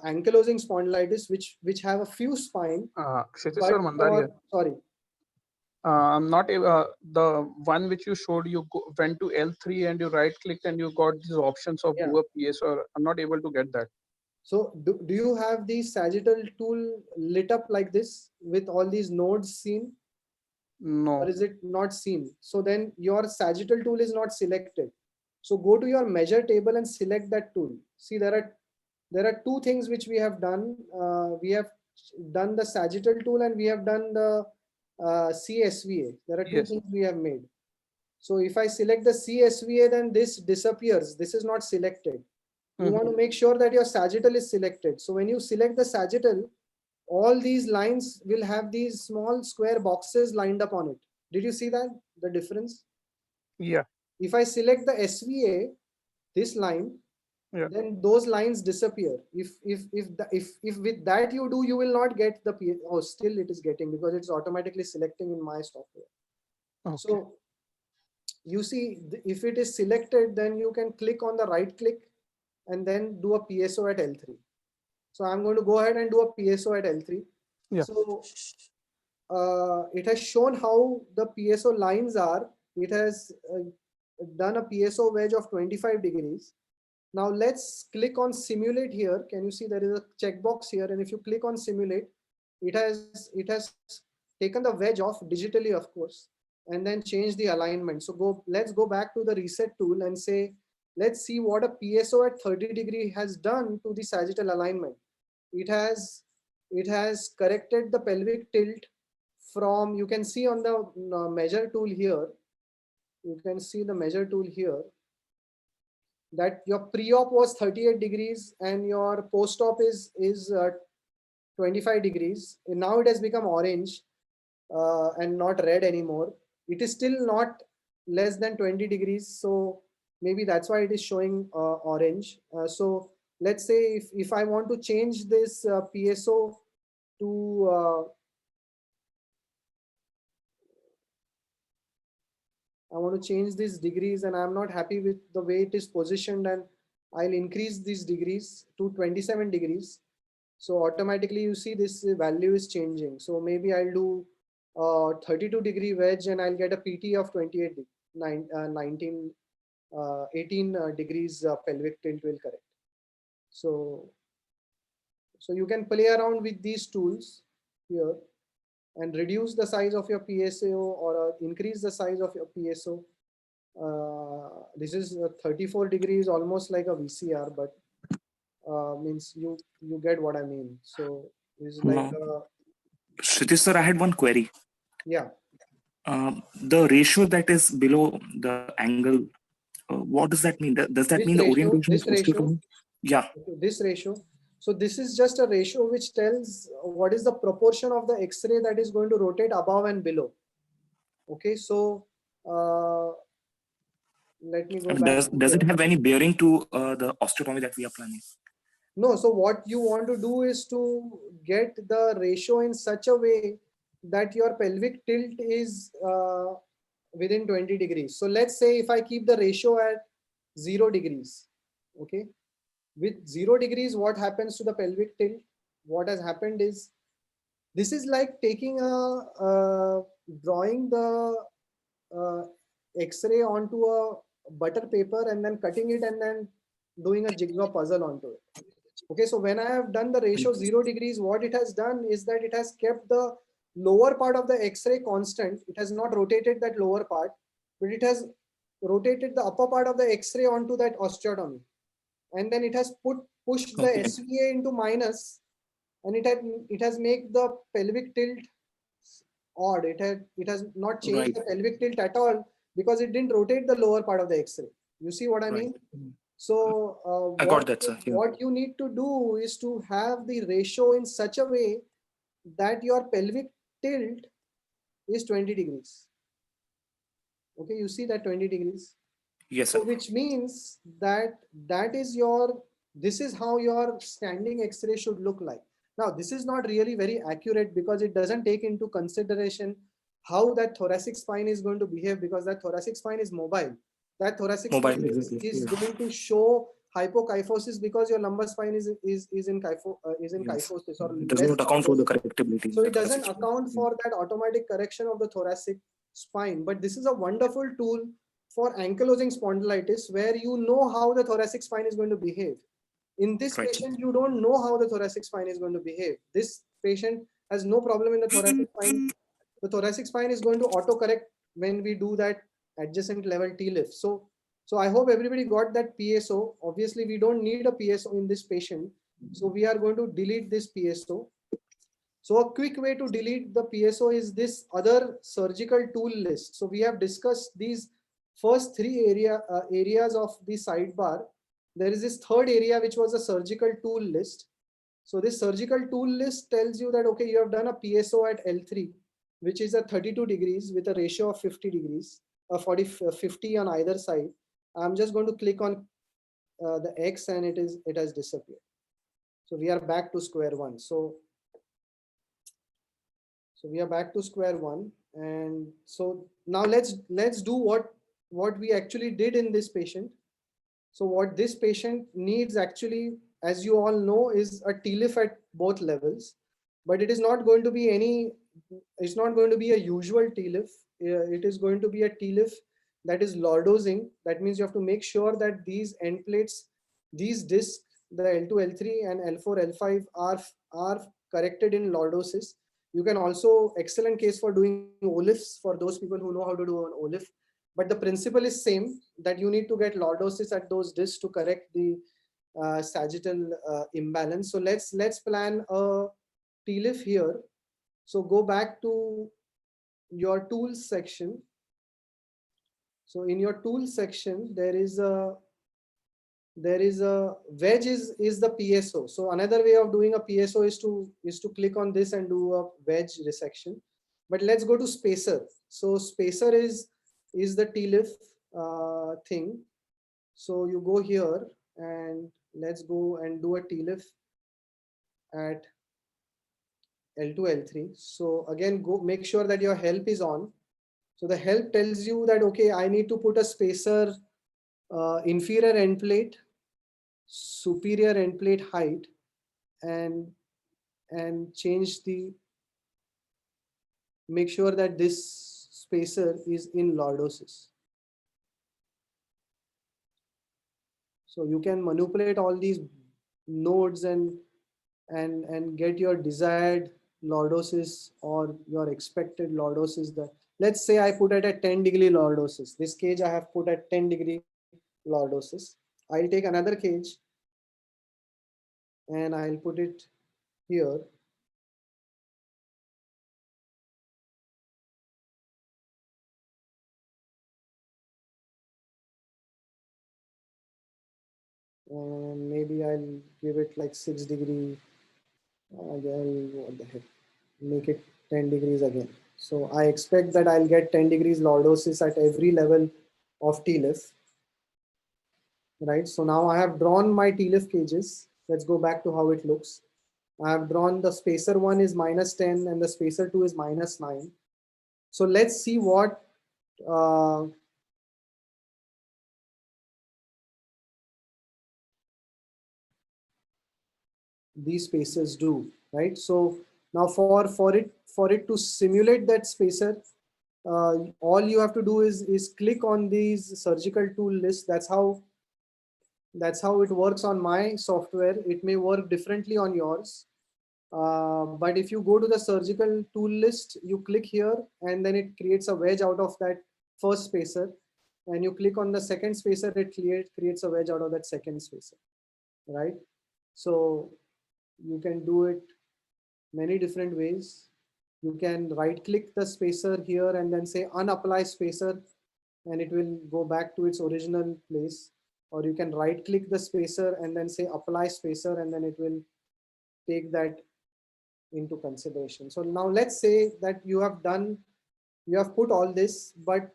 [SPEAKER 2] ankylosing spondylitis, which have a fused spine.
[SPEAKER 7] Kshetra Mandaria.
[SPEAKER 2] Sorry.
[SPEAKER 7] I'm not the one which you showed. You went to L3 and you right clicked and you got these options of do a PSO. I'm not able to get that.
[SPEAKER 2] So do you have the sagittal tool lit up like this with all these nodes seen?
[SPEAKER 7] No.
[SPEAKER 2] Or is it not seen? So then your sagittal tool is not selected. So go to your measure table and select that tool. See, there are two things which we have done. We have done the sagittal tool and we have done the CSVA. There are two things we have made. So if I select the CSVA, then this disappears. This is not selected. You want to make sure that your sagittal is selected. So when you select the sagittal, all these lines will have these small square boxes lined up on it. Did you see that? The difference?
[SPEAKER 7] Yeah.
[SPEAKER 2] If I select the SVA, this line, then those lines disappear. If with that you do, you will not get the oh, still it is getting because it's automatically selecting in my software. Okay. So you see, if it is selected, then you can click on the right click and then do a PSO at L3. So I'm going to go ahead and do a PSO at L3. Yeah. So it has shown how the PSO lines are. It has done a PSO wedge of 25 degrees. Now let's click on simulate here. Can you see there is a checkbox here? And if you click on simulate, it has taken the wedge off digitally, of course, and then change the alignment. So let's go back to the reset tool and say, let's see what a PSO at 30 degree has done to the sagittal alignment. It has corrected the pelvic tilt from, you can see on the measure tool here. You can see the measure tool here that your pre-op was 38 degrees and your post-op is 25 degrees. And now it has become orange and not red anymore. It is still not less than 20 degrees. So maybe that's why it is showing orange. So let's say if I want to change this PSO to I want to change these degrees and I'm not happy with the way it is positioned, and I'll increase these degrees to 27 degrees. So automatically you see this value is changing. So maybe I'll do 32 degree wedge and I'll get a PT of 28, 18 degrees pelvic tilt will correct. So you can play around with these tools here and reduce the size of your PSO or increase the size of your PSO. This is 34 degrees, almost like a VCR, but means you get what I mean. So it's like
[SPEAKER 13] Shritish sir, I had one query.
[SPEAKER 2] Yeah.
[SPEAKER 13] The ratio that is below the angle, what does that mean? Does that mean the orientation is osteotomy? Yeah.
[SPEAKER 2] This ratio. So this is just a ratio which tells what is the proportion of the X-ray that is going to rotate above and below. Okay, so let me go back.
[SPEAKER 13] Does it have any bearing to the osteotomy that we are planning?
[SPEAKER 2] No, so what you want to do is to get the ratio in such a way that your pelvic tilt is within 20 degrees. So let's say if I keep the ratio at 0 degrees, okay. With 0 degrees, what happens to the pelvic tilt? What has happened is This is like taking drawing the X-ray onto a butter paper and then cutting it and then doing a jigsaw puzzle onto it. Okay, so when I have done the ratio 0 degrees, what it has done is that it has kept the lower part of the X-ray constant. It has not rotated that lower part, but it has rotated the upper part of the X-ray onto that osteotomy. And then it has pushed the SVA into minus, and it has made the pelvic tilt odd. It has not changed the pelvic tilt at all because it didn't rotate the lower part of the X-ray. You see what I mean? So
[SPEAKER 13] I got that, sir. Yeah.
[SPEAKER 2] what you need to do is to have the ratio in such a way that your pelvic tilt is 20 degrees. Okay, you see that 20 degrees?
[SPEAKER 13] Yes, sir.
[SPEAKER 2] So which means that this is how your standing X-ray should look like. Now, this is not really very accurate because it doesn't take into consideration how that thoracic spine is going to behave, because that thoracic spine is mobile. That thoracic spine is going to show hypokyphosis because your lumbar spine is in kyphosis or
[SPEAKER 13] does not account for the correctability.
[SPEAKER 2] So it doesn't account for that automatic correction of the thoracic spine. But this is a wonderful tool for ankylosing spondylitis, where you know how the thoracic spine is going to behave. In this patient, you don't know how the thoracic spine is going to behave. This patient has no problem in the thoracic spine. The thoracic spine is going to auto-correct when we do that adjacent level T-lift. So I hope everybody got that PSO. Obviously, we don't need a PSO in this patient. So we are going to delete this PSO. So a quick way to delete the PSO is this other surgical tool list. So we have discussed these first three areas of the sidebar. There is this third area, which was a surgical tool list. So this surgical tool list tells you that, okay, you have done a PSO at L3, which is at 32 degrees with a ratio of 50 degrees, 50 on either side. I'm just going to click on the X and it has disappeared. So we are back to square one. So we are back to square one. And so now let's do what we actually did in this patient. So what this patient needs actually, as you all know, is a T-lift at both levels, but it is not going to be it's not going to be a usual T-lift. It is going to be a T-lift that is lordosing. That means you have to make sure that these end plates, these discs, the L2, L3 and L4, L5 are corrected in lordosis. You can also, excellent case for doing O-lifts for those people who know how to do an O-lift. But the principle is same, that you need to get lordosis at those discs to correct the sagittal imbalance. So let's plan a T-lift here. So go back to your tools section. So in your tools section, there is a wedge is the PSO. So another way of doing a PSO is to click on this and do a wedge resection. But let's go to spacer. So spacer is the T-lift thing. So you go here and let's go and do a T-lift at L2, L3. So again, go make sure that your help is on. So the help tells you that, okay, I need to put a spacer, inferior end plate, superior end plate height, and change make sure that this spacer is in lordosis. So you can manipulate all these nodes and get your desired lordosis or your expected lordosis. Let's say I put it at 10 degree lordosis. This cage I have put at 10 degree lordosis. I'll take another cage and I'll put it here. And maybe I'll give it like 6 degree. Again, what the heck? Make it 10 degrees again. So I expect that I'll get 10 degrees lordosis at every level of T-lift. Right. So now I have drawn my T-lift cages. Let's go back to how it looks. I have drawn the spacer 1 is -10 and the spacer 2 is -9. So let's see what these spacers do, right? So Now for it to simulate that spacer, all you have to do is click on these surgical tool lists. That's how it works on my software. It may work differently on yours. But if you go to the surgical tool list, you click here and then it creates a wedge out of that first spacer. And you click on the second spacer, it creates a wedge out of that second spacer, right? So you can do it many different ways. You can right click the spacer here and then say unapply spacer, and it will go back to its original place. Or you can right click the spacer and then say apply spacer, and then it will take that into consideration. So now let's say that you have put all this, but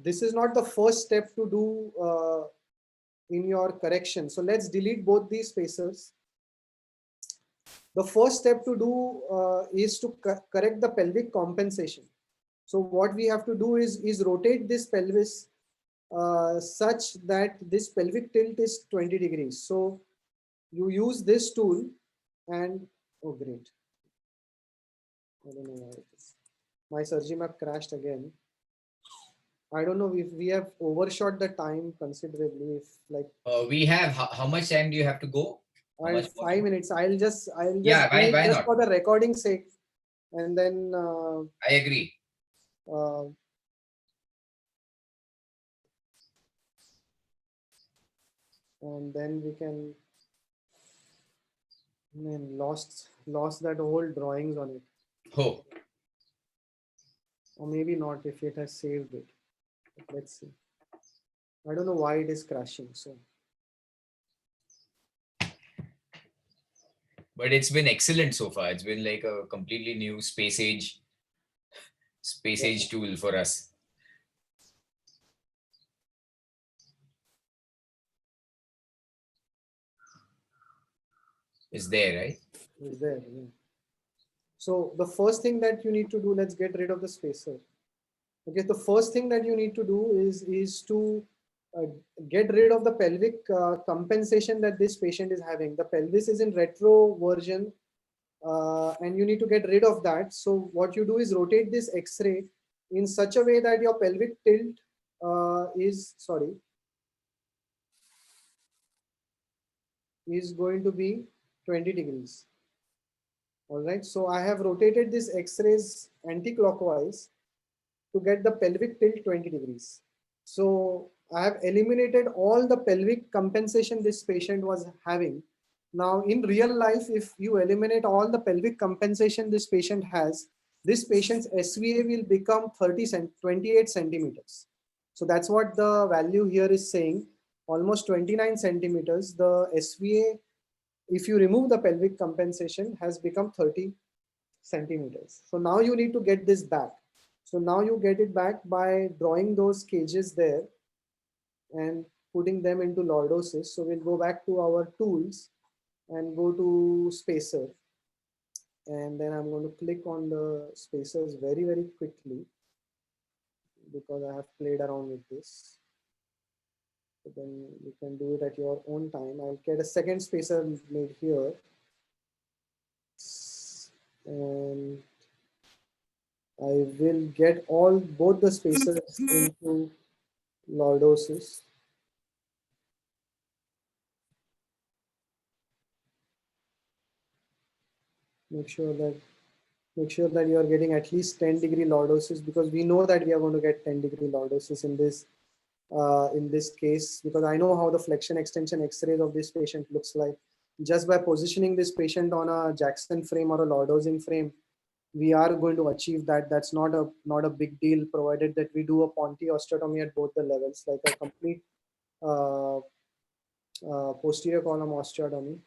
[SPEAKER 2] this is not the first step to do in your correction. So let's delete both these spacers. The first step to do is to correct the pelvic compensation. So what we have to do is rotate this pelvis such that this pelvic tilt is 20 degrees. So you use this tool and, oh great. I don't know why it is. My Surgimap crashed again. I don't know if we have overshot the time considerably. If like
[SPEAKER 1] we have, how much time do you have to go?
[SPEAKER 2] 5 minutes. I'll just
[SPEAKER 1] yeah, why
[SPEAKER 2] just
[SPEAKER 1] not?
[SPEAKER 2] for the recording sake, and then
[SPEAKER 1] I agree.
[SPEAKER 2] And then we can, man, lost that whole drawings on it.
[SPEAKER 1] Oh.
[SPEAKER 2] Or maybe not if it has saved it. Let's see. I don't know why it is crashing. So.
[SPEAKER 1] But it's been excellent so far. It's been like a completely new space age tool for us. It's there, right?
[SPEAKER 2] It's there. Yeah. So the first thing that you need to do, let's get rid of the spacer. Okay, the first thing that you need to do is to get rid of the pelvic compensation that this patient is having. The pelvis is in retro version, and you need to get rid of that. So what you do is rotate this X-ray in such a way that your pelvic tilt is going to be 20 degrees. All right, so I have rotated this X-rays anti-clockwise to get the pelvic tilt 20 degrees. So I have eliminated all the pelvic compensation this patient was having. Now in real life, if you eliminate all the pelvic compensation this patient has, this patient's SVA will become 28 centimeters. So that's what the value here is saying, almost 29 centimeters. The SVA, if you remove the pelvic compensation, has become 30 centimeters. So now you need to get this back. So now you get it back by drawing those cages there and putting them into lordosis. So we'll go back to our tools and go to spacer. And then I'm going to click on the spacers very, very quickly because I have played around with this. So then you can do it at your own time. I'll get a second spacer made here. And I will get both the spacers into lordosis. Make sure that you are getting at least 10-degree lordosis, because we know that we are going to get 10-degree lordosis in this case, because I know how the flexion extension X-rays of this patient looks like. Just by positioning this patient on a Jackson frame or a lordosing frame, we are going to achieve that. That's not a big deal, provided that we do a Ponti osteotomy at both the levels, like a complete posterior column osteotomy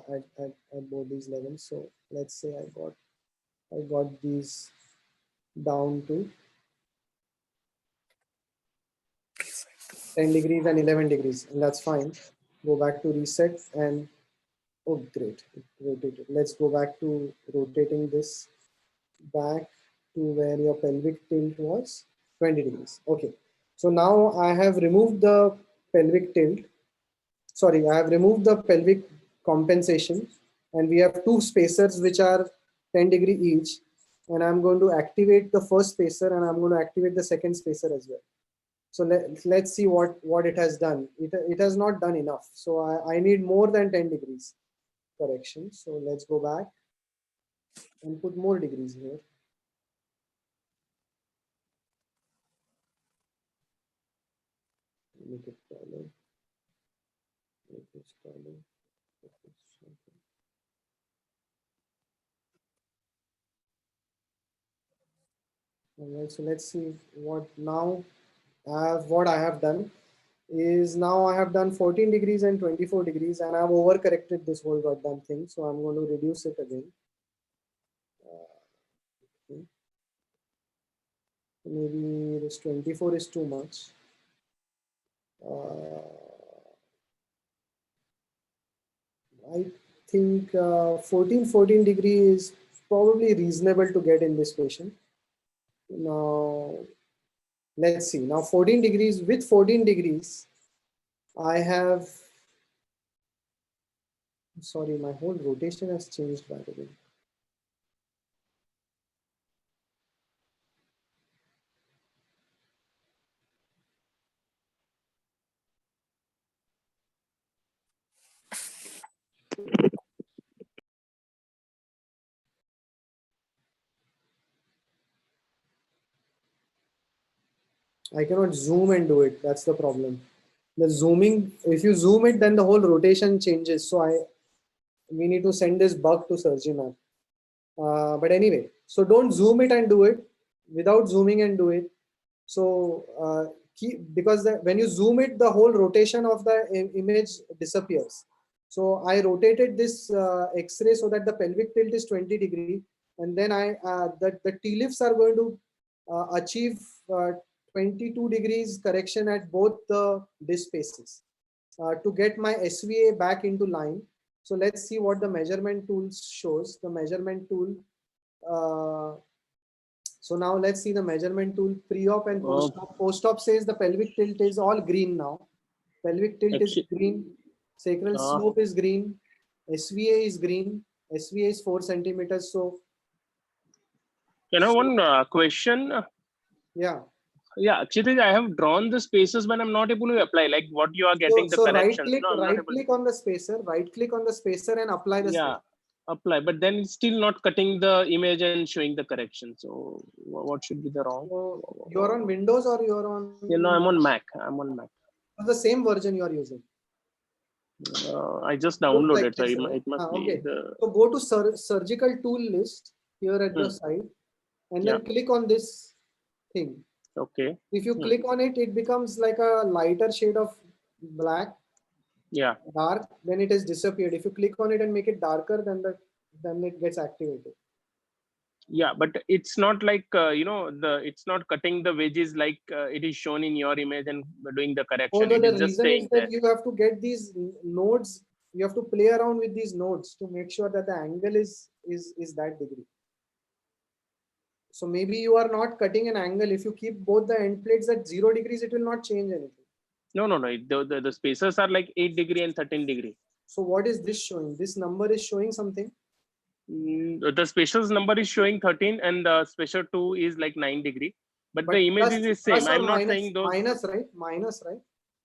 [SPEAKER 2] at both these levels. So let's say I got these down to 10 degrees and 11 degrees, and that's fine. Go back to reset and, oh great, it rotated. Let's go back to rotating this back to where your pelvic tilt was, 20 degrees. Okay, so now I have removed the pelvic tilt. Sorry, I have removed the pelvic compensation. and we have two spacers which are 10 degree each, and I'm going to activate the first spacer and I'm going to activate the second spacer as well. So let's see what it has done. It has not done enough. So I need more than 10 degrees correction. So let's go back and put more degrees here. Make it taller. Make this taller. All right, so let's see what now. What I have done is now I have done 14 degrees and 24 degrees, and I've overcorrected this whole goddamn thing. So I'm going to reduce it again. Okay. Maybe this 24 is too much. I think 14 degree is probably reasonable to get in this patient. Now, let's see. Now 14 degrees, with 14 degrees, I have, sorry, my whole rotation has changed by the way. I cannot zoom and do it. That's the problem. The zooming, if you zoom it, then the whole rotation changes. So we need to send this bug to Surgimap. But anyway, so don't zoom it and do it without zooming and do it. So because when you zoom it, the whole rotation of the image disappears. So I rotated this X-ray so that the pelvic tilt is 20 degree, and then the T-lifts are going to achieve 22 degrees correction at both the disc spaces to get my SVA back into line. So let's see what the measurement tool shows. The measurement tool. So now let's see the measurement tool pre-op and post-op. Post-op says the pelvic tilt is all green now. Pelvic tilt is green. Sacral slope is green. SVA is green. SVA is 4 centimeters. So,
[SPEAKER 8] one question.
[SPEAKER 2] Yeah.
[SPEAKER 8] Yeah, Kshitij, I have drawn the spaces, but I'm not able to apply. Like what you are getting the corrections.
[SPEAKER 2] Right click on the spacer. Right click on the spacer and apply the spacer.
[SPEAKER 8] Apply, but then it's still not cutting the image and showing the correction. So what should be the wrong?
[SPEAKER 2] So you're on Windows or you're on?
[SPEAKER 8] No, I'm on Mac. I'm on Mac.
[SPEAKER 2] The same version you are using.
[SPEAKER 8] I just downloaded,
[SPEAKER 2] like
[SPEAKER 8] so
[SPEAKER 2] this,
[SPEAKER 8] it must be.
[SPEAKER 2] Okay. So go to surgical tool list here at the side, and then click on this thing.
[SPEAKER 8] Okay.
[SPEAKER 2] If you click on it, it becomes like a lighter shade of black.
[SPEAKER 8] Yeah.
[SPEAKER 2] Dark. Then it has disappeared. If you click on it and make it darker, then it gets activated.
[SPEAKER 8] Yeah, but it's not like it's not cutting the wedges like it is shown in your image and doing the correction.
[SPEAKER 2] Oh, no, the reason is that you have to get these nodes. You have to play around with these nodes to make sure that the angle is that degree. So maybe you are not cutting an angle. If you keep both the end plates at 0 degrees, it will not change anything.
[SPEAKER 8] No. The spacers are like 8 degree and 13 degree.
[SPEAKER 2] So what is this showing? This number is showing something.
[SPEAKER 8] The spacers number is showing 13 and the spacer 2 is like 9 degree. But the image is the same. I'm not saying those.
[SPEAKER 2] Minus, right? Minus, right?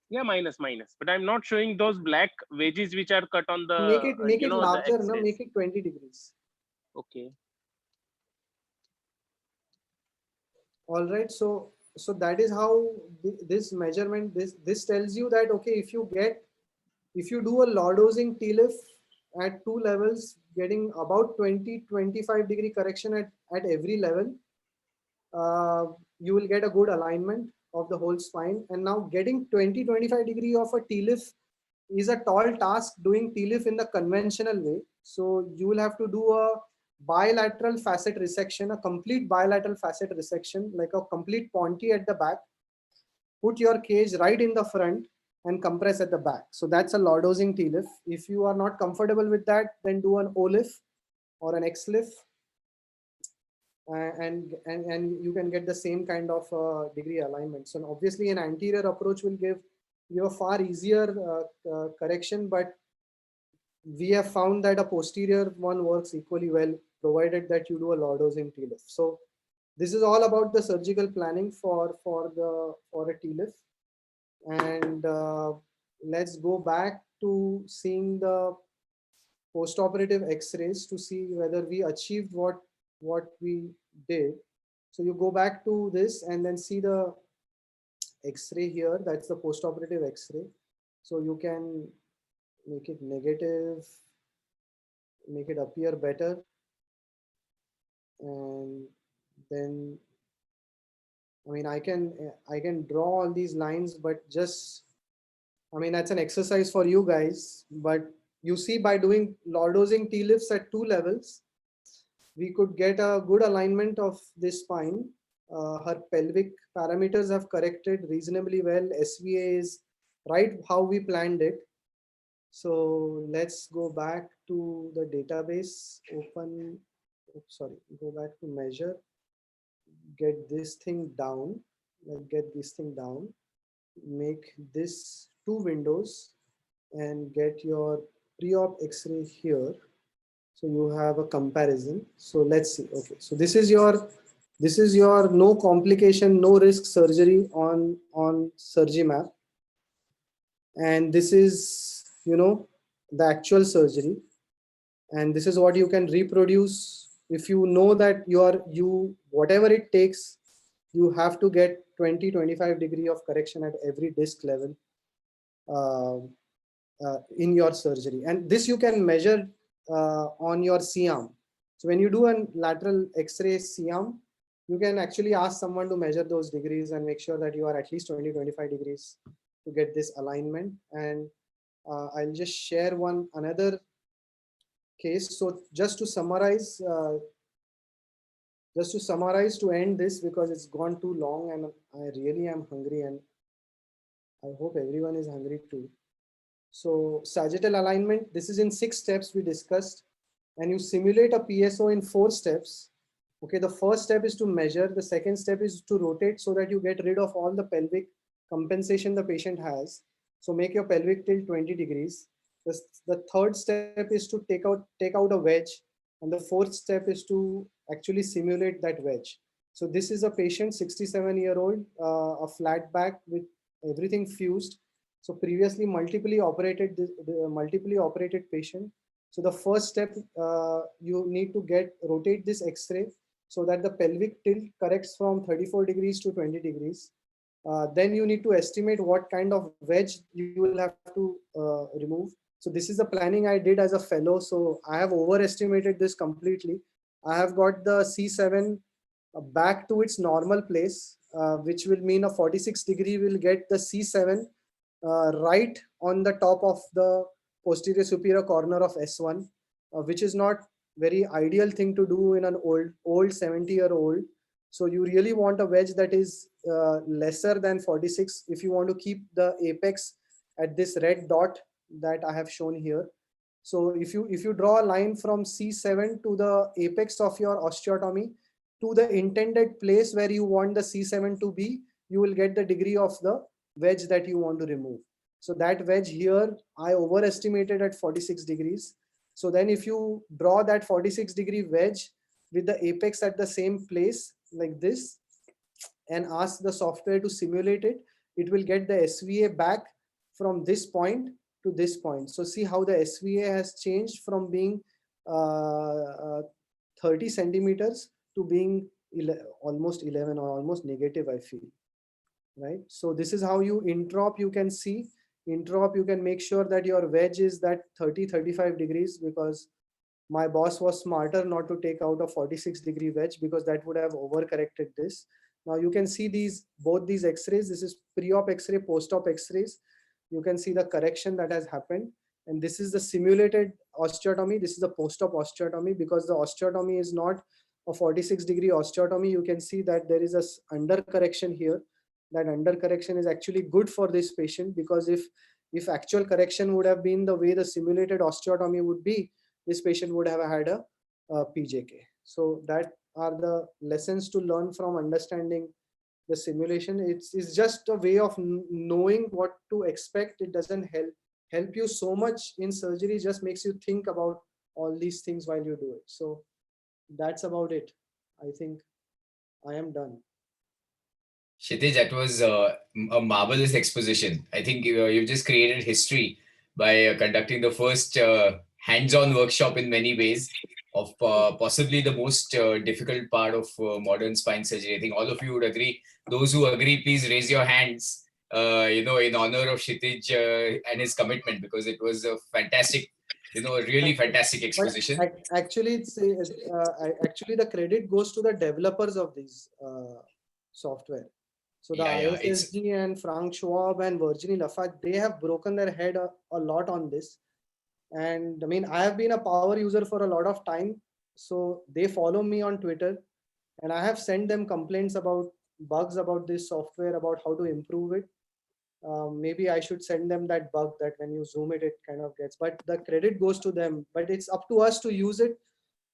[SPEAKER 8] Yeah, minus. But I'm not showing those black wedges which are cut on the.
[SPEAKER 2] Make it larger. No, make it 20 degrees.
[SPEAKER 8] Okay.
[SPEAKER 2] All right. So that is how this measurement. This tells you that okay, if you do a lordosing T-lift at 2 levels, getting about 20-25 degree correction at every level, you will get a good alignment of the whole spine. And now getting 20-25 degree of a T-lift is a tall task doing T-lift in the conventional way. So you will have to do a bilateral facet resection, a complete bilateral facet resection, like a complete Ponty at the back. Put your cage right in the front and compress at the back. So that's a lordosing T-lift. If you are not comfortable with that, then do an O-lift or an X-lift. And you can get the same kind of degree alignment. So obviously an anterior approach will give you a far easier correction, but we have found that a posterior one works equally well, provided that you do a lordosing TLIF. So this is all about the surgical planning for a TLIF. And let's go back to seeing the post-operative X-rays to see whether we achieved what we did. So you go back to this and then see the X-ray here. That's the post-operative X-ray. So you can make it negative, make it appear better, and then I can draw all these lines, but just that's an exercise for you guys. But you see, by doing lordosing TLIFs at 2 levels, we could get a good alignment of this spine. Her pelvic parameters have corrected reasonably well. SVA is right how we planned it. So let's go back to the database, go back to measure, get this thing down, make this 2 windows and get your pre-op X-ray here. So you have a comparison. So let's see. Okay, so this is your no complication, no risk surgery on Surgimap. And this is, the actual surgery. And this is what you can reproduce if you know that whatever it takes, you have to get 20-25 degree of correction at every disc level in your surgery. And this you can measure on your C-arm. So when you do a lateral X-ray C-arm, you can actually ask someone to measure those degrees and make sure that you are at least 20-25 degrees to get this alignment. And I'll just share another case. So just to summarize, to end this, because it's gone too long and I really am hungry, and I hope everyone is hungry too. So sagittal alignment, this is in 6 steps we discussed, and you simulate a PSO in 4 steps. Okay, the first step is to measure. The second step is to rotate so that you get rid of all the pelvic compensation the patient has. So make your pelvic tilt 20 degrees. The third step is to take out a wedge. And the fourth step is to actually simulate that wedge. So this is a patient, 67-year-old, a flat back with everything fused. So previously multiply operated patient. So the first step, you need to rotate this X-ray so that the pelvic tilt corrects from 34 degrees to 20 degrees. Then you need to estimate what kind of wedge you will have to remove. So this is the planning I did as a fellow. So I have overestimated this completely. I have got the C7 back to its normal place, which will mean a 46 degree will get the C7 right on the top of the posterior superior corner of S1, which is not very ideal thing to do in an old 70-year-old. So you really want a wedge that is lesser than 46 if you want to keep the apex at this red dot that I have shown here. So if you draw a line from C7 to the apex of your osteotomy to the intended place where you want the C7 to be, you will get the degree of the wedge that you want to remove. So that wedge here, I overestimated at 46 degrees. So then if you draw that 46 degree wedge with the apex at the same place like this and ask the software to simulate it, it will get the SVA back from this point to this point. So see how the SVA has changed from being 30 centimeters to being almost 11 or almost negative, I feel. Right. So this is how you introp, you can see. Introp, you can make sure that your wedge is that 30-35 degrees, because my boss was smarter not to take out a 46 degree wedge because that would have overcorrected this. Now you can see both these X-rays. This is pre-op X-ray, post-op X-rays. You can see the correction that has happened. And this is the simulated osteotomy. This is the post-op osteotomy, because the osteotomy is not a 46 degree osteotomy. You can see that there is a under correction here. That under correction is actually good for this patient, because if actual correction would have been the way the simulated osteotomy would be, this patient would have had a PJK. So that are the lessons to learn from understanding the simulation. It's just a way of knowing what to expect. It doesn't help you so much in surgery, just makes you think about all these things while you do it. So that's about it. I think I am done.
[SPEAKER 1] Kshitij, that was a marvelous exposition. I think you've just created history by conducting the first hands-on workshop in many ways of possibly the most difficult part of modern spine surgery. I think all of you would agree. Those who agree, please raise your hands, in honor of Kshitij and his commitment, because it was a fantastic, a really fantastic exposition.
[SPEAKER 2] But actually, actually the credit goes to the developers of these software. So the ISSG and Frank Schwab and Virginie Lafarge, they have broken their head a lot on this. And I mean, I have been a power user for a lot of time. So they follow me on Twitter, and I have sent them complaints about bugs about this software, about how to improve it. Maybe I should send them that bug that when you zoom it, it kind of gets, but the credit goes to them. But it's up to us to use it.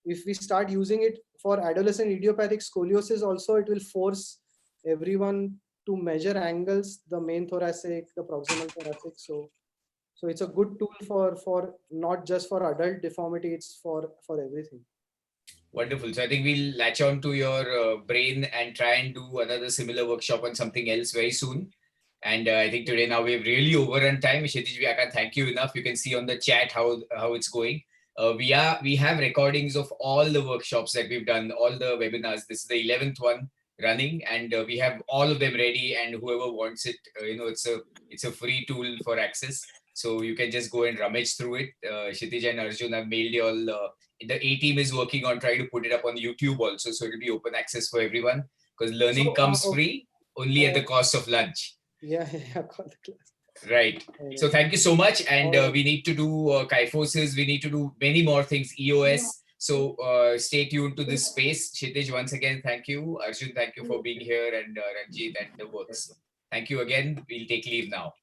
[SPEAKER 2] If we start using it for adolescent idiopathic scoliosis also, it will force everyone to measure angles, the main thoracic, the proximal thoracic. So it's a good tool for not just for adult deformity, it's for everything.
[SPEAKER 1] Wonderful. So I think we'll latch on to your brain and try and do another similar workshop on something else very soon. And I think today now we've really overrun time. Kshitij, I can't thank you enough. You can see on the chat how it's going. We have recordings of all the workshops that we've done, all the webinars. This is the 11th one running, and we have all of them ready. And whoever wants it, it's a free tool for access. So you can just go and rummage through it. Kshitij and Arjun have mailed you all. The A team is working on trying to put it up on YouTube also, so it'll be open access for everyone, because learning comes free only at the cost of lunch.
[SPEAKER 2] Yeah, call the class.
[SPEAKER 1] Right. So thank you so much. And we need to do kyphosis. We need to do many more things, EOS. So stay tuned to this space. Kshitij, once again, thank you. Arjun, thank you for being here, and Ranjit and the works. Thank you again. We'll take leave now.